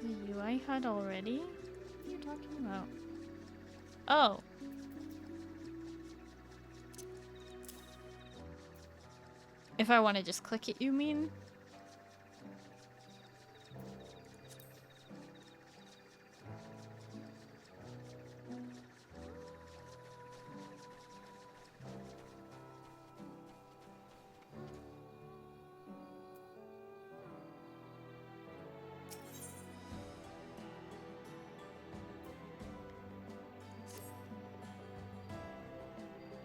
The UI HUD already? What are you talking about? Oh. If I want to just click it, you mean?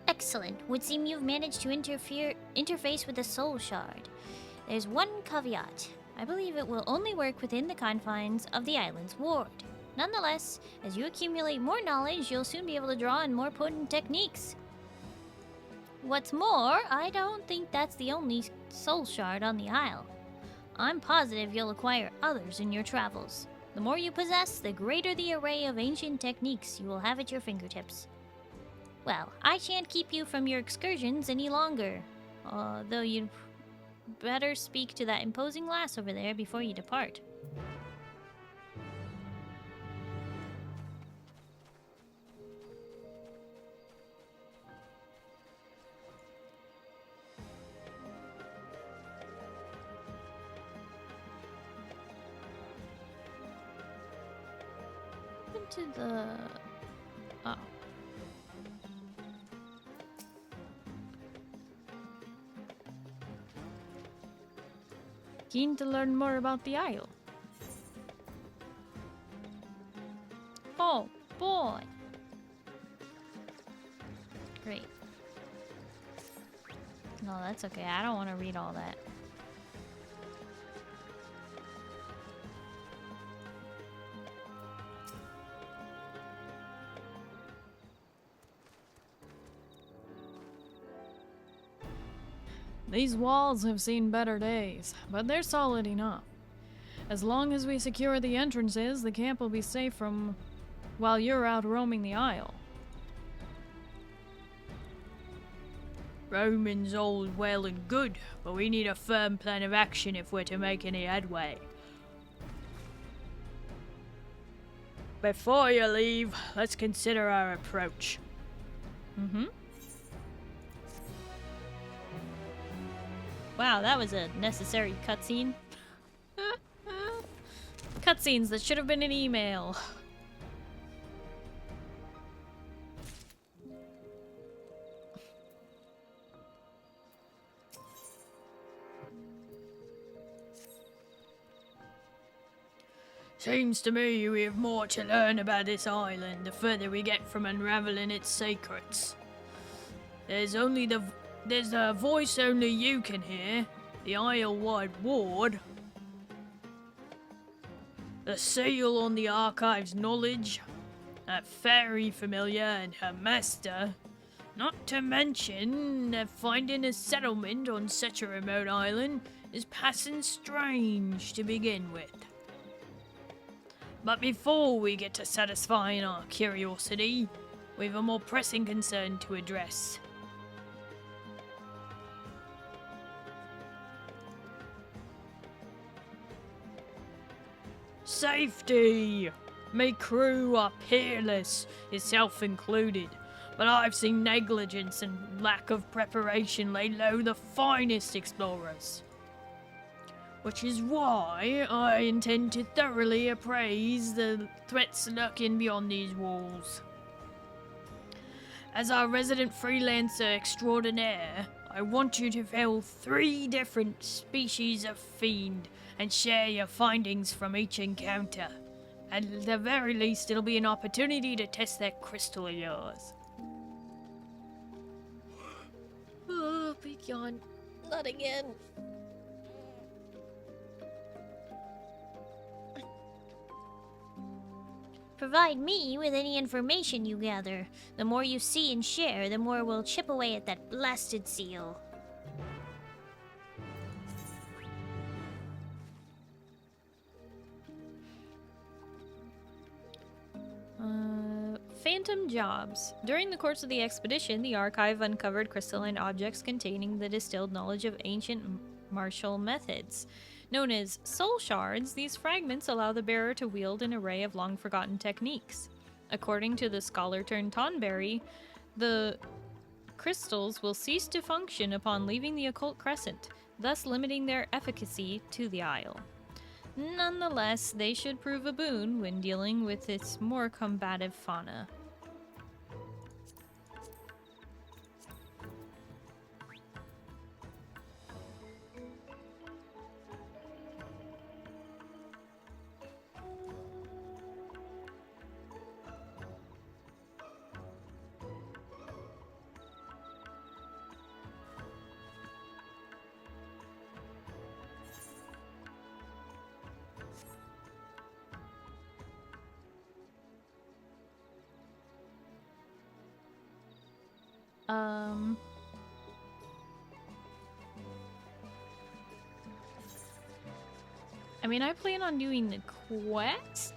Excellent. Would seem you've managed to interface with the soul shard. There's one caveat. I believe it will only work within the confines of the island's ward. Nonetheless, as you accumulate more knowledge, you'll soon be able to draw on more potent techniques. What's more, I don't think that's the only soul shard on the isle. I'm positive you'll acquire others in your travels. The more you possess, the greater the array of ancient techniques you will have at your fingertips. Well, I shan't keep you from your excursions any longer. Though you'd better speak to that imposing lass over there before you depart. Into the... Oh. Keen to learn more about the Isle. Oh, boy. Great. No, that's okay. I don't want to read all that. These walls have seen better days, but they're solid enough. As long as we secure the entrances, the camp will be safe from while you're out roaming the Isle. Roaming's all well and good, but we need a firm plan of action if we're to make any headway. Before you leave, let's consider our approach. Wow, that was a necessary cutscene. Cutscenes that should have been an email. Seems to me we have more to learn about this island the further we get from unraveling its secrets. There's a voice only you can hear, the Isle-wide ward. The seal on the archive's knowledge, that fairy familiar and her master. Not to mention that finding a settlement on such a remote island is passing strange to begin with. But before we get to satisfying our curiosity, we've a more pressing concern to address. Safety! Me crew are peerless, yourself included, but I've seen negligence and lack of preparation lay low the finest explorers. Which is why I intend to thoroughly appraise the threats lurking beyond these walls. As our resident freelancer extraordinaire, I want you to fell 3 different species of fiend and share your findings from each encounter. At the very least, it'll be an opportunity to test that crystal of yours. Oh, big yawn. Not again. Provide me with any information you gather. The more you see and share, the more we'll chip away at that blasted seal. Phantom jobs. During the course of the expedition, the archive uncovered crystalline objects containing the distilled knowledge of ancient martial methods. Known as soul shards, these fragments allow the bearer to wield an array of long-forgotten techniques. According to the scholar turned Tonberry, the crystals will cease to function upon leaving the Occult Crescent, thus limiting their efficacy to the Isle. Nonetheless, they should prove a boon when dealing with its more combative fauna. I mean, I plan on doing the quest.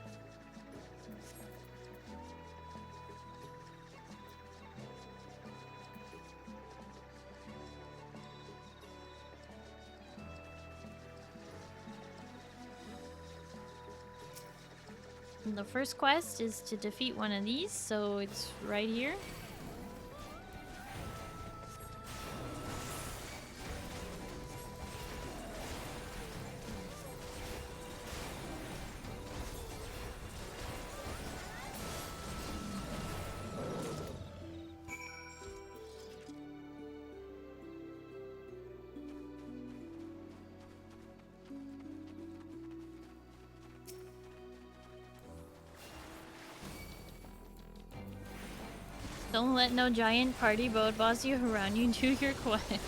And the first quest is to defeat one of these, so it's right here. Don't let no giant party boat boss you around. You do your quest.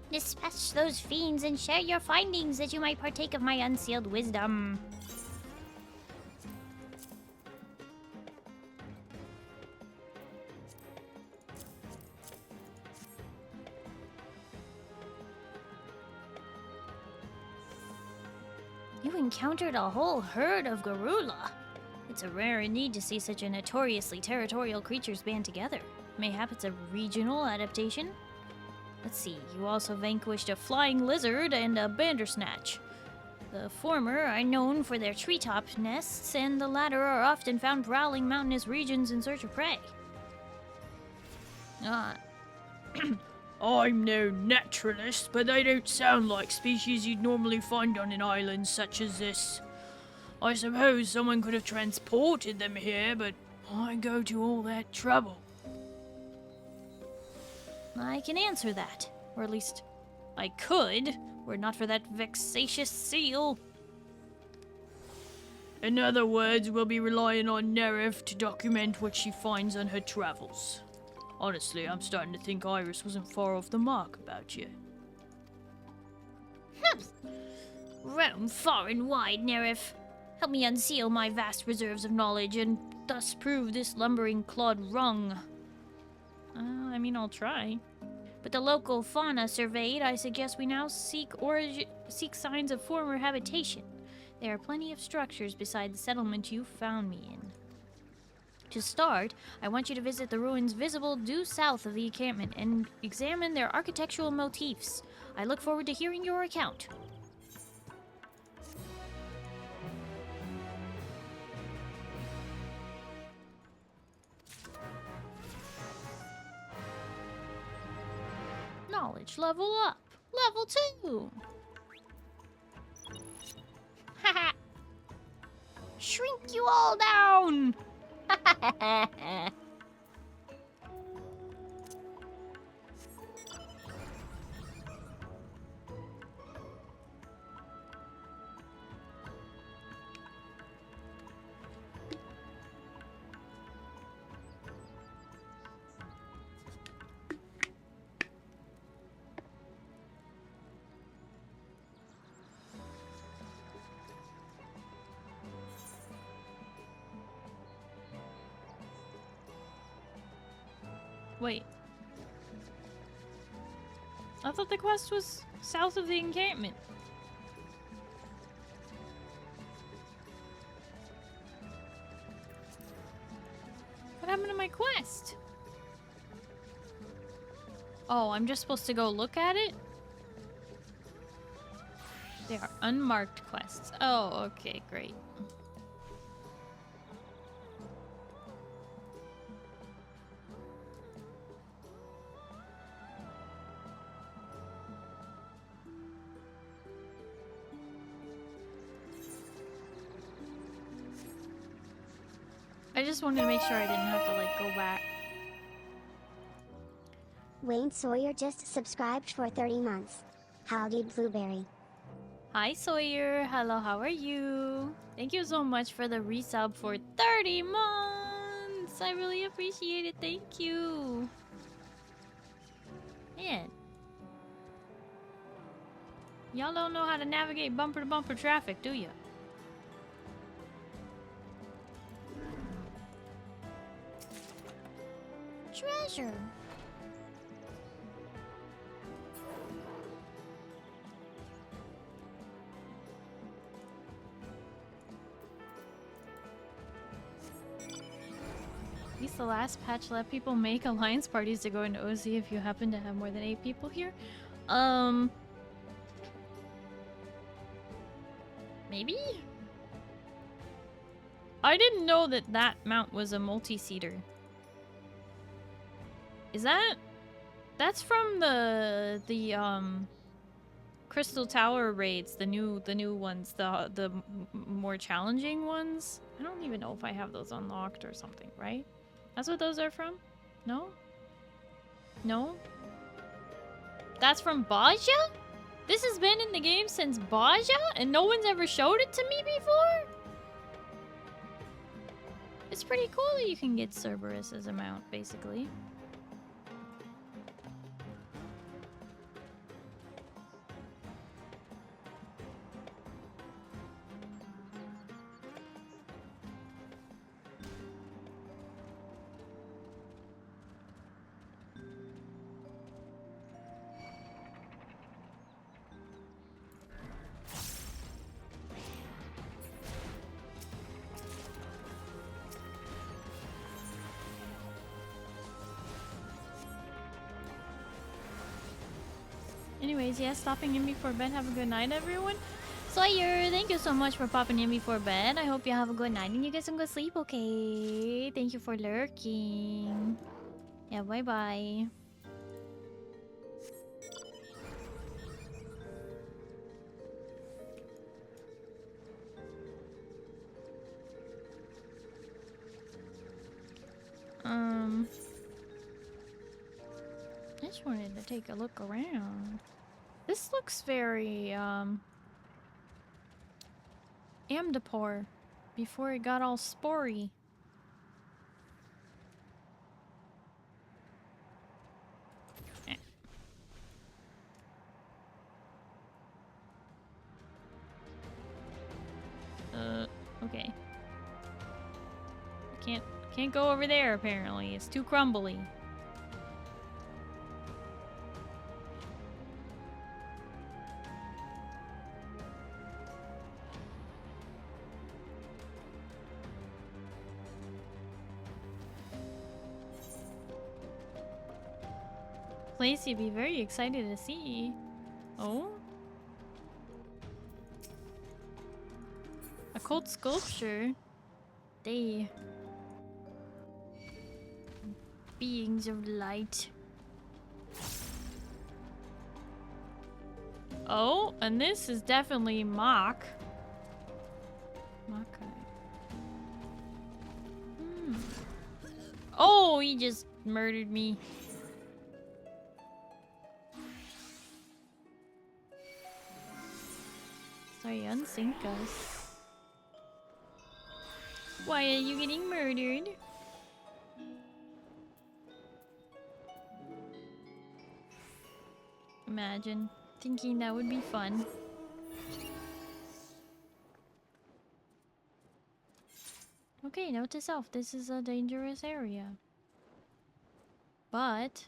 Dispatch those fiends and share your findings that you might partake of my unsealed wisdom. You encountered a whole herd of Garula. It's a rare indeed to see such a notoriously territorial creatures band together. Mayhap it's a regional adaptation? Let's see, you also vanquished a flying lizard and a bandersnatch. The former are known for their treetop nests, and the latter are often found prowling mountainous regions in search of prey. I'm no naturalist, but they don't sound like species you'd normally find on an island such as this. I suppose someone could have transported them here, but why go to all that trouble? I can answer that. Or at least, I could, were it not for that vexatious seal. In other words, we'll be relying on Nerif to document what she finds on her travels. Honestly, I'm starting to think Iris wasn't far off the mark about you. Roam far and wide, Nerif. Help me unseal my vast reserves of knowledge and thus prove this lumbering clod wrong. I mean, I'll try. But the local fauna surveyed, I suggest we now seek signs of former habitation. There are plenty of structures beside the settlement you found me in. To start, I want you to visit the ruins visible due south of the encampment and examine their architectural motifs. I look forward to hearing your account. Knowledge level up. Level 2. Haha. Shrink you all down. Wait. I thought the quest was south of the encampment. What happened to my quest? Oh, I'm just supposed to go look at it? They are unmarked quests. Oh, okay, great. I just wanted to make sure I didn't have to, like, go back. Wayne Sawyer just subscribed for 30 months. Howdy, Blueberry. Hi, Sawyer. Hello, how are you? Thank you so much for the resub for 30 months. I really appreciate it. Thank you. Man. Y'all don't know how to navigate bumper-to-bumper traffic, do you? Treasure. At least the last patch let people make alliance parties to go into OZ if you happen to have more than 8 people here. Maybe? I didn't know that that mount was a multi-seater. Is that... That's from the Crystal Tower raids, the new ones, the more challenging ones. I don't even know if I have those unlocked or something, right? That's what those are from? No? No? That's from Baja? This has been in the game since Baja and no one's ever showed it to me before? It's pretty cool that you can get Cerberus as a mount, basically. Anyways, yeah, stopping in before bed. Have a good night, everyone. Sawyer, thank you so much for popping in before bed. I hope you have a good night and you get some good sleep, okay? Thank you for lurking. Yeah, bye-bye. I just wanted to take a look around. This looks very, Amdapor before it got all spory. Can't go over there, apparently. It's too crumbly. Place you'd be very excited to see. Oh? Occult sculpture? They... beings of light. Oh, and this is definitely mock. Oh, he just murdered me. Sorry, unsync us. Why are you getting murdered? Imagine thinking that would be fun. Okay, note to self, this is a dangerous area. But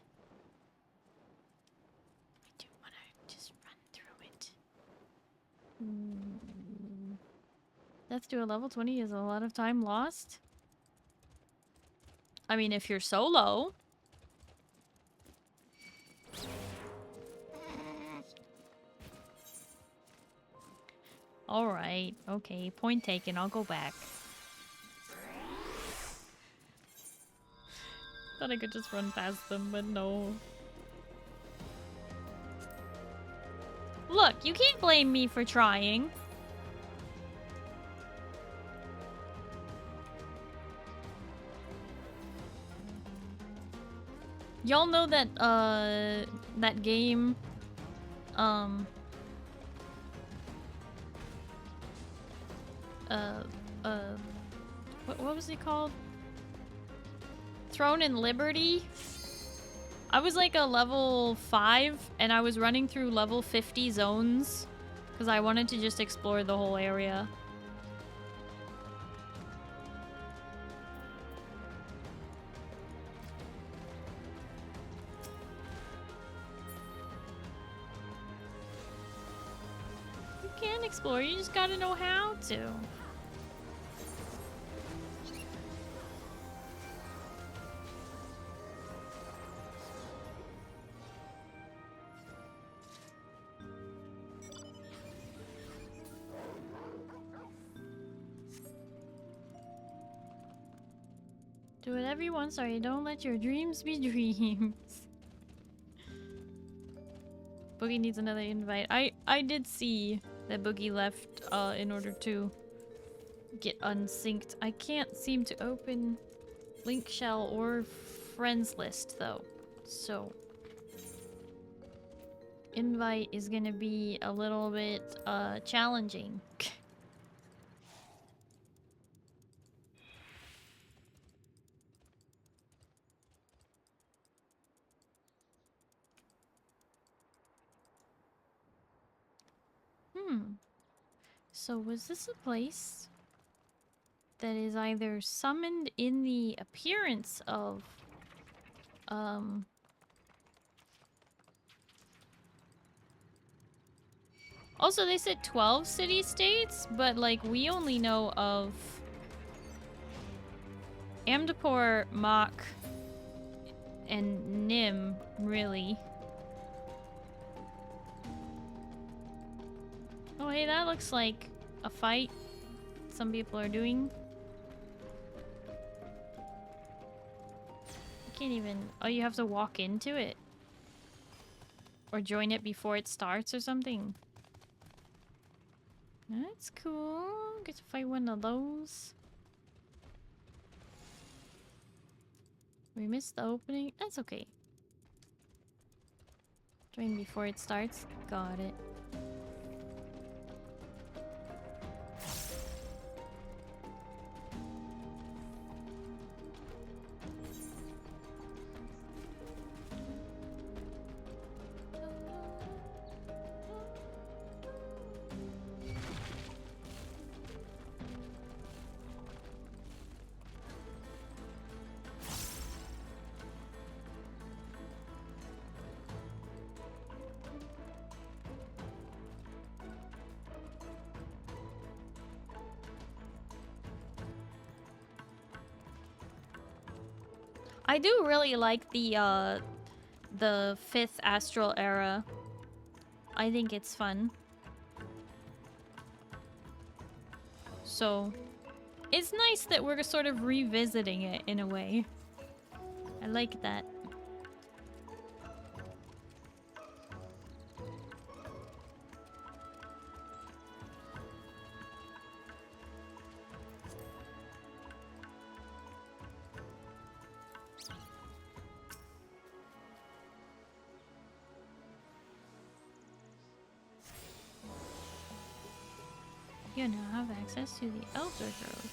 I do want to just run through it. Death to a level 20 is a lot of time lost. I mean, if you're solo. Alright, okay, point taken, I'll go back. Thought I could just run past them, but no. Look, you can't blame me for trying. Y'all know that, that game, what was it called? Throne and Liberty? I was like a level 5 and I was running through level 50 zones because I wanted to just explore the whole area. You can explore, you just gotta know how to. Do whatever you want, sorry, don't let your dreams be dreams. Boogie needs another invite. I did see that Boogie left in order to get unsynced. I can't seem to open Link Shell or friends list though. So invite is gonna be a little bit challenging. So was this a place that is either summoned in the appearance of also they said 12 city-states, but like we only know of Amdapor, Mach, and Nim, really. Oh, hey, that looks like a fight some people are doing. You can't even... Oh, you have to walk into it? Or join it before it starts or something? That's cool. Get to fight one of those. We missed the opening. That's okay. Join before it starts. Got it. I do really like the 5th Astral Era. I think it's fun. So, it's nice that we're sort of revisiting it in a way. I like that. You now have access to the Elder Grove.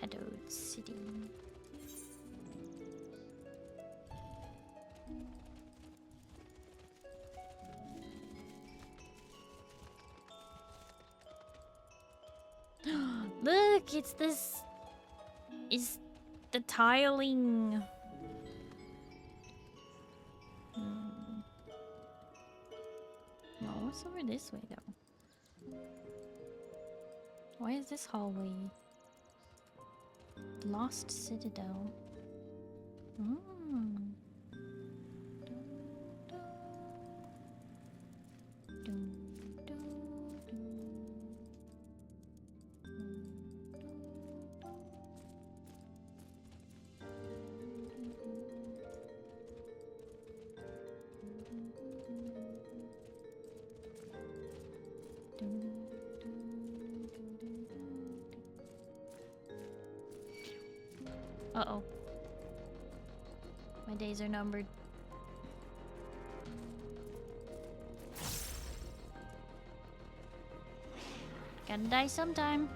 Shadowed City. Look, it's this. Is the tiling. Well, what's over this way though? Why is this hallway? Lost Citadel. Uh-oh. My days are numbered. Gotta die sometime.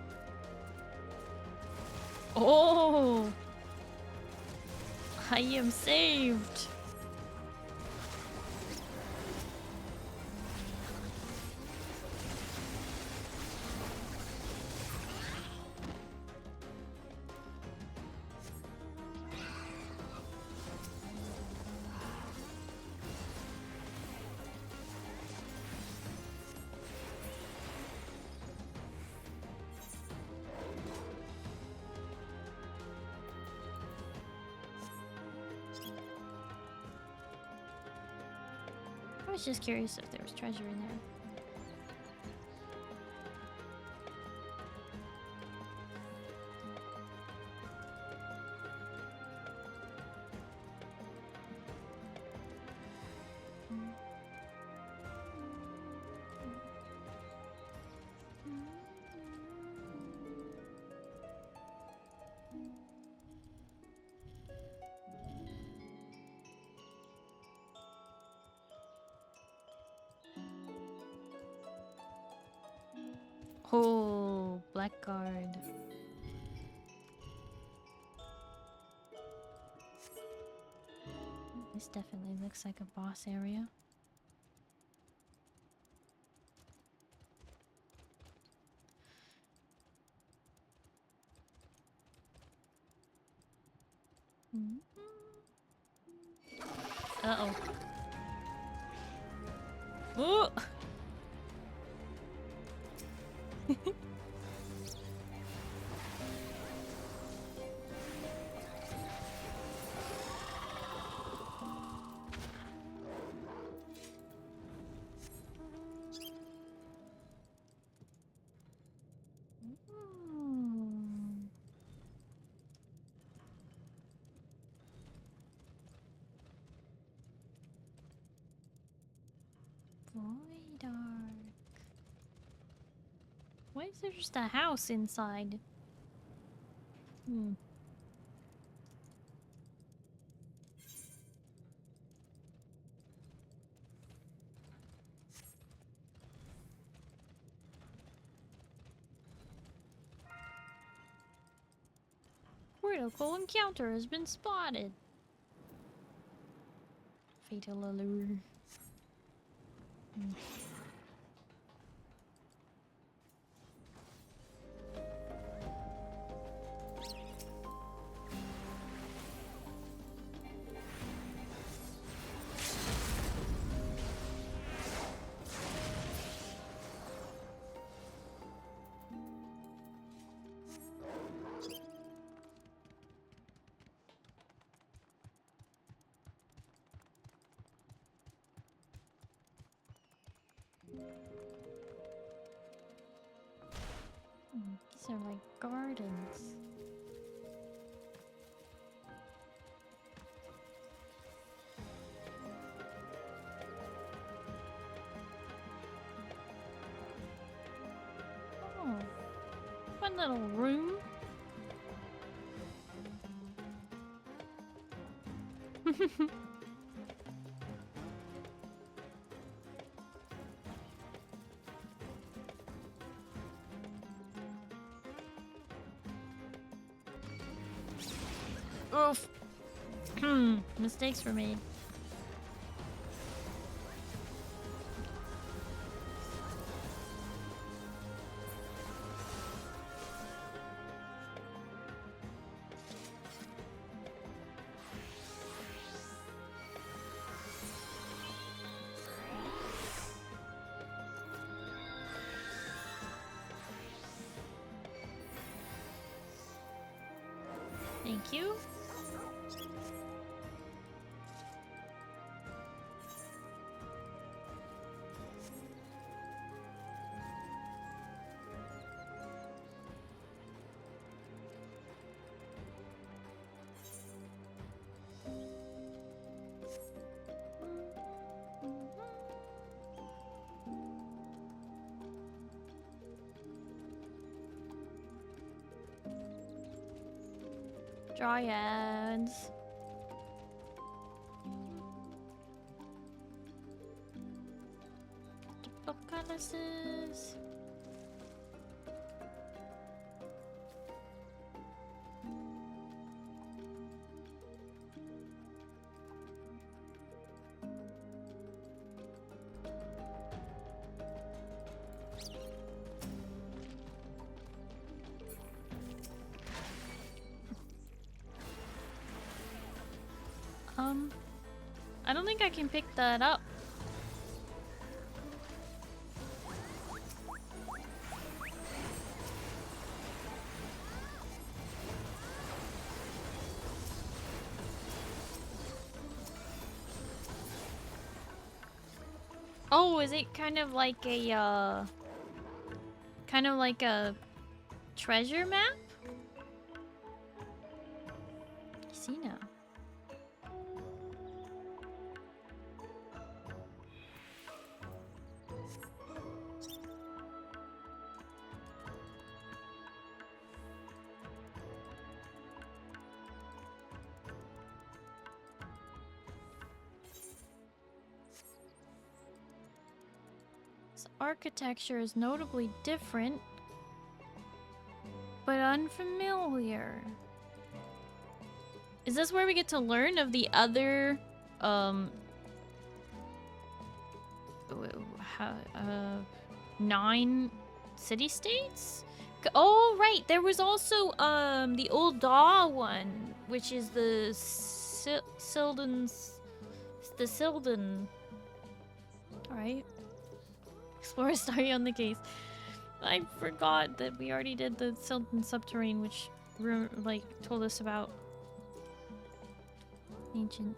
Oh! I am saved! I was just curious if there was treasure in there. Oh, Blackguard. This definitely looks like a boss area. Uh-oh. Oh! Void Ark. Why is there just a house inside? Critical encounter has been spotted. Fatal allure. These are like gardens. Oh, fun little room. Oof. Mistakes were made. Thank you. Dryads. Tuberculosis. I don't think I can pick that up. Oh, is it kind of like a treasure map? I see now. Architecture is notably different, but unfamiliar. Is this where we get to learn of the other, 9 city-states? Oh, right, there was also, the Old Daw one, which is the Sildan. Alright. Explore Starry on the case. I forgot that we already did the Sildan Subterrane, which told us about ancient.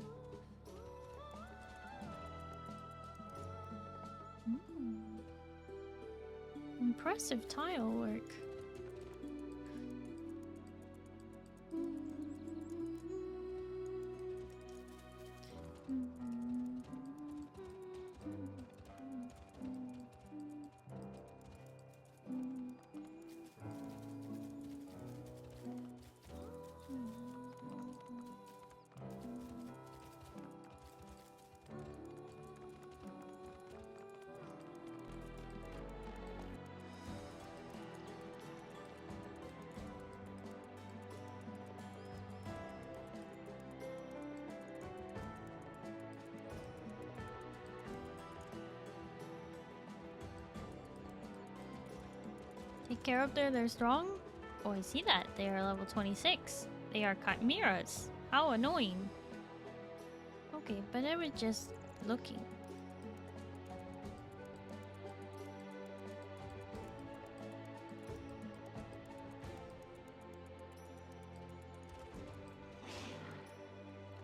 Impressive tile work. Take care up there, they're strong. Oh, I see that. They are level 26. They are chimeras. How annoying. Okay, but I was just looking.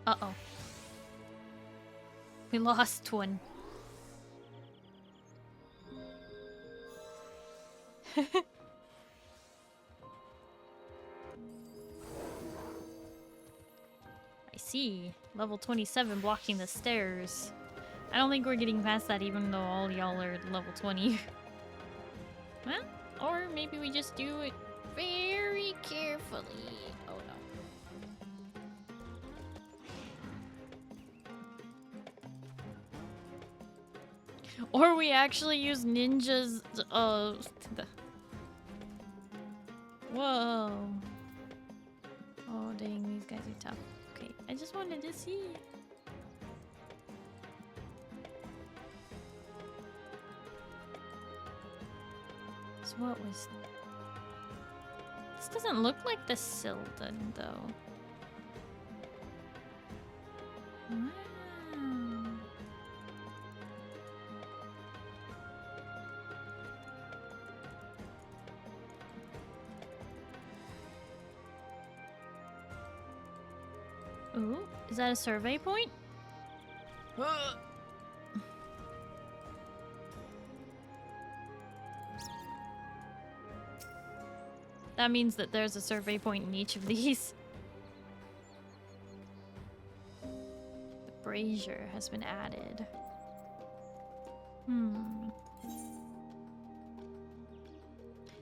Uh-oh. We lost one. I see. Level 27 blocking the stairs. I don't think we're getting past that even though all y'all are level 20. Well, or maybe we just do it very carefully. Oh no. Or we actually use ninjas, Whoa. Oh dang, these guys are tough. Okay, I just wanted to see. So what was... This doesn't look like the Sylvan, though. Wow. Ooh, is that a survey point? That means that there's a survey point in each of these. The brazier has been added.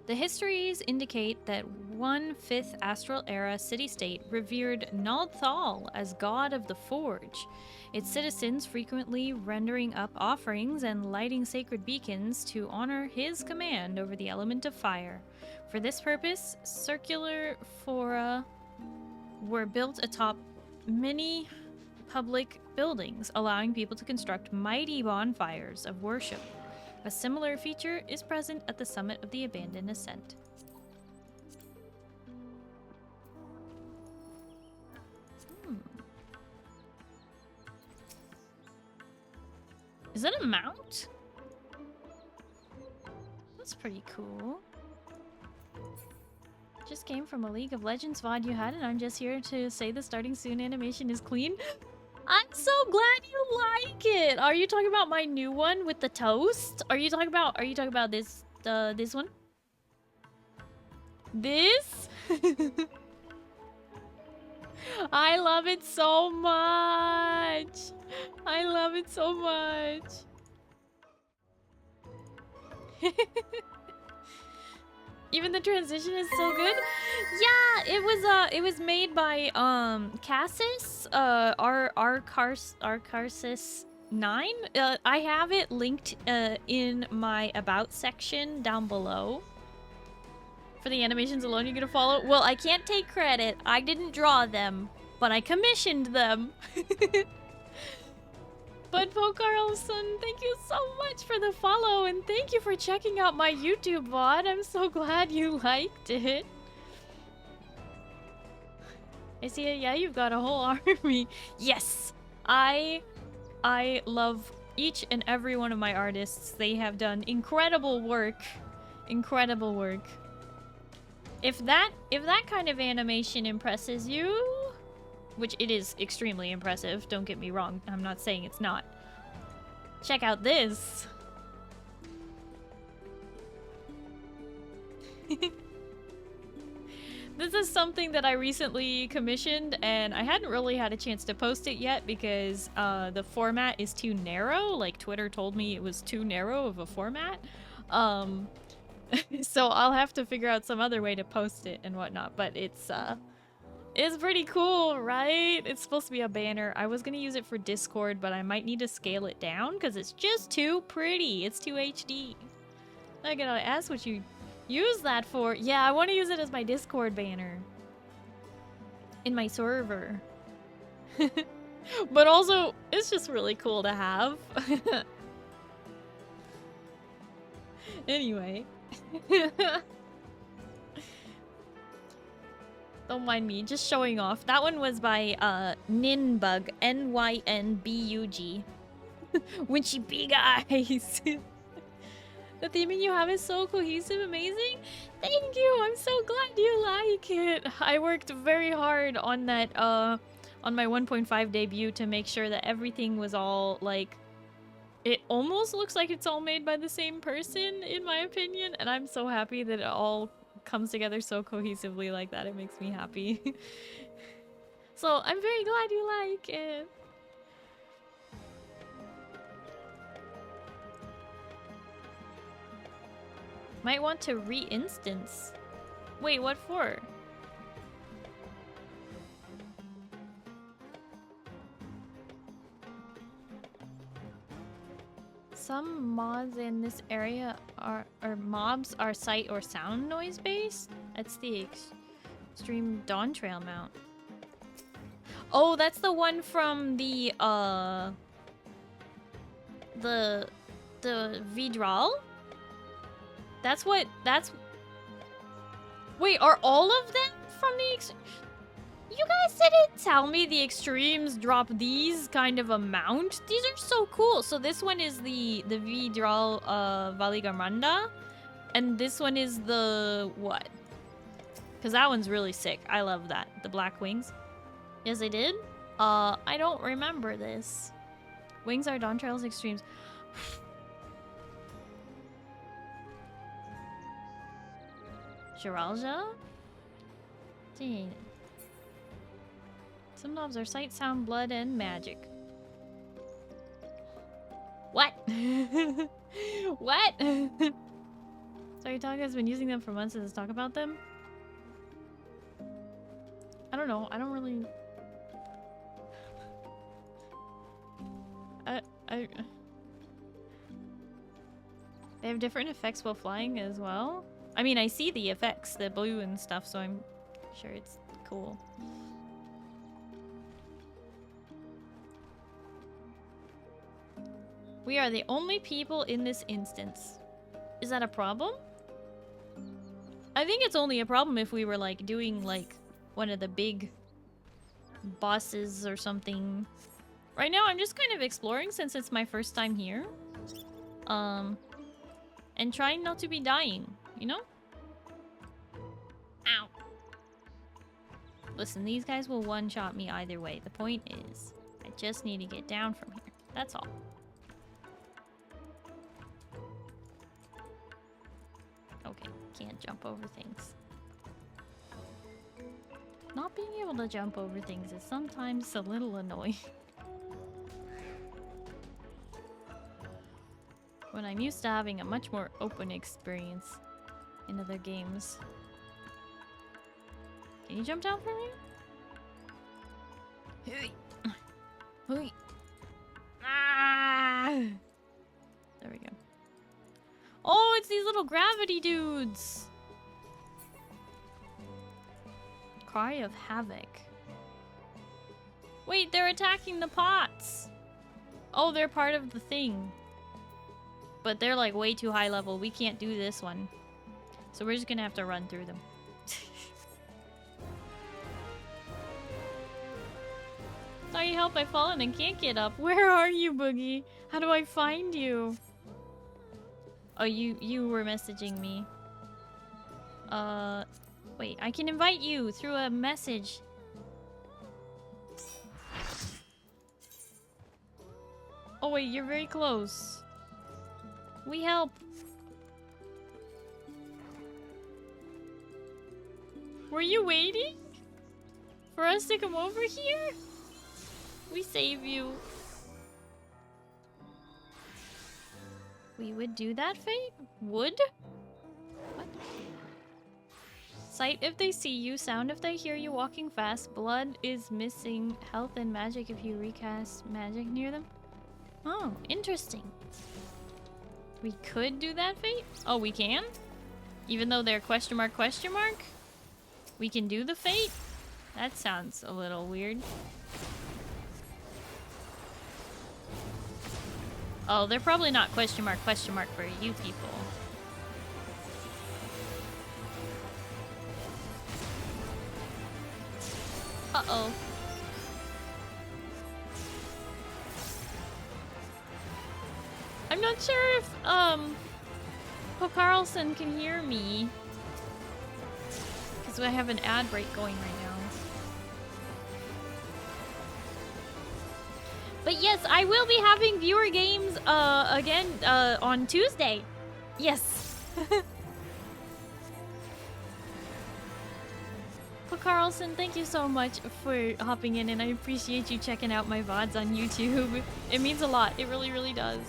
The histories indicate that 1/5 Astral Era city-state revered Nodthal as god of the forge, its citizens frequently rendering up offerings and lighting sacred beacons to honor his command over the element of fire. For this purpose, circular fora were built atop many public buildings, allowing people to construct mighty bonfires of worship. A similar feature is present at the summit of the abandoned ascent. Is that a mount? That's pretty cool. Just came from a League of Legends VOD you had, and I'm just here to say the starting soon animation is clean. I'm so glad you like it. Are you talking about my new one with the toast? Are you talking about this this one? This? I love it so much. I love it so much. Even the transition is so good. Yeah, it was made by Cassis, Cassis 9. I have it linked in my about section down below. For the animations alone you're gonna follow. Well, I can't take credit. I didn't draw them, but I commissioned them. But Po Carlson, thank you so much for the follow, and thank you for checking out my YouTube VOD. I'm so glad you liked it. I see it. Yeah, you've got a whole army. Yes, I love each and every one of my artists. They have done incredible work. Incredible work. If that kind of animation impresses you, which it is extremely impressive, don't get me wrong, I'm not saying it's not. Check out this. This is something that I recently commissioned, and I hadn't really had a chance to post it yet because the format is too narrow. Like, Twitter told me it was too narrow of a format. So I'll have to figure out some other way to post it and whatnot, but it's pretty cool, right? It's supposed to be a banner. I was gonna use it for Discord, but I might need to scale it down because it's just too pretty. It's too HD. I gotta ask what you use that for. Yeah, I want to use it as my Discord banner. In my server. But also, it's just really cool to have. Anyway. Don't mind me, just showing off. That one was by Nynbug, Nynbug. Winchy big eyes. The theming you have is so cohesive, amazing. Thank you. I'm so glad you like it. I worked very hard on that on my 1.5 debut to make sure that everything was all like, it almost looks like it's all made by the same person in my opinion, and I'm so happy that it all comes together so cohesively like that. It makes me happy. So I'm very glad you like it. Might want to re-instance. Wait, what for? Some mods in this area are, or mobs are sight or sound noise based? That's the extreme Dawn Trail mount. Oh, that's the one from the Vidral? That's what, that's... Wait, are all of them from the You guys didn't tell me the extremes drop these kind of amount. These are so cool. So this one is the Vidral Valigamanda. And this one is the what? Because that one's really sick. I love that. The black wings. Yes, I did? I don't remember this. Wings are Dawn Trail's extremes. Shiralja? Dang. Some knobs are sight, sound, blood, and magic. What? What? Sorry, Talk has been using them for months. Does talk about them? I don't know. I don't really... They have different effects while flying as well? I mean, I see the effects, the blue and stuff, so I'm sure it's cool. We are the only people in this instance. Is that a problem? I think it's only a problem if we were, like, doing, like, one of the big bosses or something. Right now, I'm just kind of exploring since it's my first time here. And trying not to be dying, you know? Ow. Listen, these guys will one-shot me either way. The point is, I just need to get down from here. That's all. Okay, can't jump over things. Not being able to jump over things is sometimes a little annoying. When I'm used to having a much more open experience in other games. Can you jump down from here? Hey. Ah! There we go. Oh, it's these little gravity dudes! Cry of Havoc. Wait, they're attacking the pots! Oh, they're part of the thing. But they're like way too high level. We can't do this one. So we're just gonna have to run through them. Sorry, help, I've fallen and can't get up. Where are you, Boogie? How do I find you? Oh, you were messaging me. Wait, I can invite you through a message. Oh wait, you're very close. We help. Were you waiting for us to come over here? We save you. We would do that, Fate? Would? What? Sight if they see you, sound if they hear you walking fast, blood is missing, health and magic if you recast magic near them. Oh, interesting. We could do that, Fate? Oh, we can? Even though they're question mark? We can do the Fate? That sounds a little weird. Oh, they're probably not question mark for you people. Uh-oh. I'm not sure if, Po Carlson can hear me. Because I have an ad break going right now. But yes, I will be having viewer games, again, on Tuesday. Yes. Po Carlson, thank you so much for hopping in, and I appreciate you checking out my VODs on YouTube. It means a lot. It really, really does.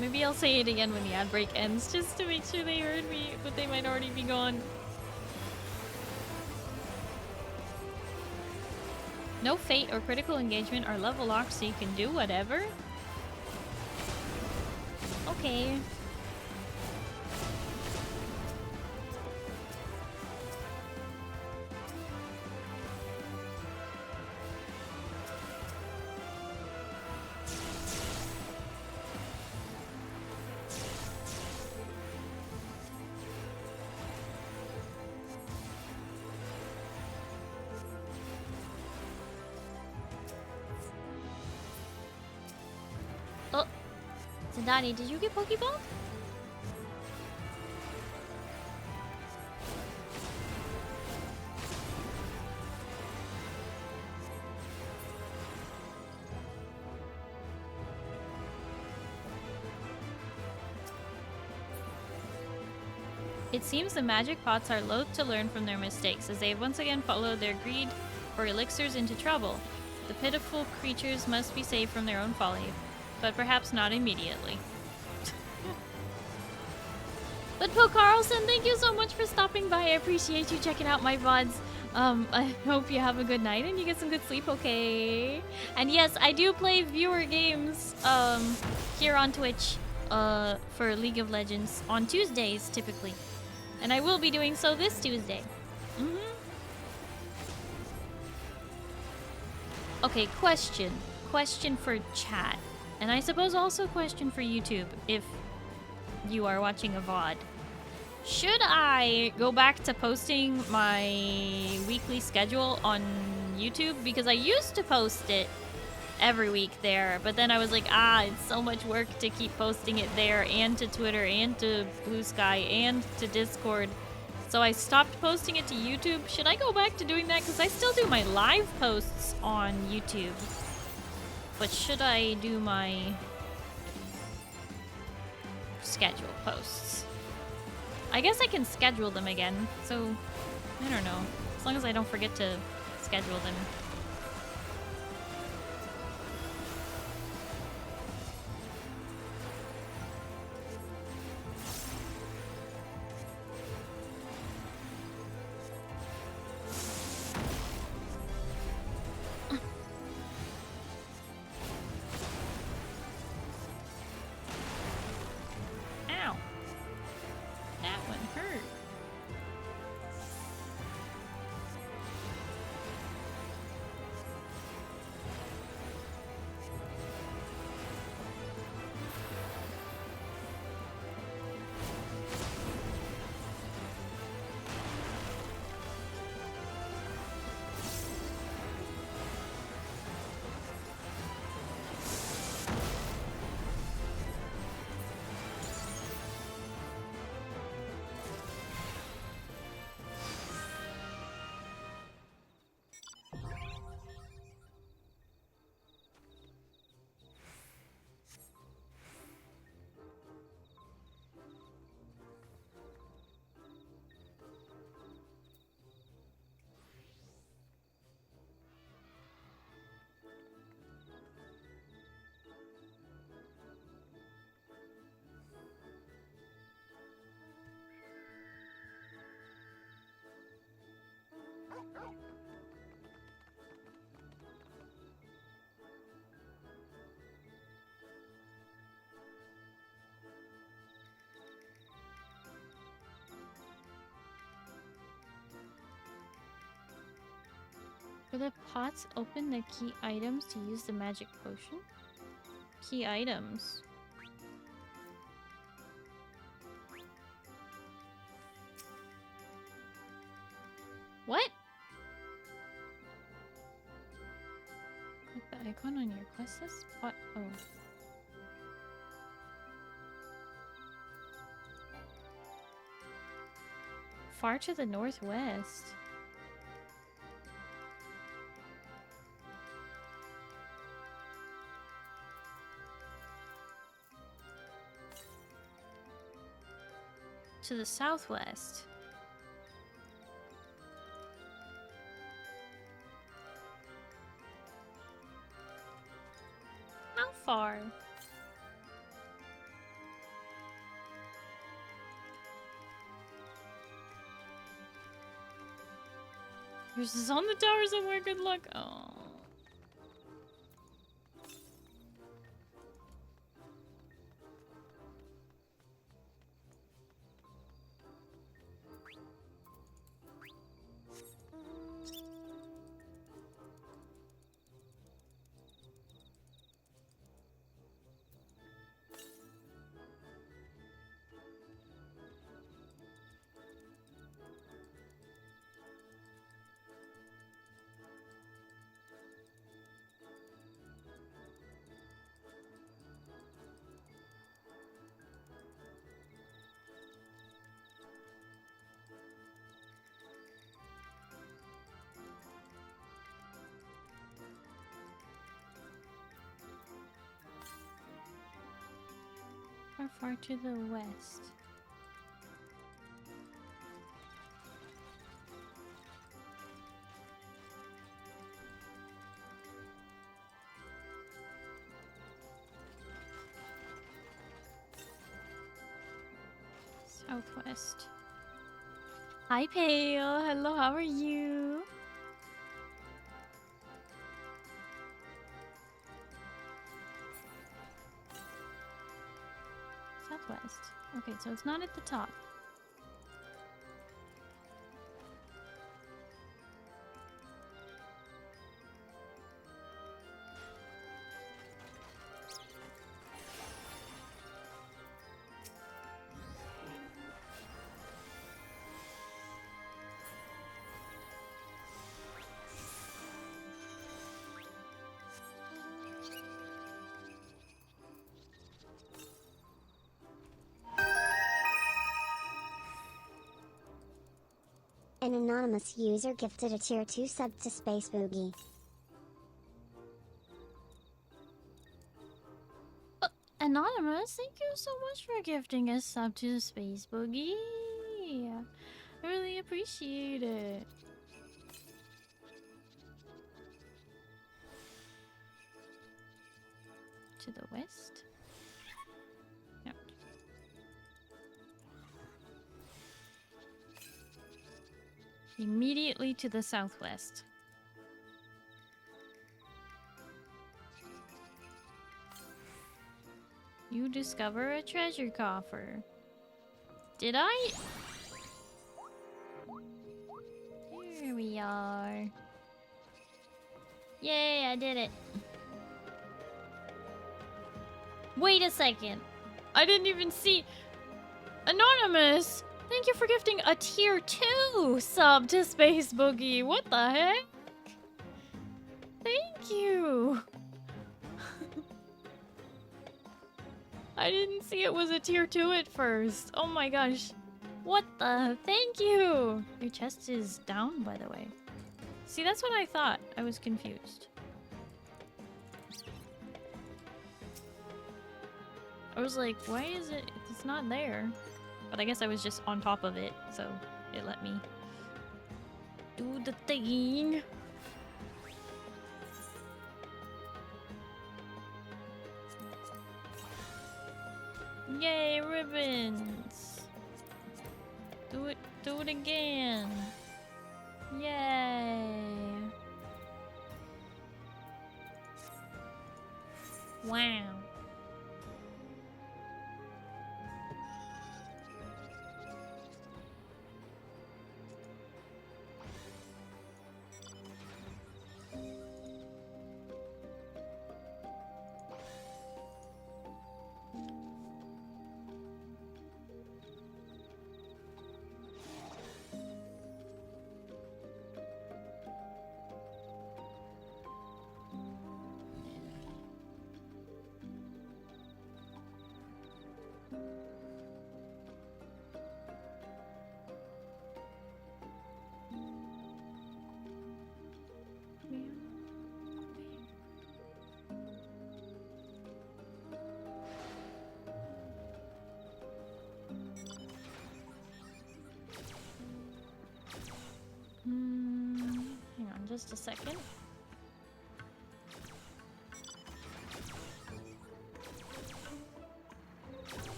Maybe I'll say it again when the ad break ends, just to make sure they heard me, but they might already be gone. No fate or critical engagement are level locked, so you can do whatever? Okay. Danny, did you get Pokeball? It seems the magic pots are loath to learn from their mistakes, as they have once again followed their greed for elixirs into trouble. The pitiful creatures must be saved from their own folly, but perhaps not immediately. But Po Carlson, thank you so much for stopping by. I appreciate you checking out my VODs. I hope you have a good night and you get some good sleep, okay? And yes, I do play viewer games here on Twitch for League of Legends on Tuesdays, typically. And I will be doing so this Tuesday. Okay, question. Question for chat. And I suppose also a question for YouTube, if you are watching a VOD. Should I go back to posting my weekly schedule on YouTube? Because I used to post it every week there, but then I was like, it's so much work to keep posting it there, and to Twitter, and to Blue Sky, and to Discord. So I stopped posting it to YouTube. Should I go back to doing that? Because I still do my live posts on YouTube. But should I do my schedule posts? I guess I can schedule them again, so I don't know. As long as I don't forget to schedule them. For the pots, open the key items to use the magic potion. Key items. What? Click the icon on your quest list? What? Oh. Far to the northwest. To the southwest. How far? Yours is on the tower somewhere, good luck. Oh. How far to the west? Southwest. Hi Pale, hello, how are you? Southwest. Okay, so it's not at the top. An anonymous user gifted a tier 2 sub to Space Boogie. Anonymous, thank you so much for gifting a sub to the Space Boogie. I really appreciate it. To the west? No. Immediately to the southwest. You discover a treasure coffer. Did I? Here we are. Yay, I did it. Wait a second. I didn't even see... Anonymous! Thank you for gifting a tier 2 sub to Space Boogie. What the heck? Thank you. I didn't see it was a tier 2 at first. Oh my gosh. What the? Thank you. Your chest is down, by the way. See, that's what I thought. I was confused. I was like, why is it? It's not there. But I guess I was just on top of it, so it let me do the thing. Yay, ribbons! Do it again! Yay! Wow! Just a second.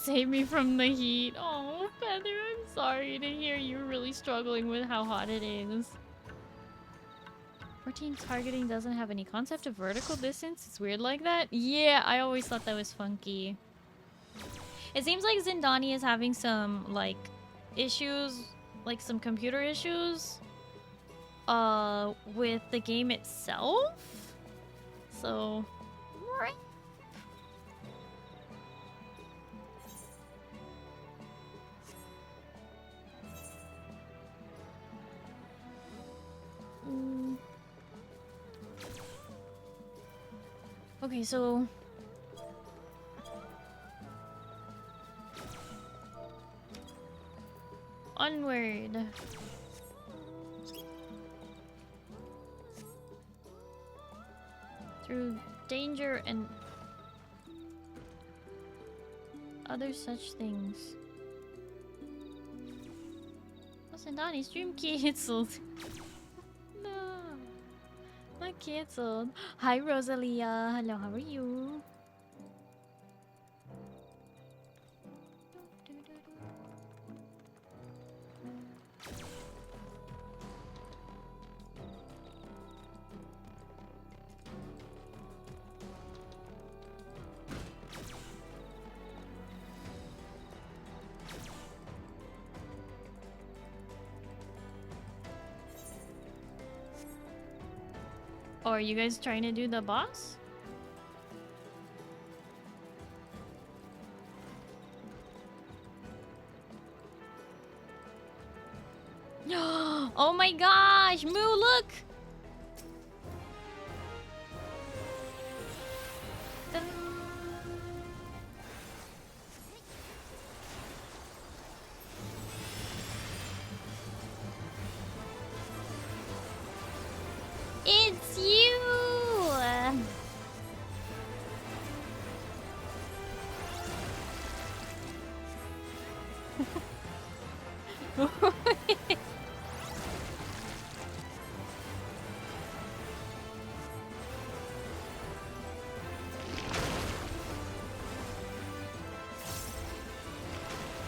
Save me from the heat. Oh, Feather, I'm sorry to hear you're really struggling with how hot it is. 14 targeting doesn't have any concept of vertical distance. It's weird like that. Yeah, I always thought that was funky. It seems like Zindani is having some, like, issues, like some computer issues, with the game itself. So... Okay, so... Onward. Through danger and other such things. What's in Donnie's stream canceled? No. Not canceled. Hi Rosalia. Hello, how are you? Oh, are you guys trying to do the boss? Oh my gosh! Moo, look! Dun. It's you!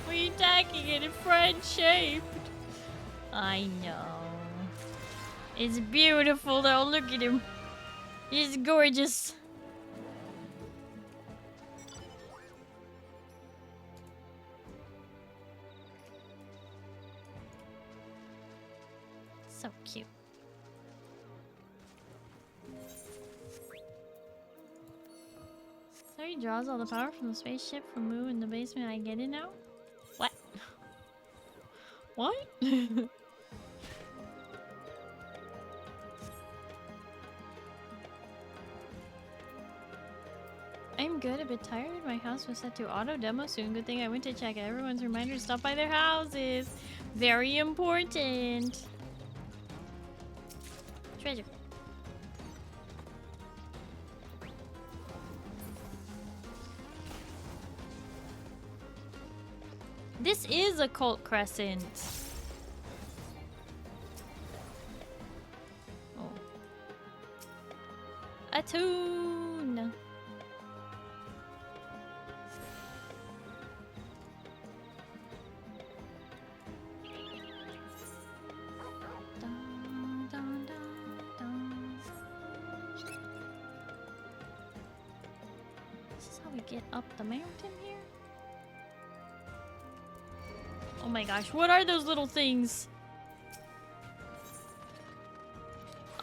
We're attacking it in friend-shaped. I know. It's beautiful though, look at him. He's gorgeous. So cute. Starry draws all the power from the spaceship from Moo in the basement. I get it now? What? What? I'm good, a bit tired. My house was set to auto demo soon. Good thing I went to check. Everyone's reminder to stop by their houses. Very important. Treasure. This is Occult Crescent. Oh. A tune. Dun, dun, dun, dun. This is how we get up the mountain here. Oh my gosh, what are those little things?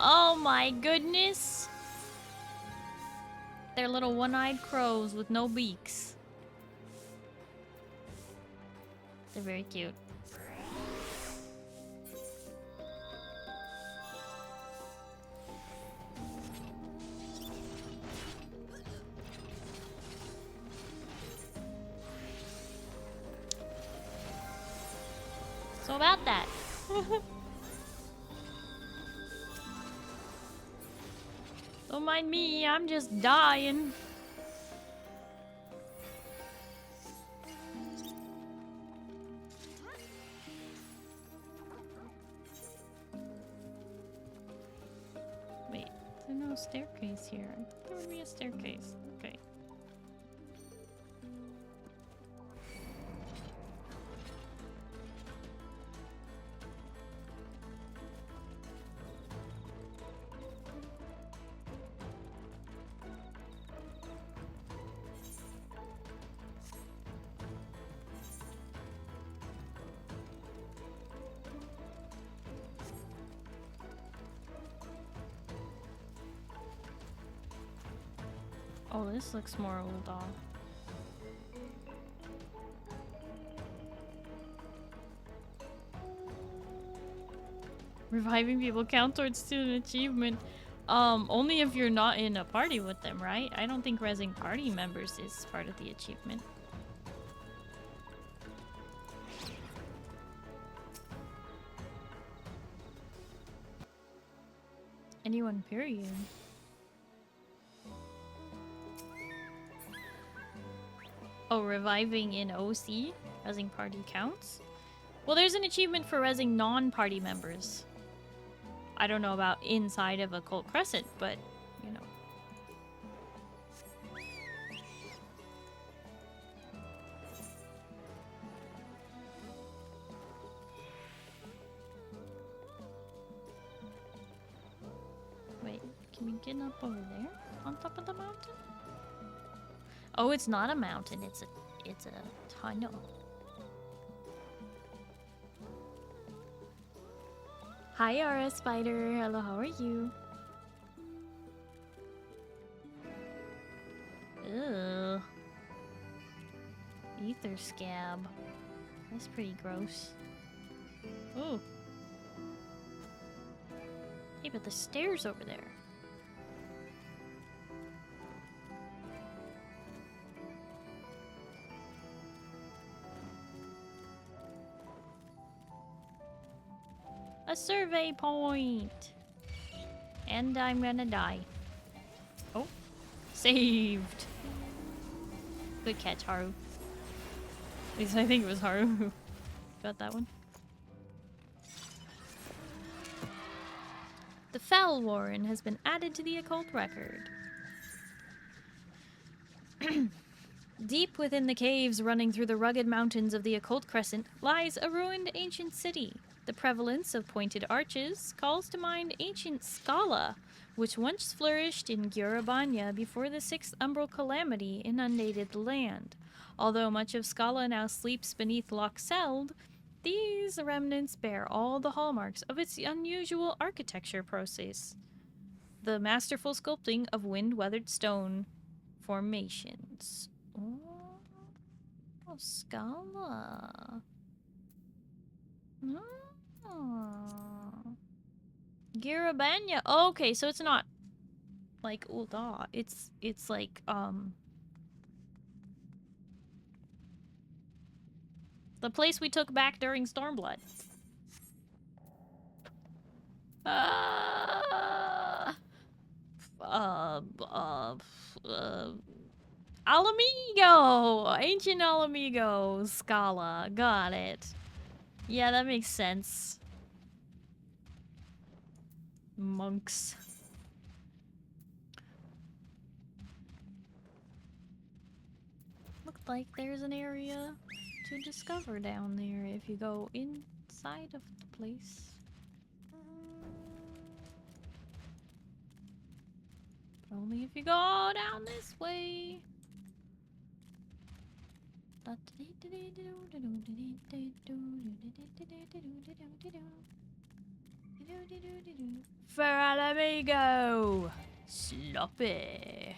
Oh my goodness. They're little one-eyed crows with no beaks. They're very cute. So about that. Don't mind me, I'm just dying. Wait, there's no staircase here. There would be a staircase. Okay. Oh, this looks more old off. Reviving people count towards student achievement. Only if you're not in a party with them, right? I don't think rezzing party members is part of the achievement. Anyone, period. Oh, reviving in OC? Rezzing party counts? Well, there's an achievement for rezzing non-party members. I don't know about inside of Occult Crescent, but, you know. Wait, can we get up over there? On top of the mountain? Oh, it's not a mountain, it's a tunnel. Hi, RS Spider. Hello, how are you? Ugh. Ether scab. That's pretty gross. Ooh. Hey, but the stairs over there. A survey point! And I'm gonna die. Oh. Saved! Good catch, Haru. At least I think it was Haru who got that one. The Fell Warren has been added to the occult record. Deep within the caves running through the rugged mountains of the Occult Crescent lies a ruined ancient city. The prevalence of pointed arches calls to mind ancient Scala, which once flourished in Gurabanya before the Sixth Umbral Calamity inundated the land. Although much of Scala now sleeps beneath Loch Seld, these remnants bear all the hallmarks of its unusual architecture process. The masterful sculpting of wind-weathered stone formations. Oh, Scala. Oh. Gurabanya. Oh, okay, so it's not like Ul'dah. It's like the place we took back during Stormblood. Alamigo! Ancient Alamigo Scala. Got it. Yeah, that makes sense. Monks. Looked like there's an area to discover down there if you go inside of the place. But only if you go down this way. For Alamigo! Sloppy.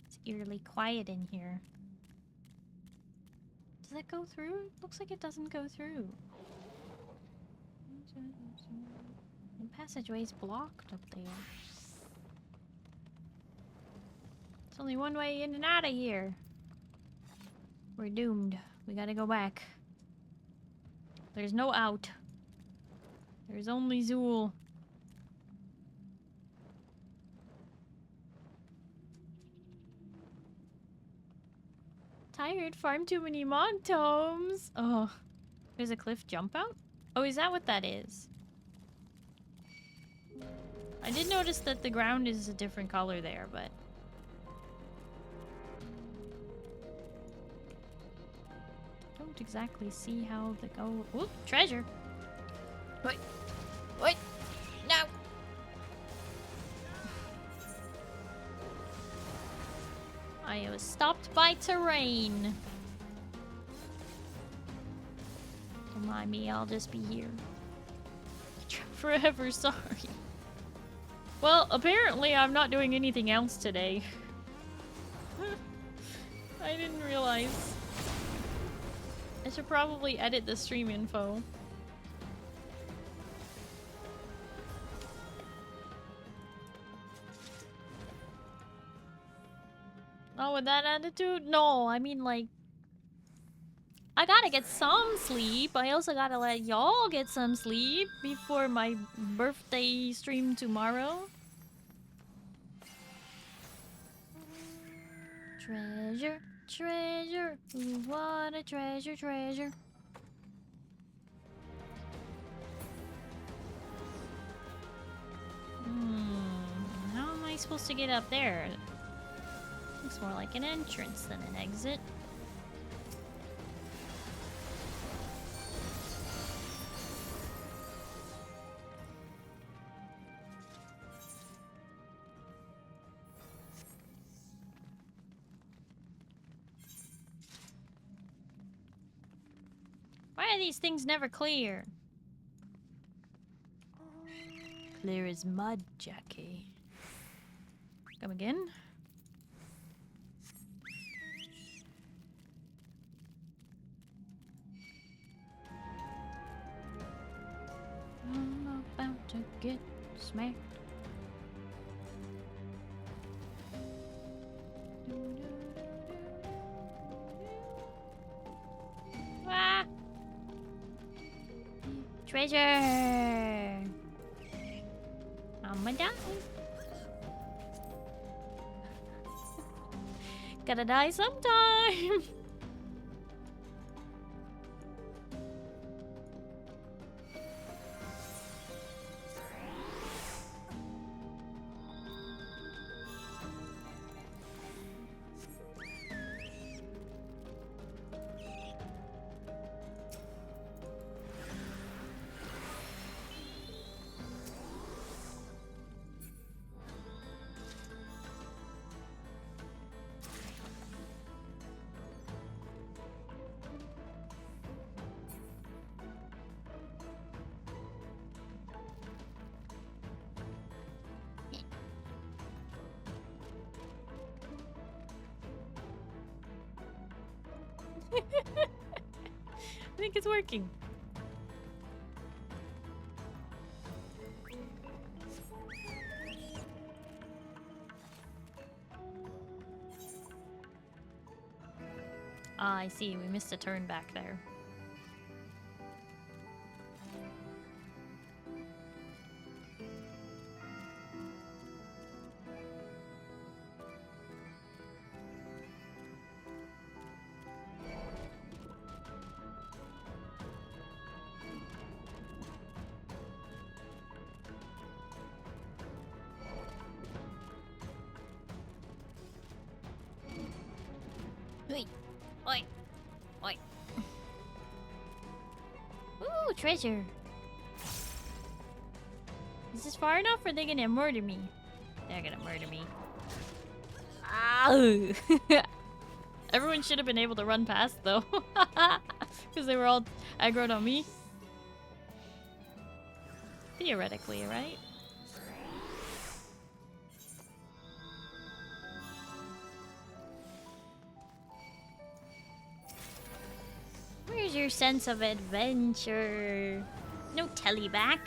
It's eerily quiet in here. Does that go through? Looks like it doesn't go through. The passageway's blocked up there. There's only one way in and out of here. We're doomed. We gotta go back. There's no out. There's only Zool. Tired, farm too many mod tomes. Oh, there's a cliff jump out? Oh, is that what that is? I did notice that the ground is a different color there, but... don't exactly see how the go... Whoop, treasure! Wait! Wait! No! I was stopped by terrain. Don't mind me, I'll just be here. Forever sorry. Well, apparently I'm not doing anything else today. I didn't realize. I should probably edit the stream info. Oh, with that attitude? No, I mean, like... I gotta get some sleep. I also gotta let y'all get some sleep before my birthday stream tomorrow. Treasure, treasure. Ooh, what a treasure, treasure. How am I supposed to get up there? Looks more like an entrance than an exit. Why are these things never clear? Clear as mud, Jackie. Come again? I'm about to get smacked. Ah! Treasure! I'ma die. Gotta die sometime. I think it's working. Ah, I see. We missed a turn back there. Oi. Oi. Ooh, treasure. Is this far enough or are they gonna murder me? They're gonna murder me. Ow! Everyone should have been able to run past though. Because they were all aggroed on me. Theoretically, right? Where's your sense of adventure? No teleback.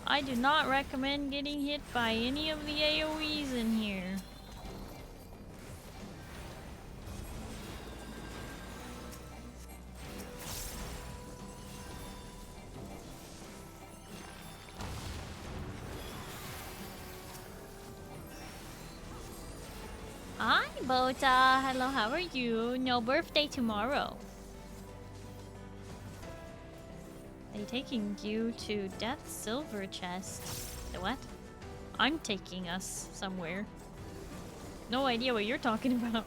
I do not recommend getting hit by any of the AoEs in here. Hi, Bota. Hello, how are you? No birthday tomorrow. They taking you to Death's Silver Chest. The what? I'm taking us somewhere. No idea what you're talking about.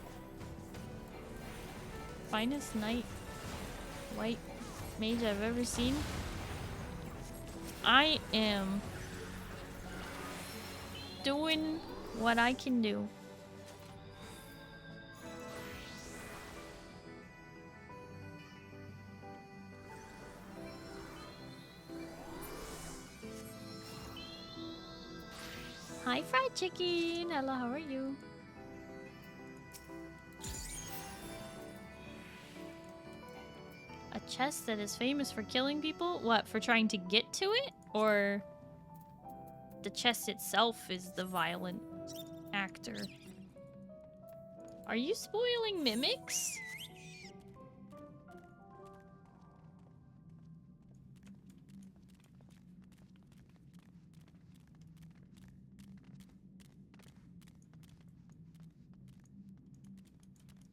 Finest knight white mage I've ever seen. I am doing what I can do. Hi, fried chicken. Hello, how are you? A chest that is famous for killing people? What, for trying to get to it? Or the chest itself is the violent actor? Are you spoiling mimics?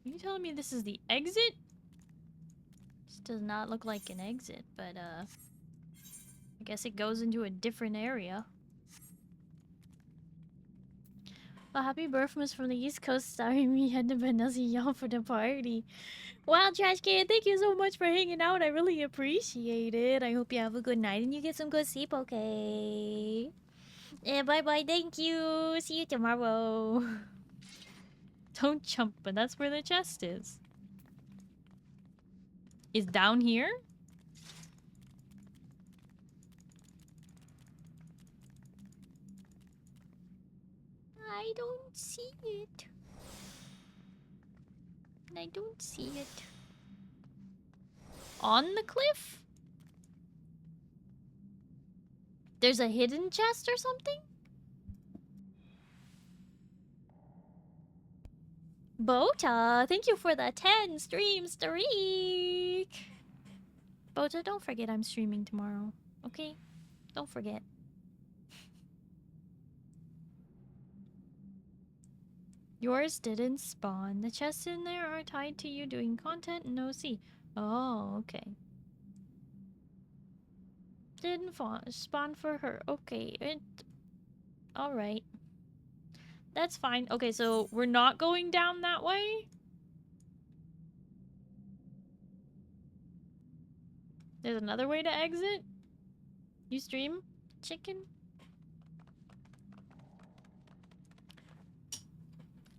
Are you telling me this is the exit? This does not look like an exit, but I guess it goes into a different area. Well, happy birthmas from the East Coast. Sorry, we had to Vanessa y'all for the party. Wow, Trash Can, thank you so much for hanging out. I really appreciate it. I hope you have a good night and you get some good sleep, okay? Yeah, bye-bye, thank you. See you tomorrow. Don't jump, but that's where the chest is. Is down here? I don't see it. I don't see it. On the cliff? There's a hidden chest or something? Bota, thank you for the 10 stream streak. Bota, don't forget I'm streaming tomorrow. Okay? Don't forget. Yours didn't spawn. The chests in there are tied to you doing content and OC. Oh, okay. Didn't spawn for her. Okay, alright. That's fine. Okay, so we're not going down that way? There's another way to exit? You stream? Chicken?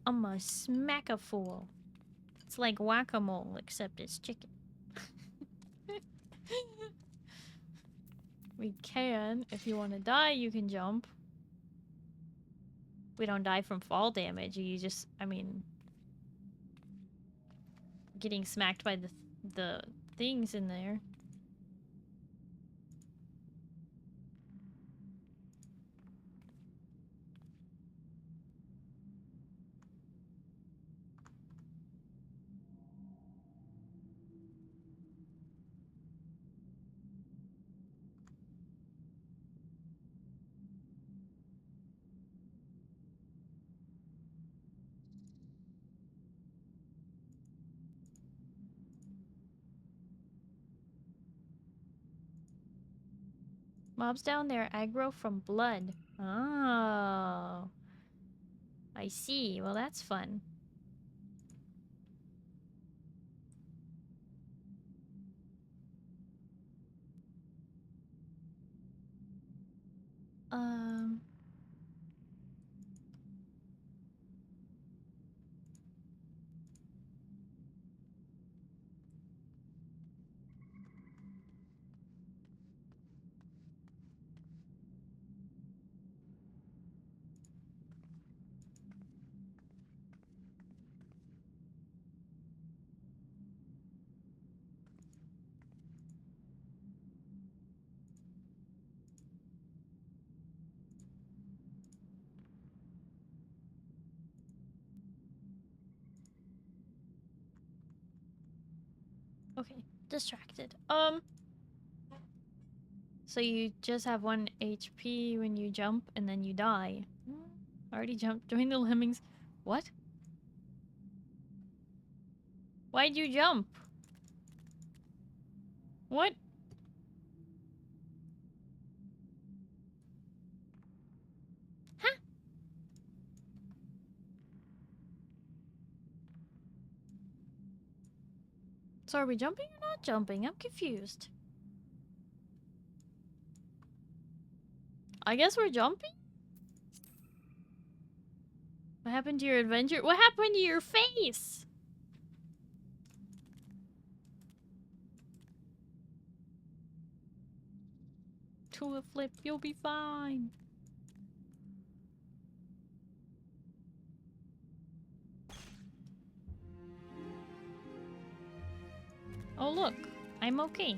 I'm a smack-a-fool. It's like whack-a-mole, except it's chicken. We can. If you want to die, you can jump. We don't die from fall damage. You just, I mean... getting smacked by the things in there. Mobs down there aggro from blood. Oh. I see. Well, that's fun. Okay, distracted. So you just have 1 HP when you jump and then you die. Already jumped. Join the lemmings. What? Why'd you jump? What? Huh? So are we jumping or not jumping? I'm confused. I guess we're jumping? What happened to your adventure? What happened to your face? To a flip, you'll be fine. Oh look, I'm okay.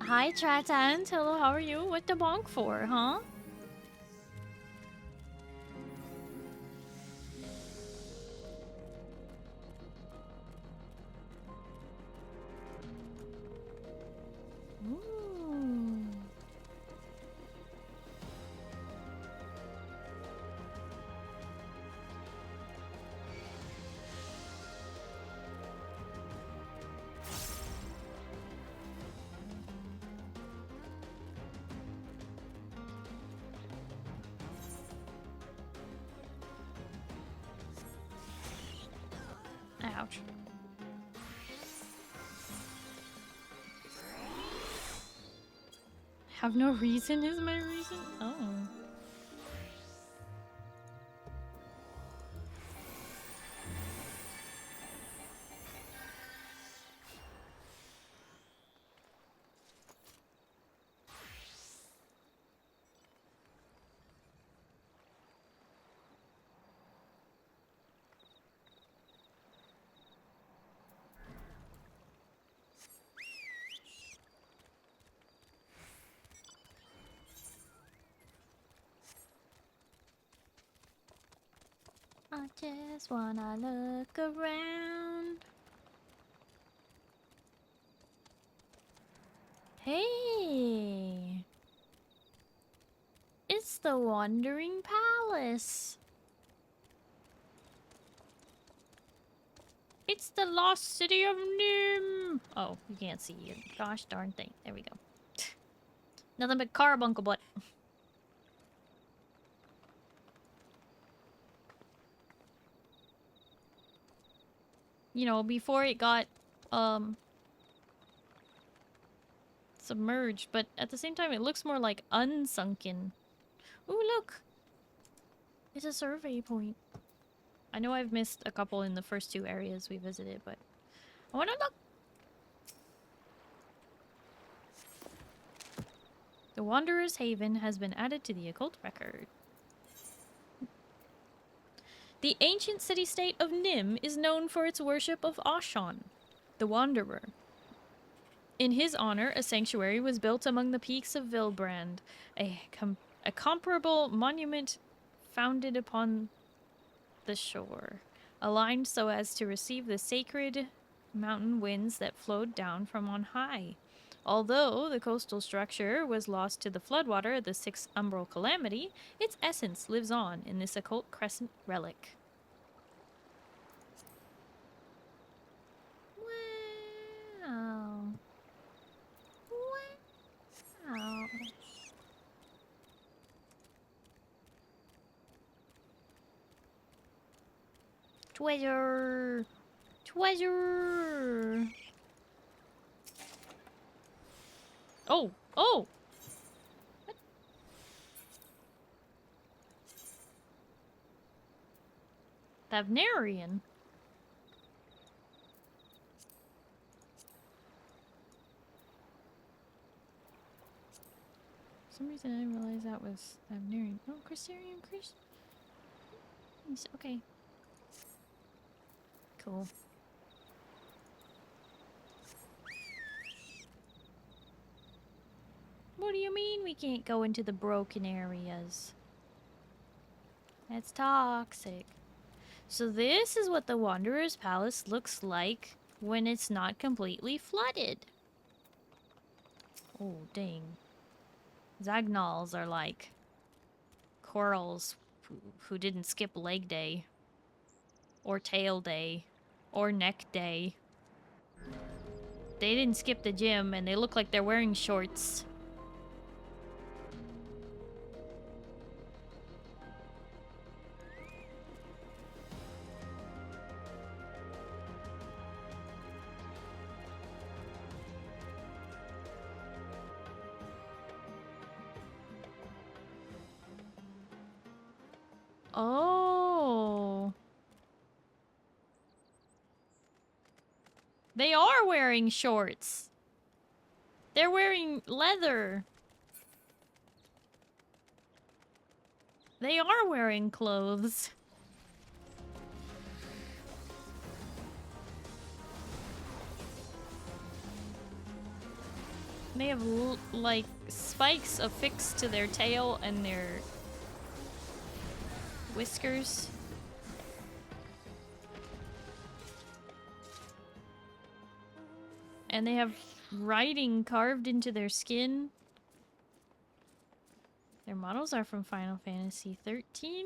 Hi Tratan, hello, how are you? What the bonk for, huh? Ooh. Ouch. Have no reason is my reason? Oh. I just wanna look around. Hey! It's the Wandering Palace. It's the lost city of Nim. Oh, you can't see it. Gosh darn thing. There we go. Nothing but carbuncle butt. You know, before it got submerged, but at the same time it looks more like unsunken. Ooh, look! It's a survey point. I know I've missed a couple in the first 2 areas we visited, but I wanna look! The Wanderer's Haven has been added to the occult record. The ancient city-state of Nim is known for its worship of Ashan, the Wanderer. In his honor, a sanctuary was built among the peaks of Vilbrand, a comparable monument founded upon the shore, aligned so as to receive the sacred mountain winds that flowed down from on high. Although the coastal structure was lost to the floodwater of the 6th Umbral Calamity, its essence lives on in this Occult Crescent relic. Wow. Wow. Treasure! Treasure! Oh! Oh! What? Thavnarian? For some reason I didn't realize that was Thavnarian. Oh, Crystarian Chris. Okay. Cool. What do you mean we can't go into the broken areas? It's toxic. So this is what the Wanderer's Palace looks like when it's not completely flooded. Oh, dang. Zagnals are like corals who didn't skip leg day. Or tail day. Or neck day. They didn't skip the gym and they look like they're wearing shorts. Oh. They are wearing shorts. They're wearing leather. They are wearing clothes. They have like spikes affixed to their tail and their whiskers. And they have writing carved into their skin. Their models are from Final Fantasy XIII.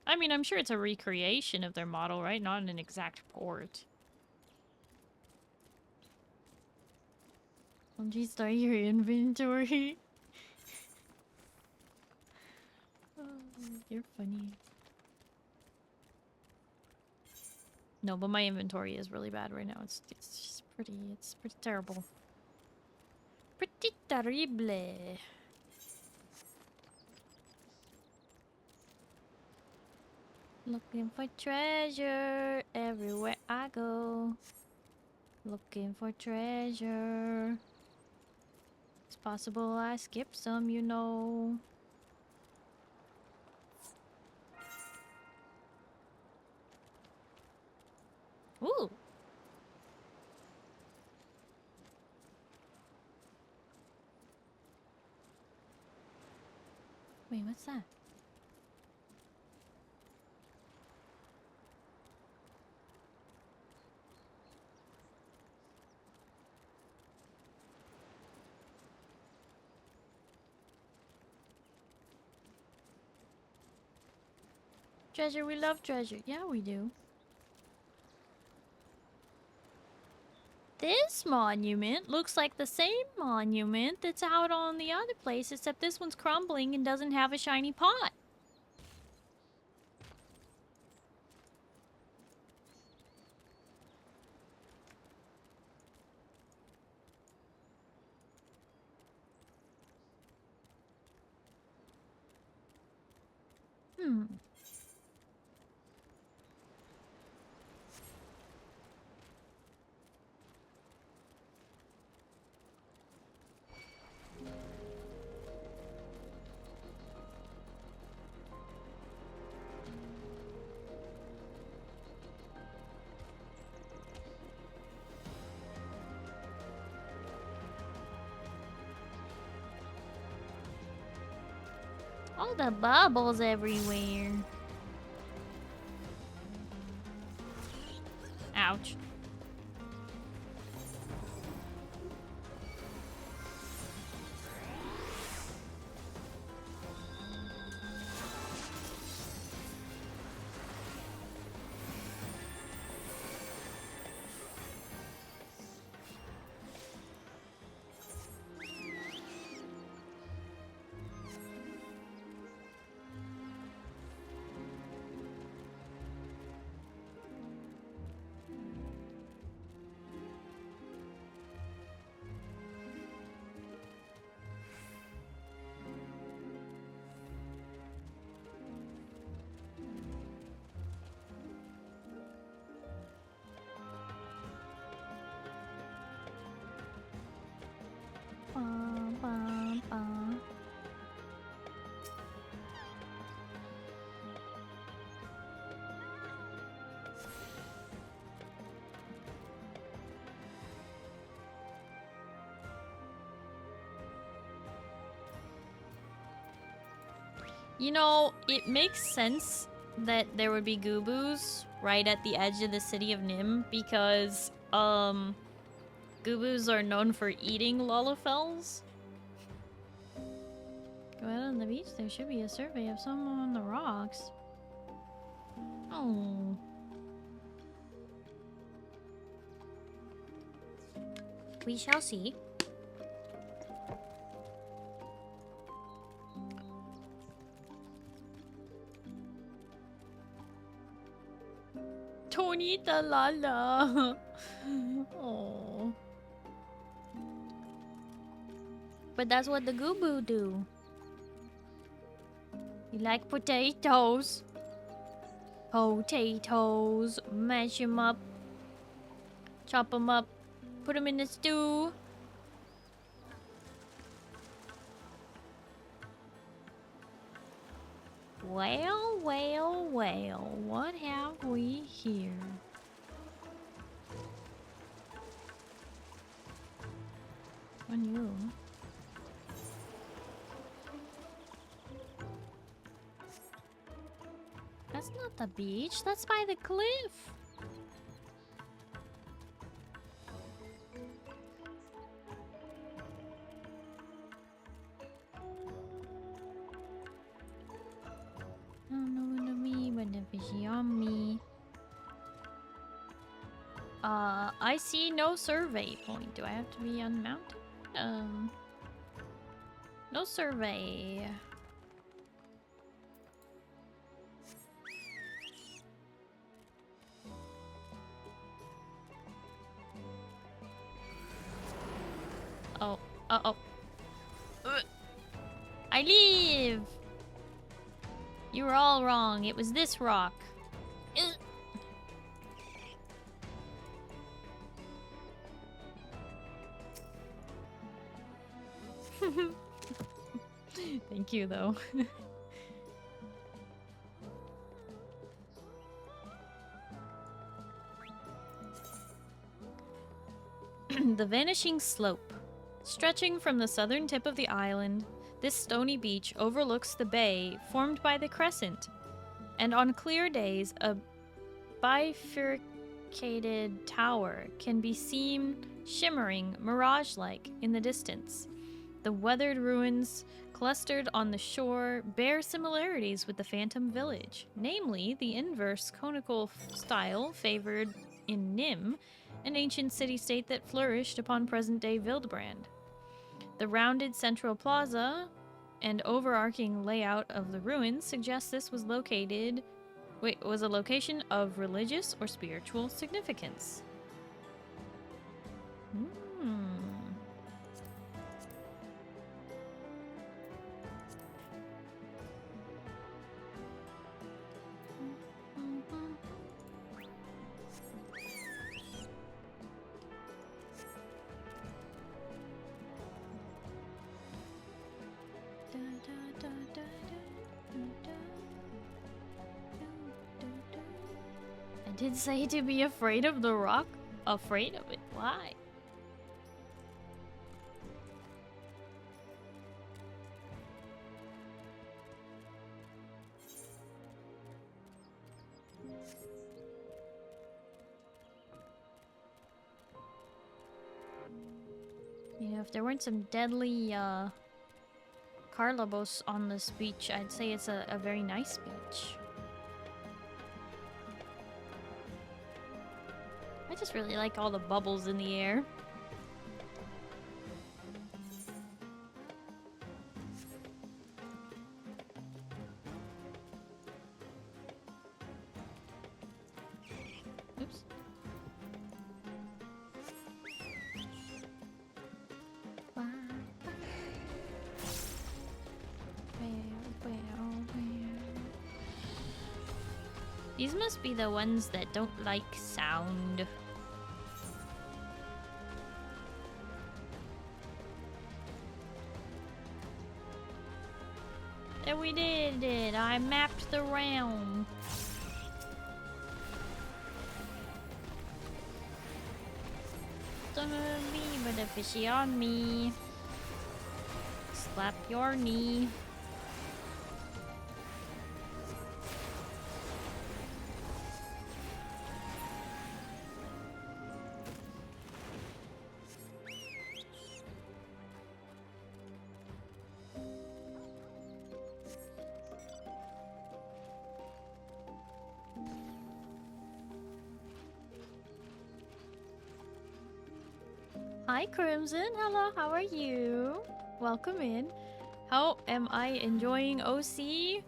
I mean, I'm sure it's a recreation of their model, right? Not an exact port. Don't you start your inventory? Oh, you're funny. No, but my inventory is really bad right now. It's just pretty terrible. Pretty terrible. Looking for treasure everywhere I go. Looking for treasure. It's possible I skip some, you know. Ooh. Wait, what's that? Treasure, we love treasure. Yeah, we do. This monument looks like the same monument that's out on the other place, except this one's crumbling and doesn't have a shiny pot. Hmm. All the bubbles everywhere. Ouch. You know, it makes sense that there would be Goobus right at the edge of the city of Nim because, Goobus are known for eating Lolofels. Go out on the beach, there should be a survey of someone on the rocks. Oh. We shall see. Tonita Lala. Oh. But that's what the Goobu do. You like potatoes? Potatoes. Mash them up. Chop them up. Put them in the stew. Well, well, well. What have we here? On you. That's not the beach. That's by the cliff. No, me, but the fishy on me. I see no survey point. Do I have to be unmounted? No survey. Oh, uh-oh. I leave! You were all wrong. It was this rock. Thank you, though. The Vanishing Slope. Stretching from the southern tip of the island, this stony beach overlooks the bay formed by the crescent, and on clear days, a bifurcated tower can be seen shimmering mirage-like in the distance. The weathered ruins clustered on the shore bear similarities with the Phantom Village, namely the inverse conical style favored in Nim, an ancient city-state that flourished upon present-day Wildbrand. The rounded central plaza and overarching layout of the ruins suggests this was was a location of religious or spiritual significance. I did say to be afraid of the rock. Afraid of it? Why? You know, if there weren't some deadly Carlabos on this beach, I'd say it's a very nice beach. I just really like all the bubbles in the air. Oops. These must be the ones that don't like sound. And we did it! I mapped the realm. Don't be but a fishy on me. Slap your knee. Hi, Crimson. Hello, how are you? Welcome in. How am I enjoying OC?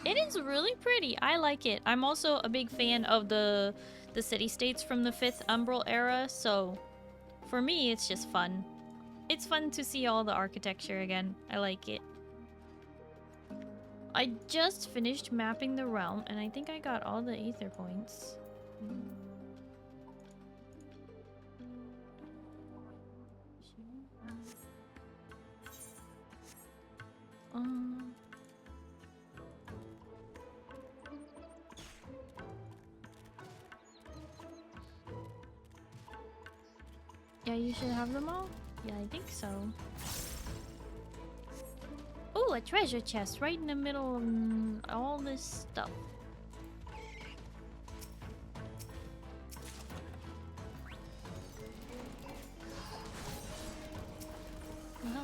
It is really pretty. I like it. I'm also a big fan of the city-states from the 5th Umbral era, so for me, it's just fun. It's fun to see all the architecture again. I like it. I just finished mapping the realm, and I think I got all the Aether points. Yeah, you should have them all? Yeah, I think so. Ooh, a treasure chest right in the middle of all this stuff. Hello.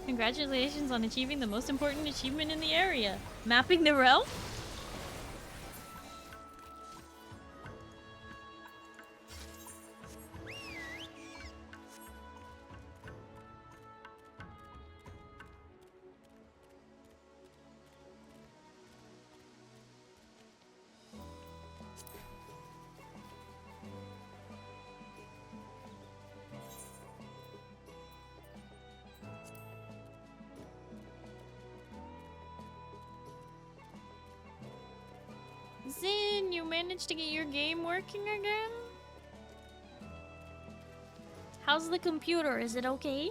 Congratulations on achieving the most important achievement in the area. Mapping the realm? Zin, you managed to get your game working again? How's the computer? Is it okay?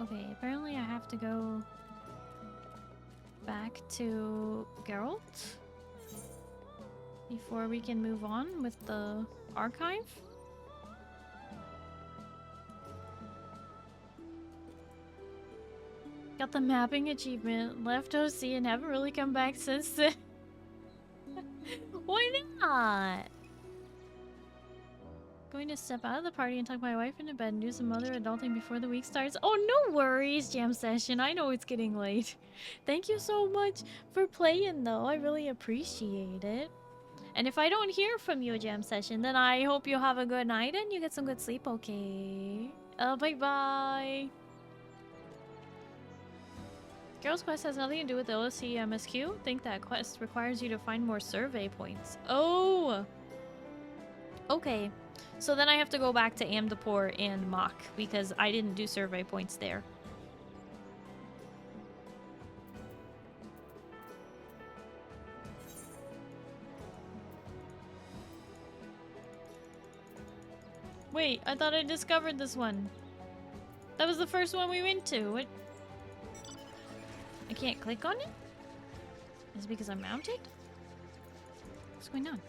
Okay, apparently I have to go back to Geralt before we can move on with the archive. Got the mapping achievement, left OC, and haven't really come back since then. Why not? Going to step out of the party and tuck my wife into bed and do some other adulting before the week starts. Oh, no worries, Jam Session. I know it's getting late. Thank you so much for playing, though. I really appreciate it. And if I don't hear from you, Jam Session, then I hope you have a good night and you get some good sleep, okay? Bye-bye. Girl's quest has nothing to do with the OC MSQ. Think that quest requires you to find more survey points. Oh! Okay. So then I have to go back to Amdapor and Mach because I didn't do survey points there. Wait, I thought I discovered this one. That was the first one we went to. What? I can't click on it? Is it because I'm mounted? What's going on?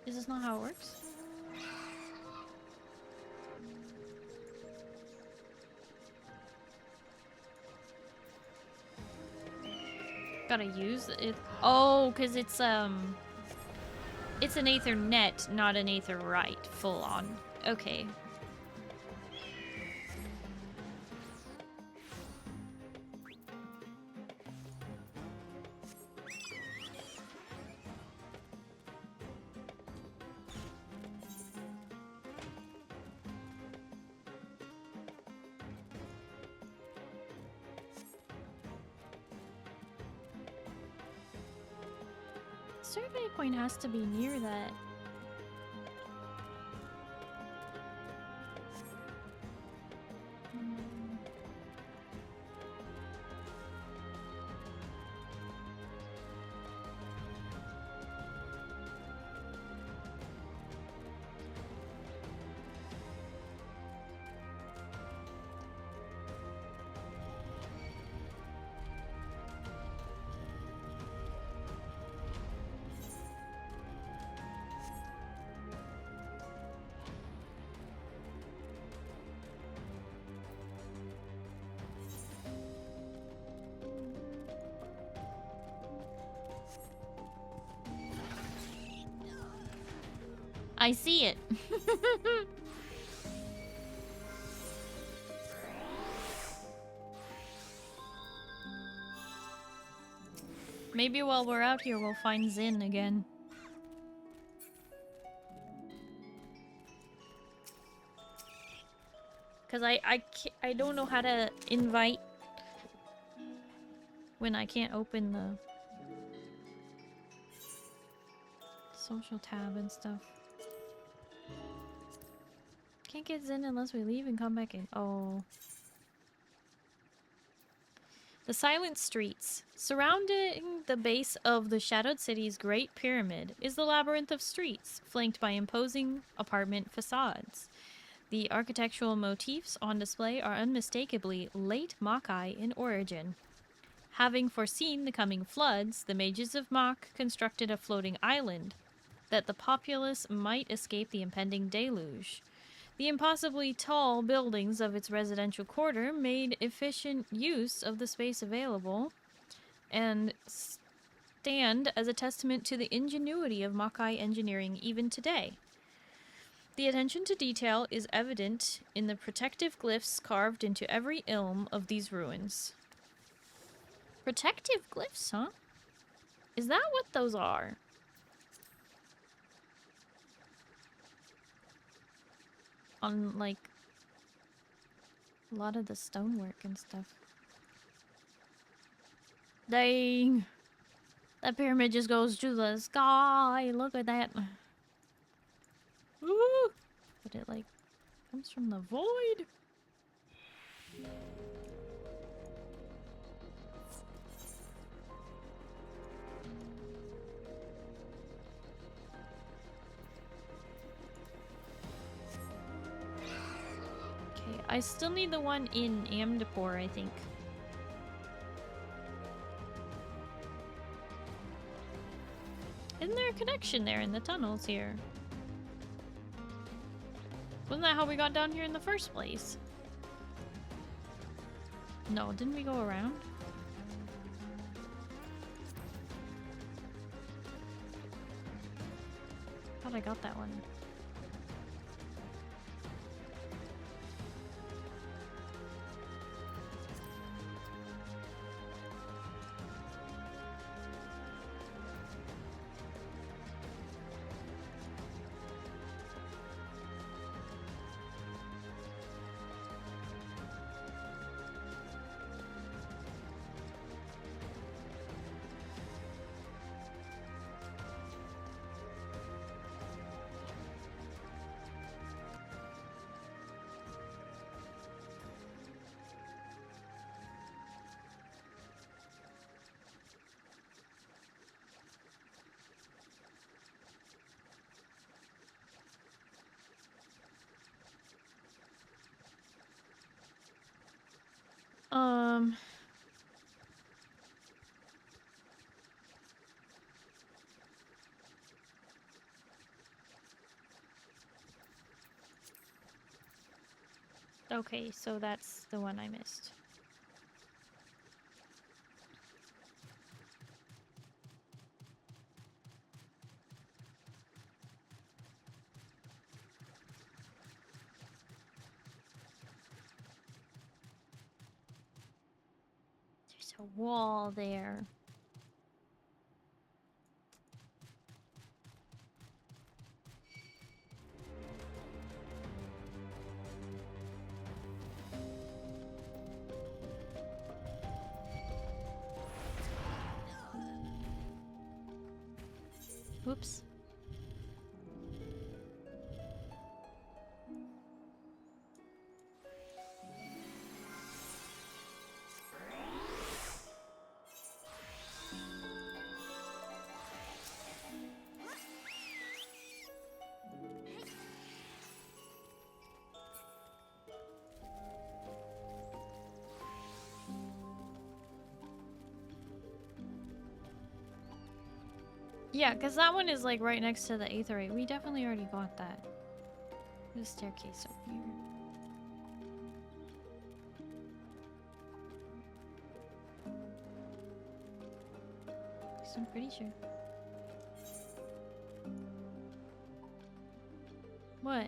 Is this not how it works? Gotta use it. Oh, because it's an Aether net, not an Aether right, full on. Okay. Survey point has to be near that. I see it. Maybe while we're out here, we'll find Zin again. Because I don't know how to invite when I can't open the social tab and stuff. Can't get Zin unless we leave and come back in. Oh. The silent streets. Surrounding the base of the Shadowed City's Great Pyramid is the labyrinth of streets, flanked by imposing apartment facades. The architectural motifs on display are unmistakably late Makai in origin. Having foreseen the coming floods, the mages of Mach constructed a floating island that the populace might escape the impending deluge. The impossibly tall buildings of its residential quarter made efficient use of the space available and stand as a testament to the ingenuity of Makai engineering even today. The attention to detail is evident in the protective glyphs carved into every ilm of these ruins. Protective glyphs, huh? Is that what those are? On, like, a lot of the stonework and stuff. Dang! That pyramid just goes to the sky! Look at that! Woo! But it, like, comes from the void! Okay, I still need the one in Amdapur, I think. Isn't there a connection there in the tunnels here? Wasn't that how we got down here in the first place? No, didn't we go around? Thought I got that one. Okay, so that's the one I missed. There's a wall there. Whoops. Yeah, because that one is like right next to the Aetherite. We definitely already got that. There's a staircase up here. So I'm pretty sure. What?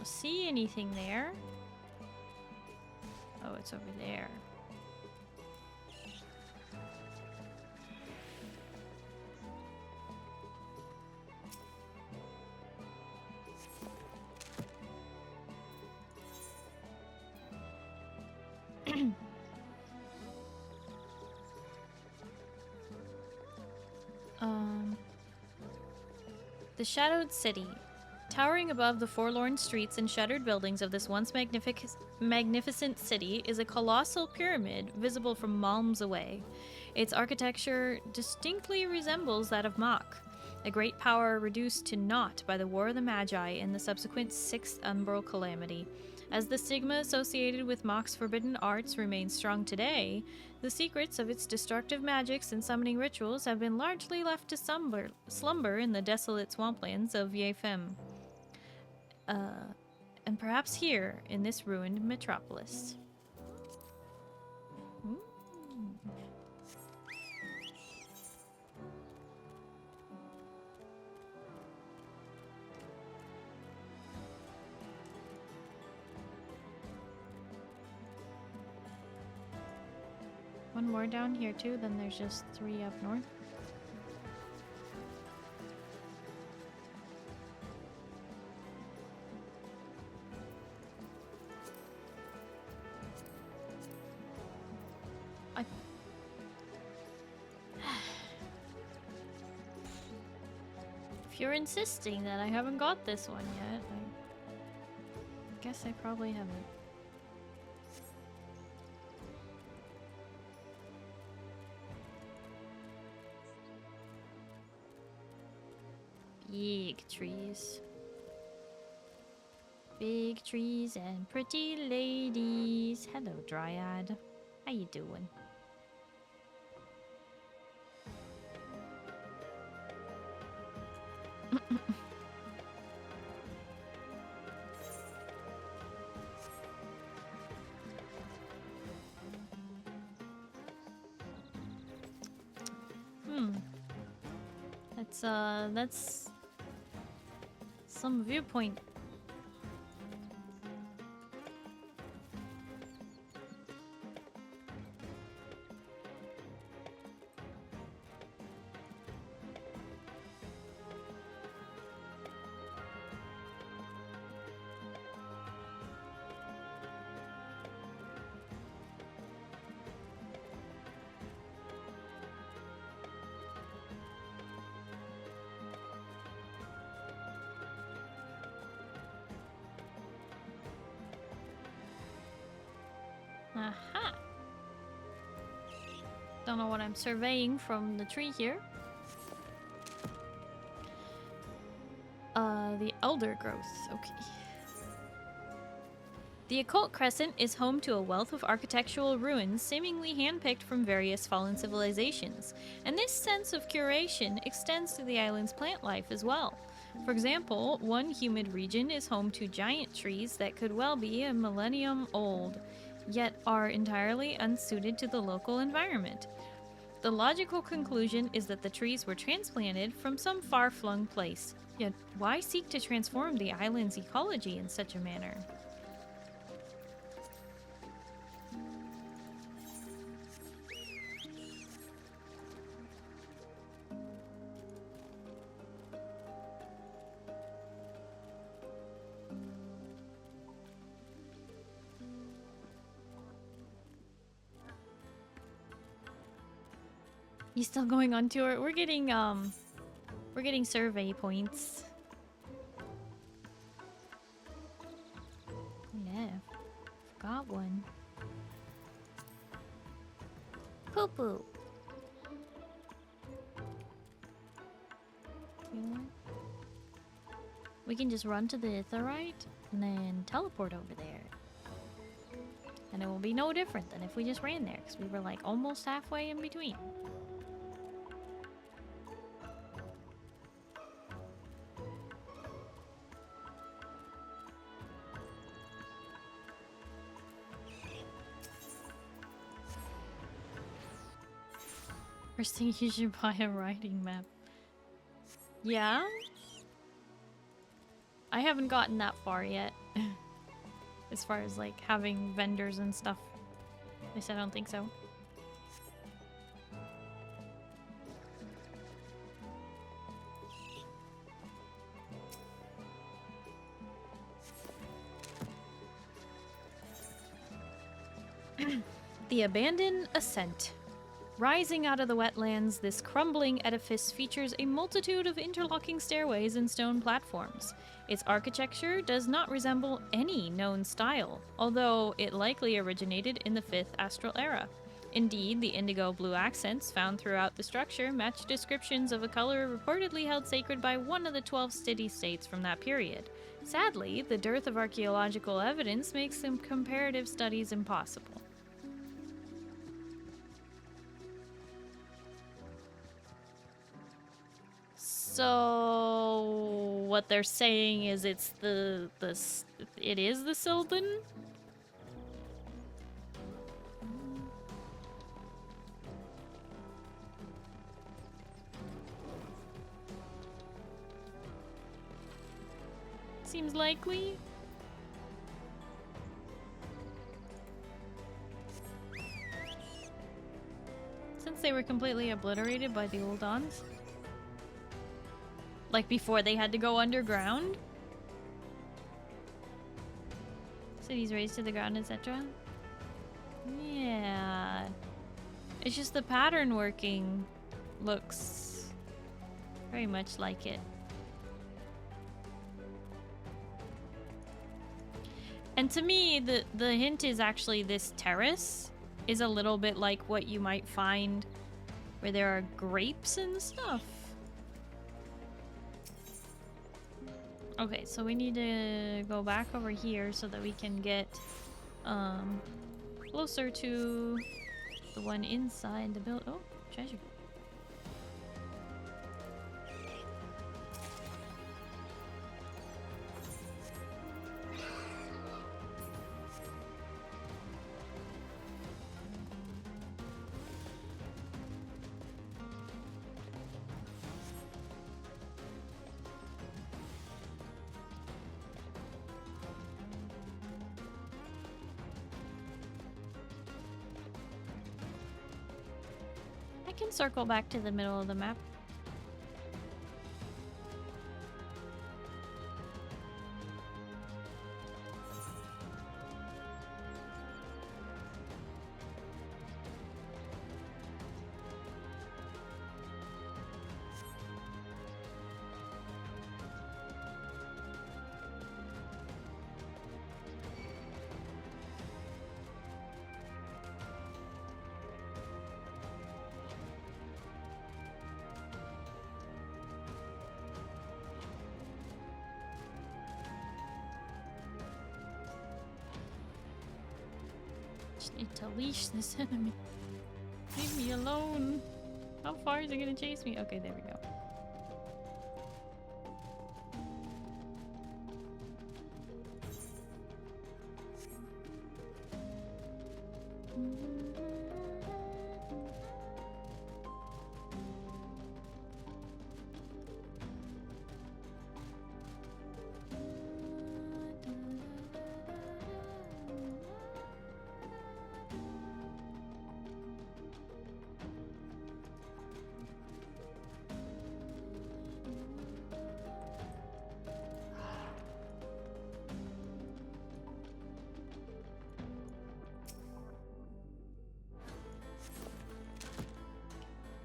don't see anything there. Oh, it's over there. The Shadowed City. Towering above the forlorn streets and shuttered buildings of this once magnificent city is a colossal pyramid visible from miles away. Its architecture distinctly resembles that of Mach, a great power reduced to naught by the War of the Magi and the subsequent Sixth Umbral Calamity. As the stigma associated with Mach's forbidden arts remains strong today, the secrets of its destructive magics and summoning rituals have been largely left to slumber in the desolate swamplands of Yefem. And perhaps here, in this ruined metropolis. One more down here too, then there's just 3 up north. If you're insisting that I haven't got this one yet, I guess I probably haven't. Big trees. Big trees and pretty ladies. Hello, Dryad. How you doing? That's some viewpoint. Aha! Don't know what I'm surveying from the tree here. The elder growth. Okay. The Occult Crescent is home to a wealth of architectural ruins seemingly handpicked from various fallen civilizations, and this sense of curation extends to the island's plant life as well. For example, one humid region is home to giant trees that could well be a millennium old, yet are entirely unsuited to the local environment. The logical conclusion is that the trees were transplanted from some far-flung place, yet why seek to transform the island's ecology in such a manner? You still going on tour? We're getting survey points. Yeah, forgot one. Poo poo. We can just run to the Aetheryte and then teleport over there. And it will be no different than if we just ran there, because we were like almost halfway in between. First thing, you should buy a writing map. Yeah? I haven't gotten that far yet. As far as like having vendors and stuff. At least I don't think so. The Abandoned Ascent. Rising out of the wetlands, this crumbling edifice features a multitude of interlocking stairways and stone platforms. Its architecture does not resemble any known style, although it likely originated in the 5th Astral Era. Indeed, the indigo-blue accents found throughout the structure match descriptions of a color reportedly held sacred by one of the 12 city-states from that period. Sadly, the dearth of archaeological evidence makes some comparative studies impossible. So what they're saying is it is the Sylvan? Seems likely. Since they were completely obliterated by the old Ons. Like before they had to go underground? Cities razed to the ground, etc. Yeah. It's just the pattern working looks very much like it. And to me, the hint is actually this terrace is a little bit like what you might find where there are grapes and stuff. Okay, so we need to go back over here so that we can get closer to the one inside the build. Oh, treasure. I can circle back to the middle of the map. Just need to leash this enemy. Leave me alone. How far is it gonna chase me? Okay, there we go.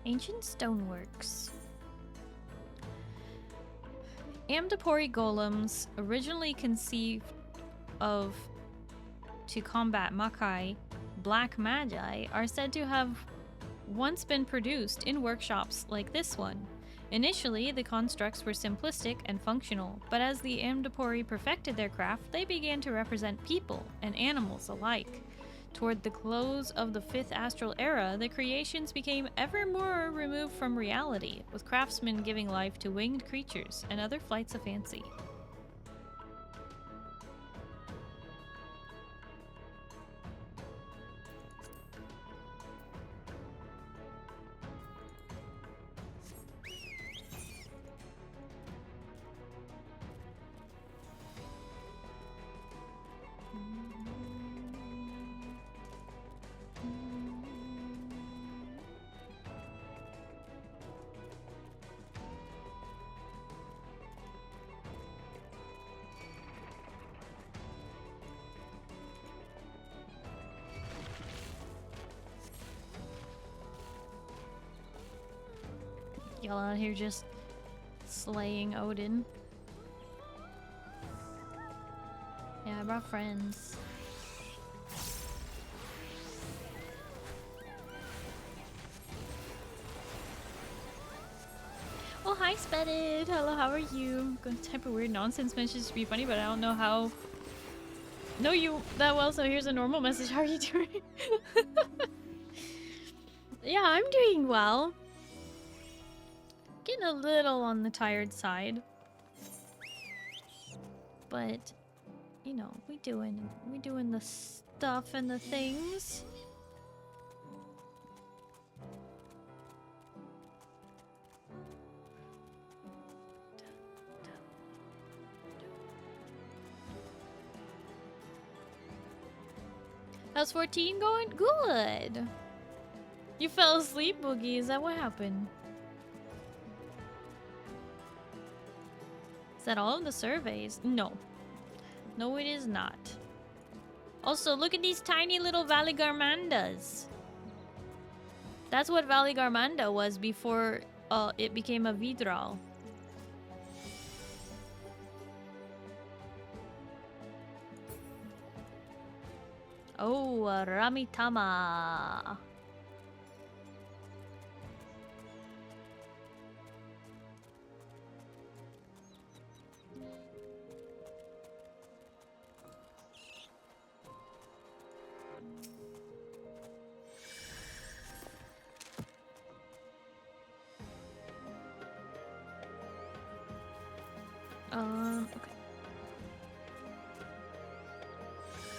Ancient stoneworks. Amdapori golems, originally conceived of to combat Makai, black magi, are said to have once been produced in workshops like this one. Initially, the constructs were simplistic and functional, but as the Amdapori perfected their craft, they began to represent people and animals alike. Toward the close of the 5th Astral Era, the creations became ever more removed from reality, with craftsmen giving life to winged creatures and other flights of fancy. Y'all out here just slaying Odin. Yeah, I brought friends. Oh, hi, Spetted. Hello, how are you? I'm gonna type a weird nonsense message to be funny, but I don't know how. Know you that well, so here's a normal message. How are you doing? Yeah, I'm doing well. Getting a little on the tired side. But, you know, we doing the stuff and the things. How's 14 going? Good. You fell asleep, Boogie. Is that what happened? Is that all of the surveys? No. No, it is not. Also, look at these tiny little Valley-Garmandas. That's what Valley-Garmanda was before it became a Vidral. Oh, Ramitama. Okay.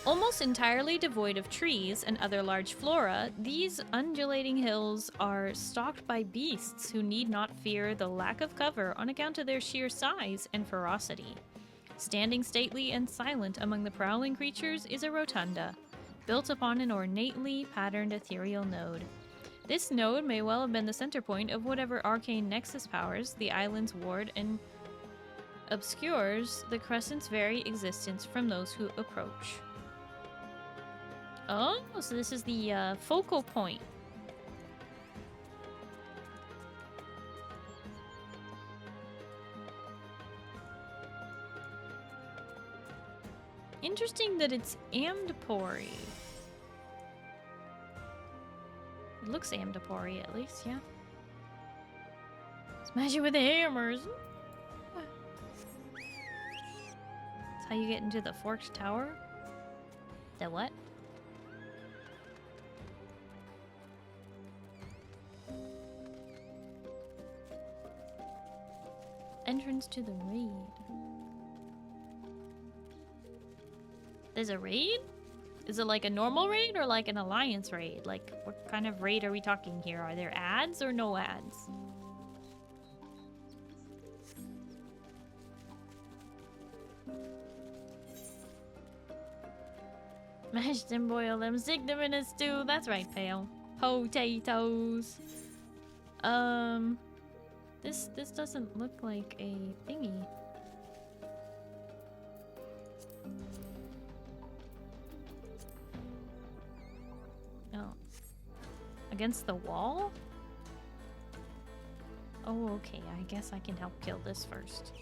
Almost entirely devoid of trees and other large flora, these undulating hills are stalked by beasts who need not fear the lack of cover on account of their sheer size and ferocity. Standing stately and silent among the prowling creatures is a rotunda, built upon an ornately patterned ethereal node. This node may well have been the center point of whatever arcane nexus powers the islands ward and obscures the Crescent's very existence from those who approach. Oh, so this is the focal point. Interesting that it's Amdapori. It looks Amdapori at least, yeah. Smash it with the hammers. That's how you get into the Forked Tower? The what? Entrance to the raid. There's a raid? Is it like a normal raid or like an alliance raid? Like, what kind of raid are we talking here? Are there ads or no ads? Mash them, boil them, stick them in a stew. That's right, Pale. Potatoes. This doesn't look like a thingy. No. Against the wall? Oh, okay. I guess I can help kill this first.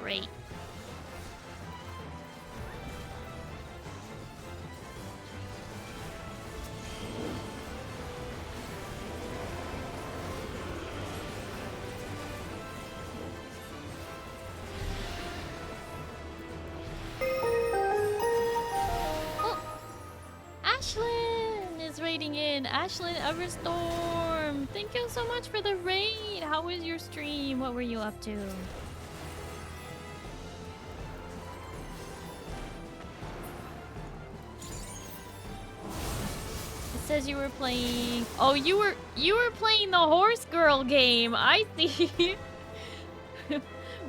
Great. Oh! Ashlyn is raiding in. Ashlyn Everstorm, thank you so much for the raid. How was your stream? What were you up to? says you were playing. Oh, you were playing the horse girl game. I see.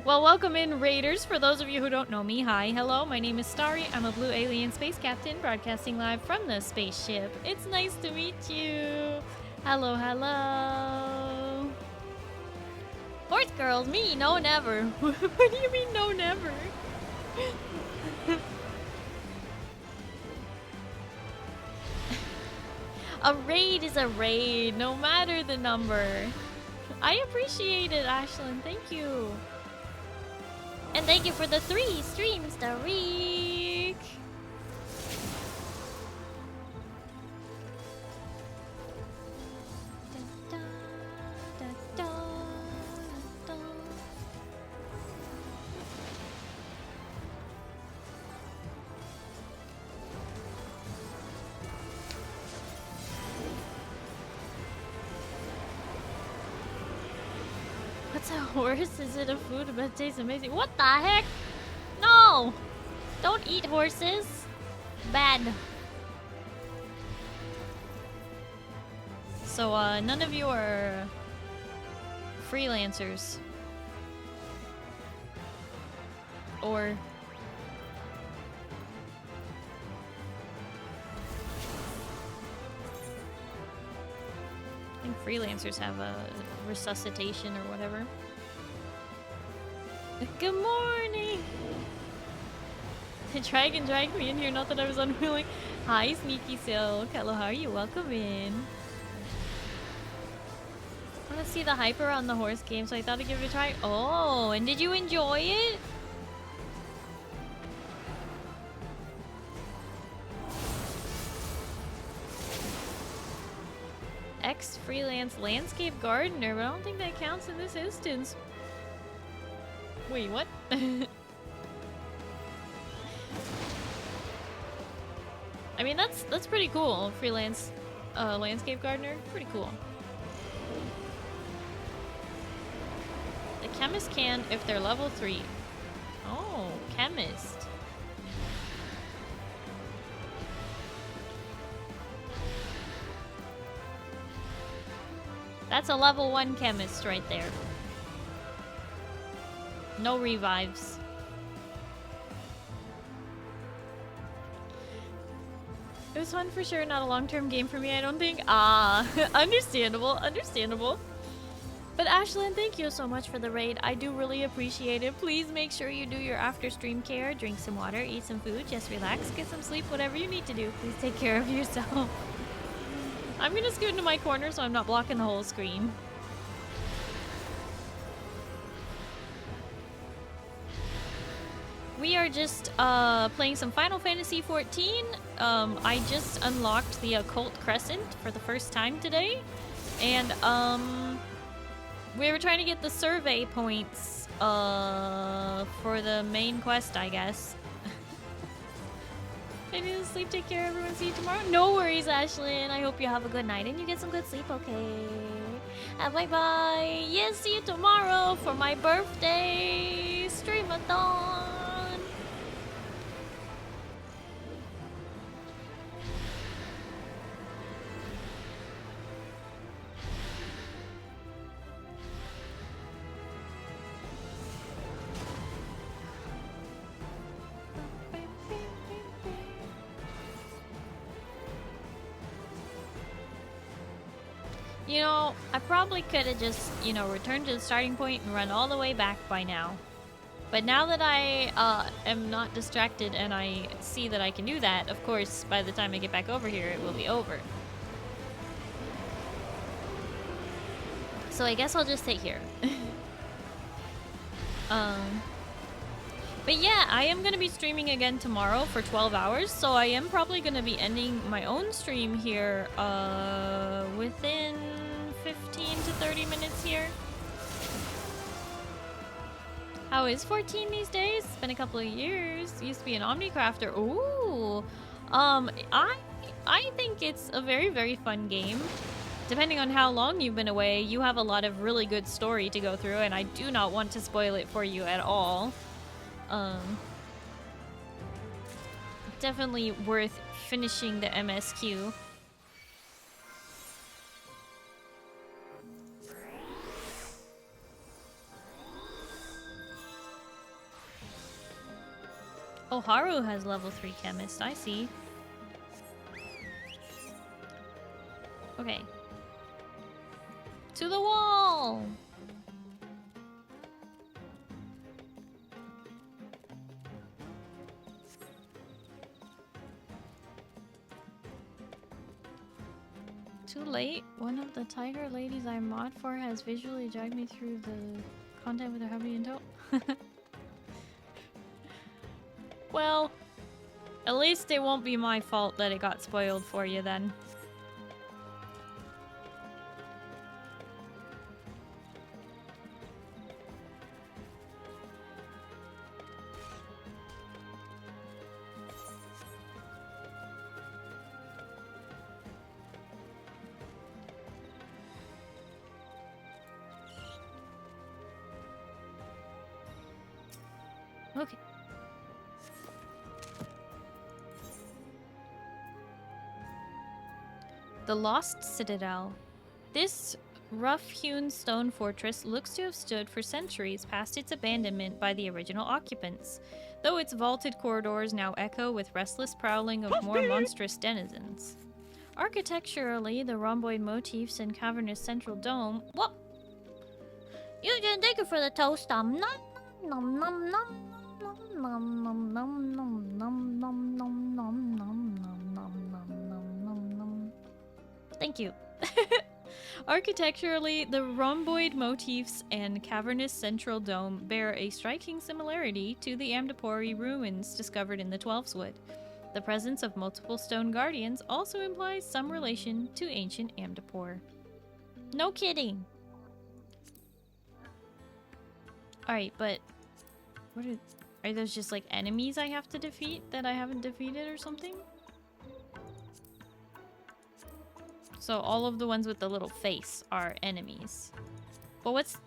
Well, welcome in, Raiders. For those of you who don't know me, hi, hello. My name is Starry. I'm a blue alien space captain broadcasting live from the spaceship. It's nice to meet you. Hello, hello. Horse girls, me? No, never. What do you mean, no, never? A raid is a raid, no matter the number. I appreciate it, Ashlyn. Thank you. And thank you for the 3 streams the week. What's a horse? Is it a food but it tastes amazing? What the heck? No! Don't eat horses. Bad. So, none of you are freelancers. Or... I think freelancers have a resuscitation or whatever. Good morning! Dragon dragged me in here, not that I was unwilling. Hi, Sneaky Silk. Hello, how are you? Welcome in. I want to see the hype around the horse game, so I thought I'd give it a try. Oh, and did you enjoy it? Ex-freelance landscape gardener, but I don't think that counts in this instance. Wait, what? I mean, that's pretty cool. Freelance landscape gardener, pretty cool. The chemist can if they're level 3. Oh, chemist. That's a level 1 chemist right there. No revives. It was fun for sure, not a long-term game for me, I don't think. Ah, understandable, understandable. But Ashlyn, thank you so much for the raid. I do really appreciate it. Please make sure you do your after-stream care, drink some water, eat some food, just relax, get some sleep, whatever you need to do. Please take care of yourself. I'm gonna scoot into my corner so I'm not blocking the whole screen. We are just playing some Final Fantasy XIV. I just unlocked the Occult Crescent for the first time today. And we were trying to get the survey points for the main quest, I guess. I need to sleep, take care, everyone. See you tomorrow. No worries, Ashlyn. I hope you have a good night and you get some good sleep, okay? Bye-bye. Yes, see you tomorrow for my birthday stream-a-thon. You know, I probably could have just, you know, returned to the starting point and run all the way back by now. But now that I am not distracted and I see that I can do that, of course, by the time I get back over here, it will be over. So I guess I'll just stay here. But yeah, I am going to be streaming again tomorrow for 12 hours, so I am probably going to be ending my own stream here within 15 to 30 minutes here. How is 14 these days? It's been a couple of years. Used to be an Omnicrafter. Ooh. I think it's a very, very fun game. Depending on how long you've been away, you have a lot of really good story to go through, and I do not want to spoil it for you at all. Definitely worth finishing the MSQ. Oh, Haru has level 3 chemist. I see. Okay. To the wall! Too late. One of the tiger ladies I mod for has visually dragged me through the content with her hubby and tow. Well, at least it won't be my fault that it got spoiled for you then. Okay. The Lost Citadel. This rough-hewn stone fortress looks to have stood for centuries past its abandonment by the original occupants, though its vaulted corridors now echo with restless prowling of more monstrous denizens. Architecturally, the rhomboid motifs and cavernous central dome— What? You can take it for the toast. Nom nom nom nom nom nom nom nom nom nom nom nom nom nom. Thank you. Architecturally, the rhomboid motifs and cavernous central dome bear a striking similarity to the Amdapori ruins discovered in the Twelveswood. The presence of multiple stone guardians also implies some relation to ancient Amdapor. No kidding! Alright, but what are those just like enemies I have to defeat that I haven't defeated or something? So all of the ones with the little face are enemies. But what's...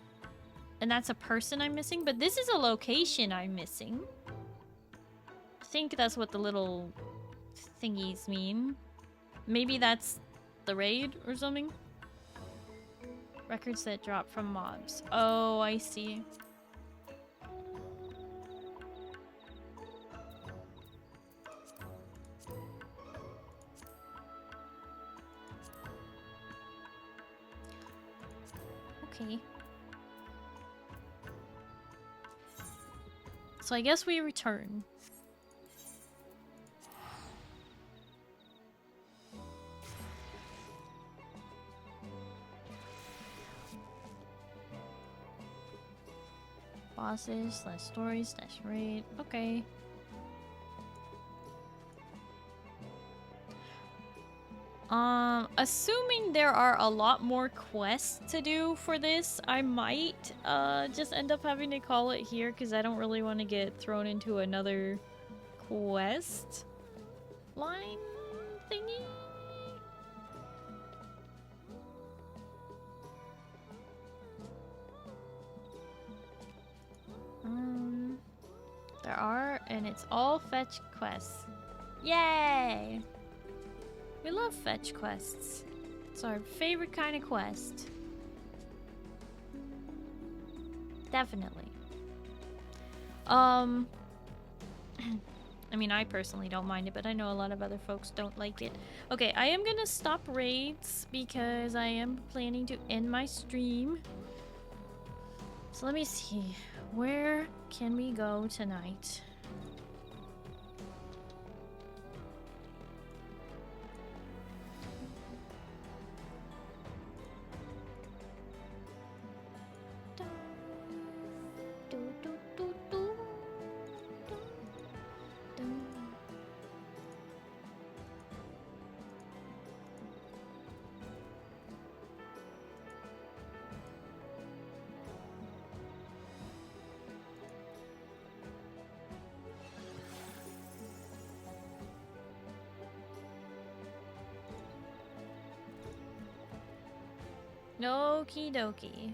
And that's a person I'm missing? But this is a location I'm missing. I think that's what the little thingies mean. Maybe that's the raid or something? Records that drop from mobs. Oh, I see. Okay. So I guess we return. Bosses, / stories, / raid. Okay. Assuming there are a lot more quests to do for this, I might just end up having to call it here because I don't really want to get thrown into another quest line thingy. There are, and it's all fetch quests. Yay! We love fetch quests. It's our favorite kind of quest. Definitely. I mean, I personally don't mind it, but I know a lot of other folks don't like it. Okay, I am gonna stop raids because I am planning to end my stream. So let me see. Where can we go tonight? Okie dokie.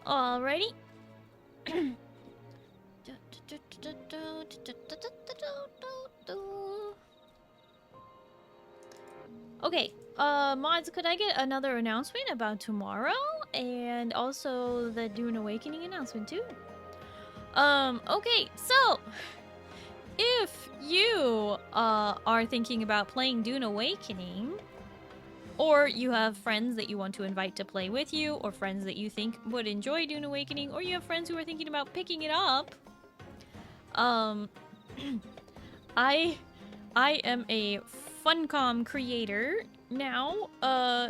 Alrighty. Okay, Mods, could I get another announcement about tomorrow? And also the Dune Awakening announcement too? Okay, so if you are thinking about playing Dune Awakening, or you have friends that you want to invite to play with you, or friends that you think would enjoy Dune Awakening, or you have friends who are thinking about picking it up, I am a Funcom creator now,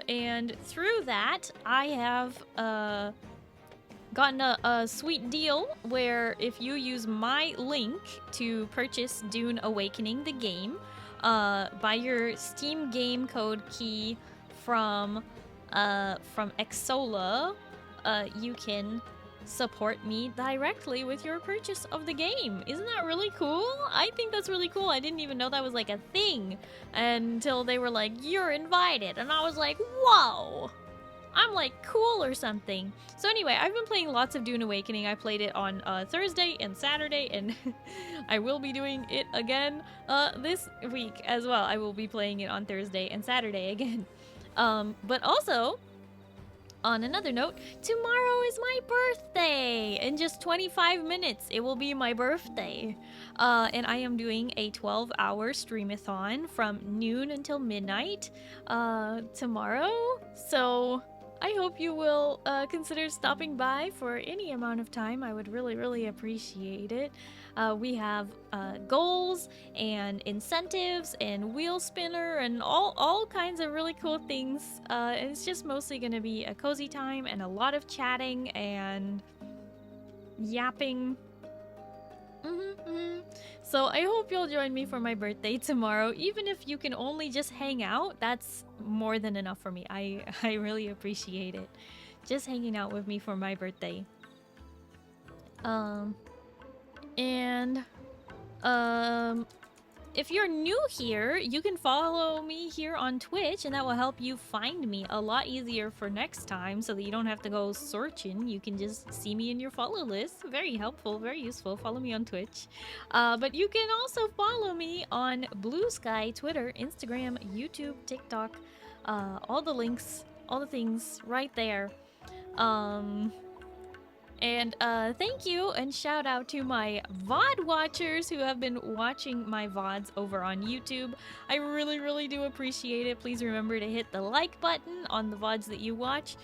and through that, I have gotten a sweet deal where if you use my link to purchase Dune Awakening, the game, buy your Steam game code key from Exola, you can support me directly with your purchase of the game. Isn't that really cool? I think that's really cool. I didn't even know that was like a thing until they were like, you're invited. And I was like, whoa, I'm like cool or something. So anyway, I've been playing lots of Dune Awakening. I played it on Thursday and Saturday, and I will be doing it again this week as well. I will be playing it on Thursday and Saturday again. But also, on another note, tomorrow is my birthday! In just 25 minutes, it will be my birthday. And I am doing a 12-hour streamathon from noon until midnight tomorrow. So I hope you will consider stopping by for any amount of time. I would really, really appreciate it. We have goals and incentives and wheel spinner and all kinds of really cool things. And it's just mostly going to be a cozy time and a lot of chatting and yapping. So I hope you'll join me for my birthday tomorrow. Even if you can only just hang out, that's more than enough for me. I really appreciate it. Just hanging out with me for my birthday. If you're new here, you can follow me here on Twitch, and that will help you find me a lot easier for next time, so that you don't have to go searching. You can just see me in your follow list. Very helpful, very useful. Follow me on Twitch. But you can also follow me on Blue Sky, Twitter, Instagram, YouTube, TikTok. All the links, all the things right there. And thank you and shout out to my VOD watchers who have been watching my VODs over on YouTube. I really, really do appreciate it. Please remember to hit the like button on the VODs that you watch.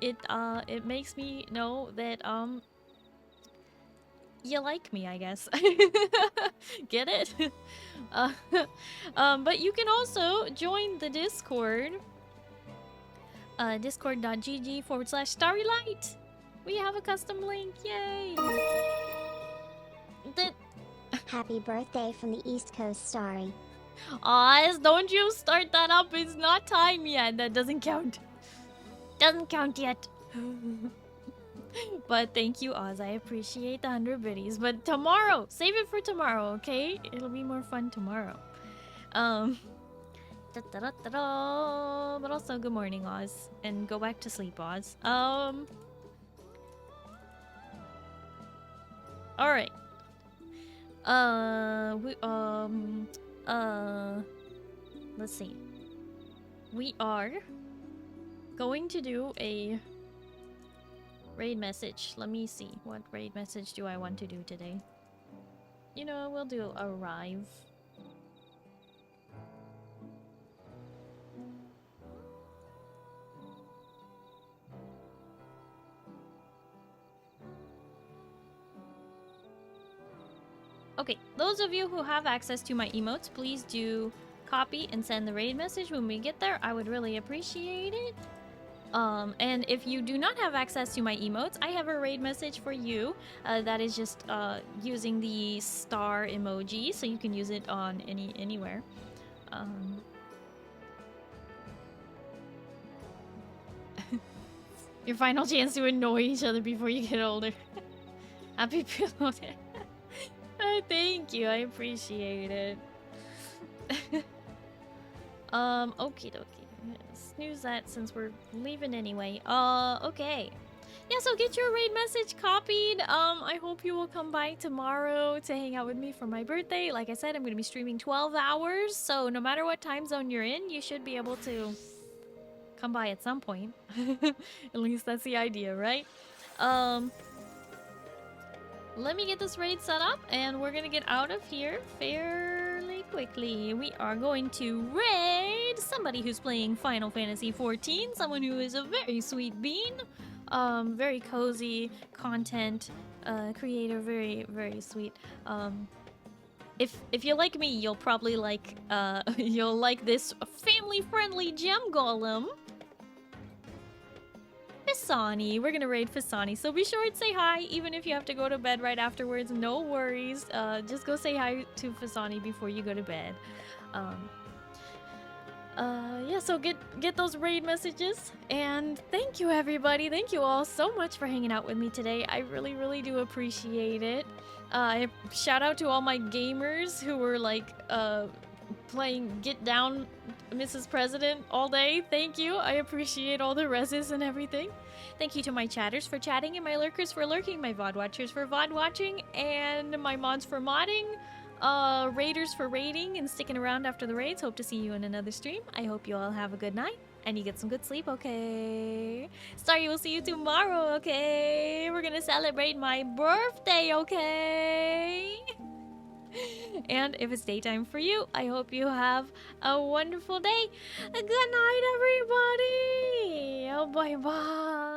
It makes me know that you like me, I guess. Get it? But you can also join the Discord. Discord.gg/Starrylight. We have a custom link, yay! Happy birthday from the East Coast, Starry. Oz, don't you start that up. It's not time yet. That doesn't count. Doesn't count yet. But thank you, Oz. I appreciate the 100 biddies. But tomorrow, save it for tomorrow, okay? It'll be more fun tomorrow. But also, good morning, Oz. And go back to sleep, Oz. Alright. Let's see. We are going to do a raid message. Let me see. What raid message do I want to do today? You know, we'll do arrive. Okay, those of you who have access to my emotes, please do copy and send the raid message when we get there. I would really appreciate it. And if you do not have access to my emotes, I have a raid message for you. That is just using the star emoji, so you can use it on anywhere. Your final chance to annoy each other before you get older. Happy pillow day. Thank you, I appreciate it. Okie dokie. Snooze that since we're leaving anyway. Okay. Yeah, so get your raid message copied. I hope you will come by tomorrow to hang out with me for my birthday. Like I said, I'm going to be streaming 12 hours, so no matter what time zone you're in, you should be able to come by at some point. At least that's the idea, right? Let me get this raid set up, and we're gonna get out of here fairly quickly. We are going to raid somebody who's playing Final Fantasy XIV, someone who is a very sweet bean, very cozy content creator, very, very sweet. If you like me, you'll probably like you'll like this family-friendly gem golem. Fisani. We're gonna raid Fisani, so be sure to say hi, even if you have to go to bed right afterwards. No worries. Just go say hi to Fisani before you go to bed. Yeah, so get those raid messages, and thank you everybody. Thank you all so much for hanging out with me today. I really, really do appreciate it. Shout out to all my gamers who were like playing Get Down Mrs. President all day. Thank you. I appreciate all the reses and everything. Thank you to my chatters for chatting, and my lurkers for lurking, my VOD watchers for VOD watching, and my mods for modding, raiders for raiding and sticking around after the raids. Hope to see you in another stream. I hope you all have a good night and you get some good sleep, okay? Starry, we'll see you tomorrow, okay? We're gonna celebrate my birthday, okay? And if it's daytime for you, I hope you have a wonderful day. Good night, everybody. Oh, bye-bye.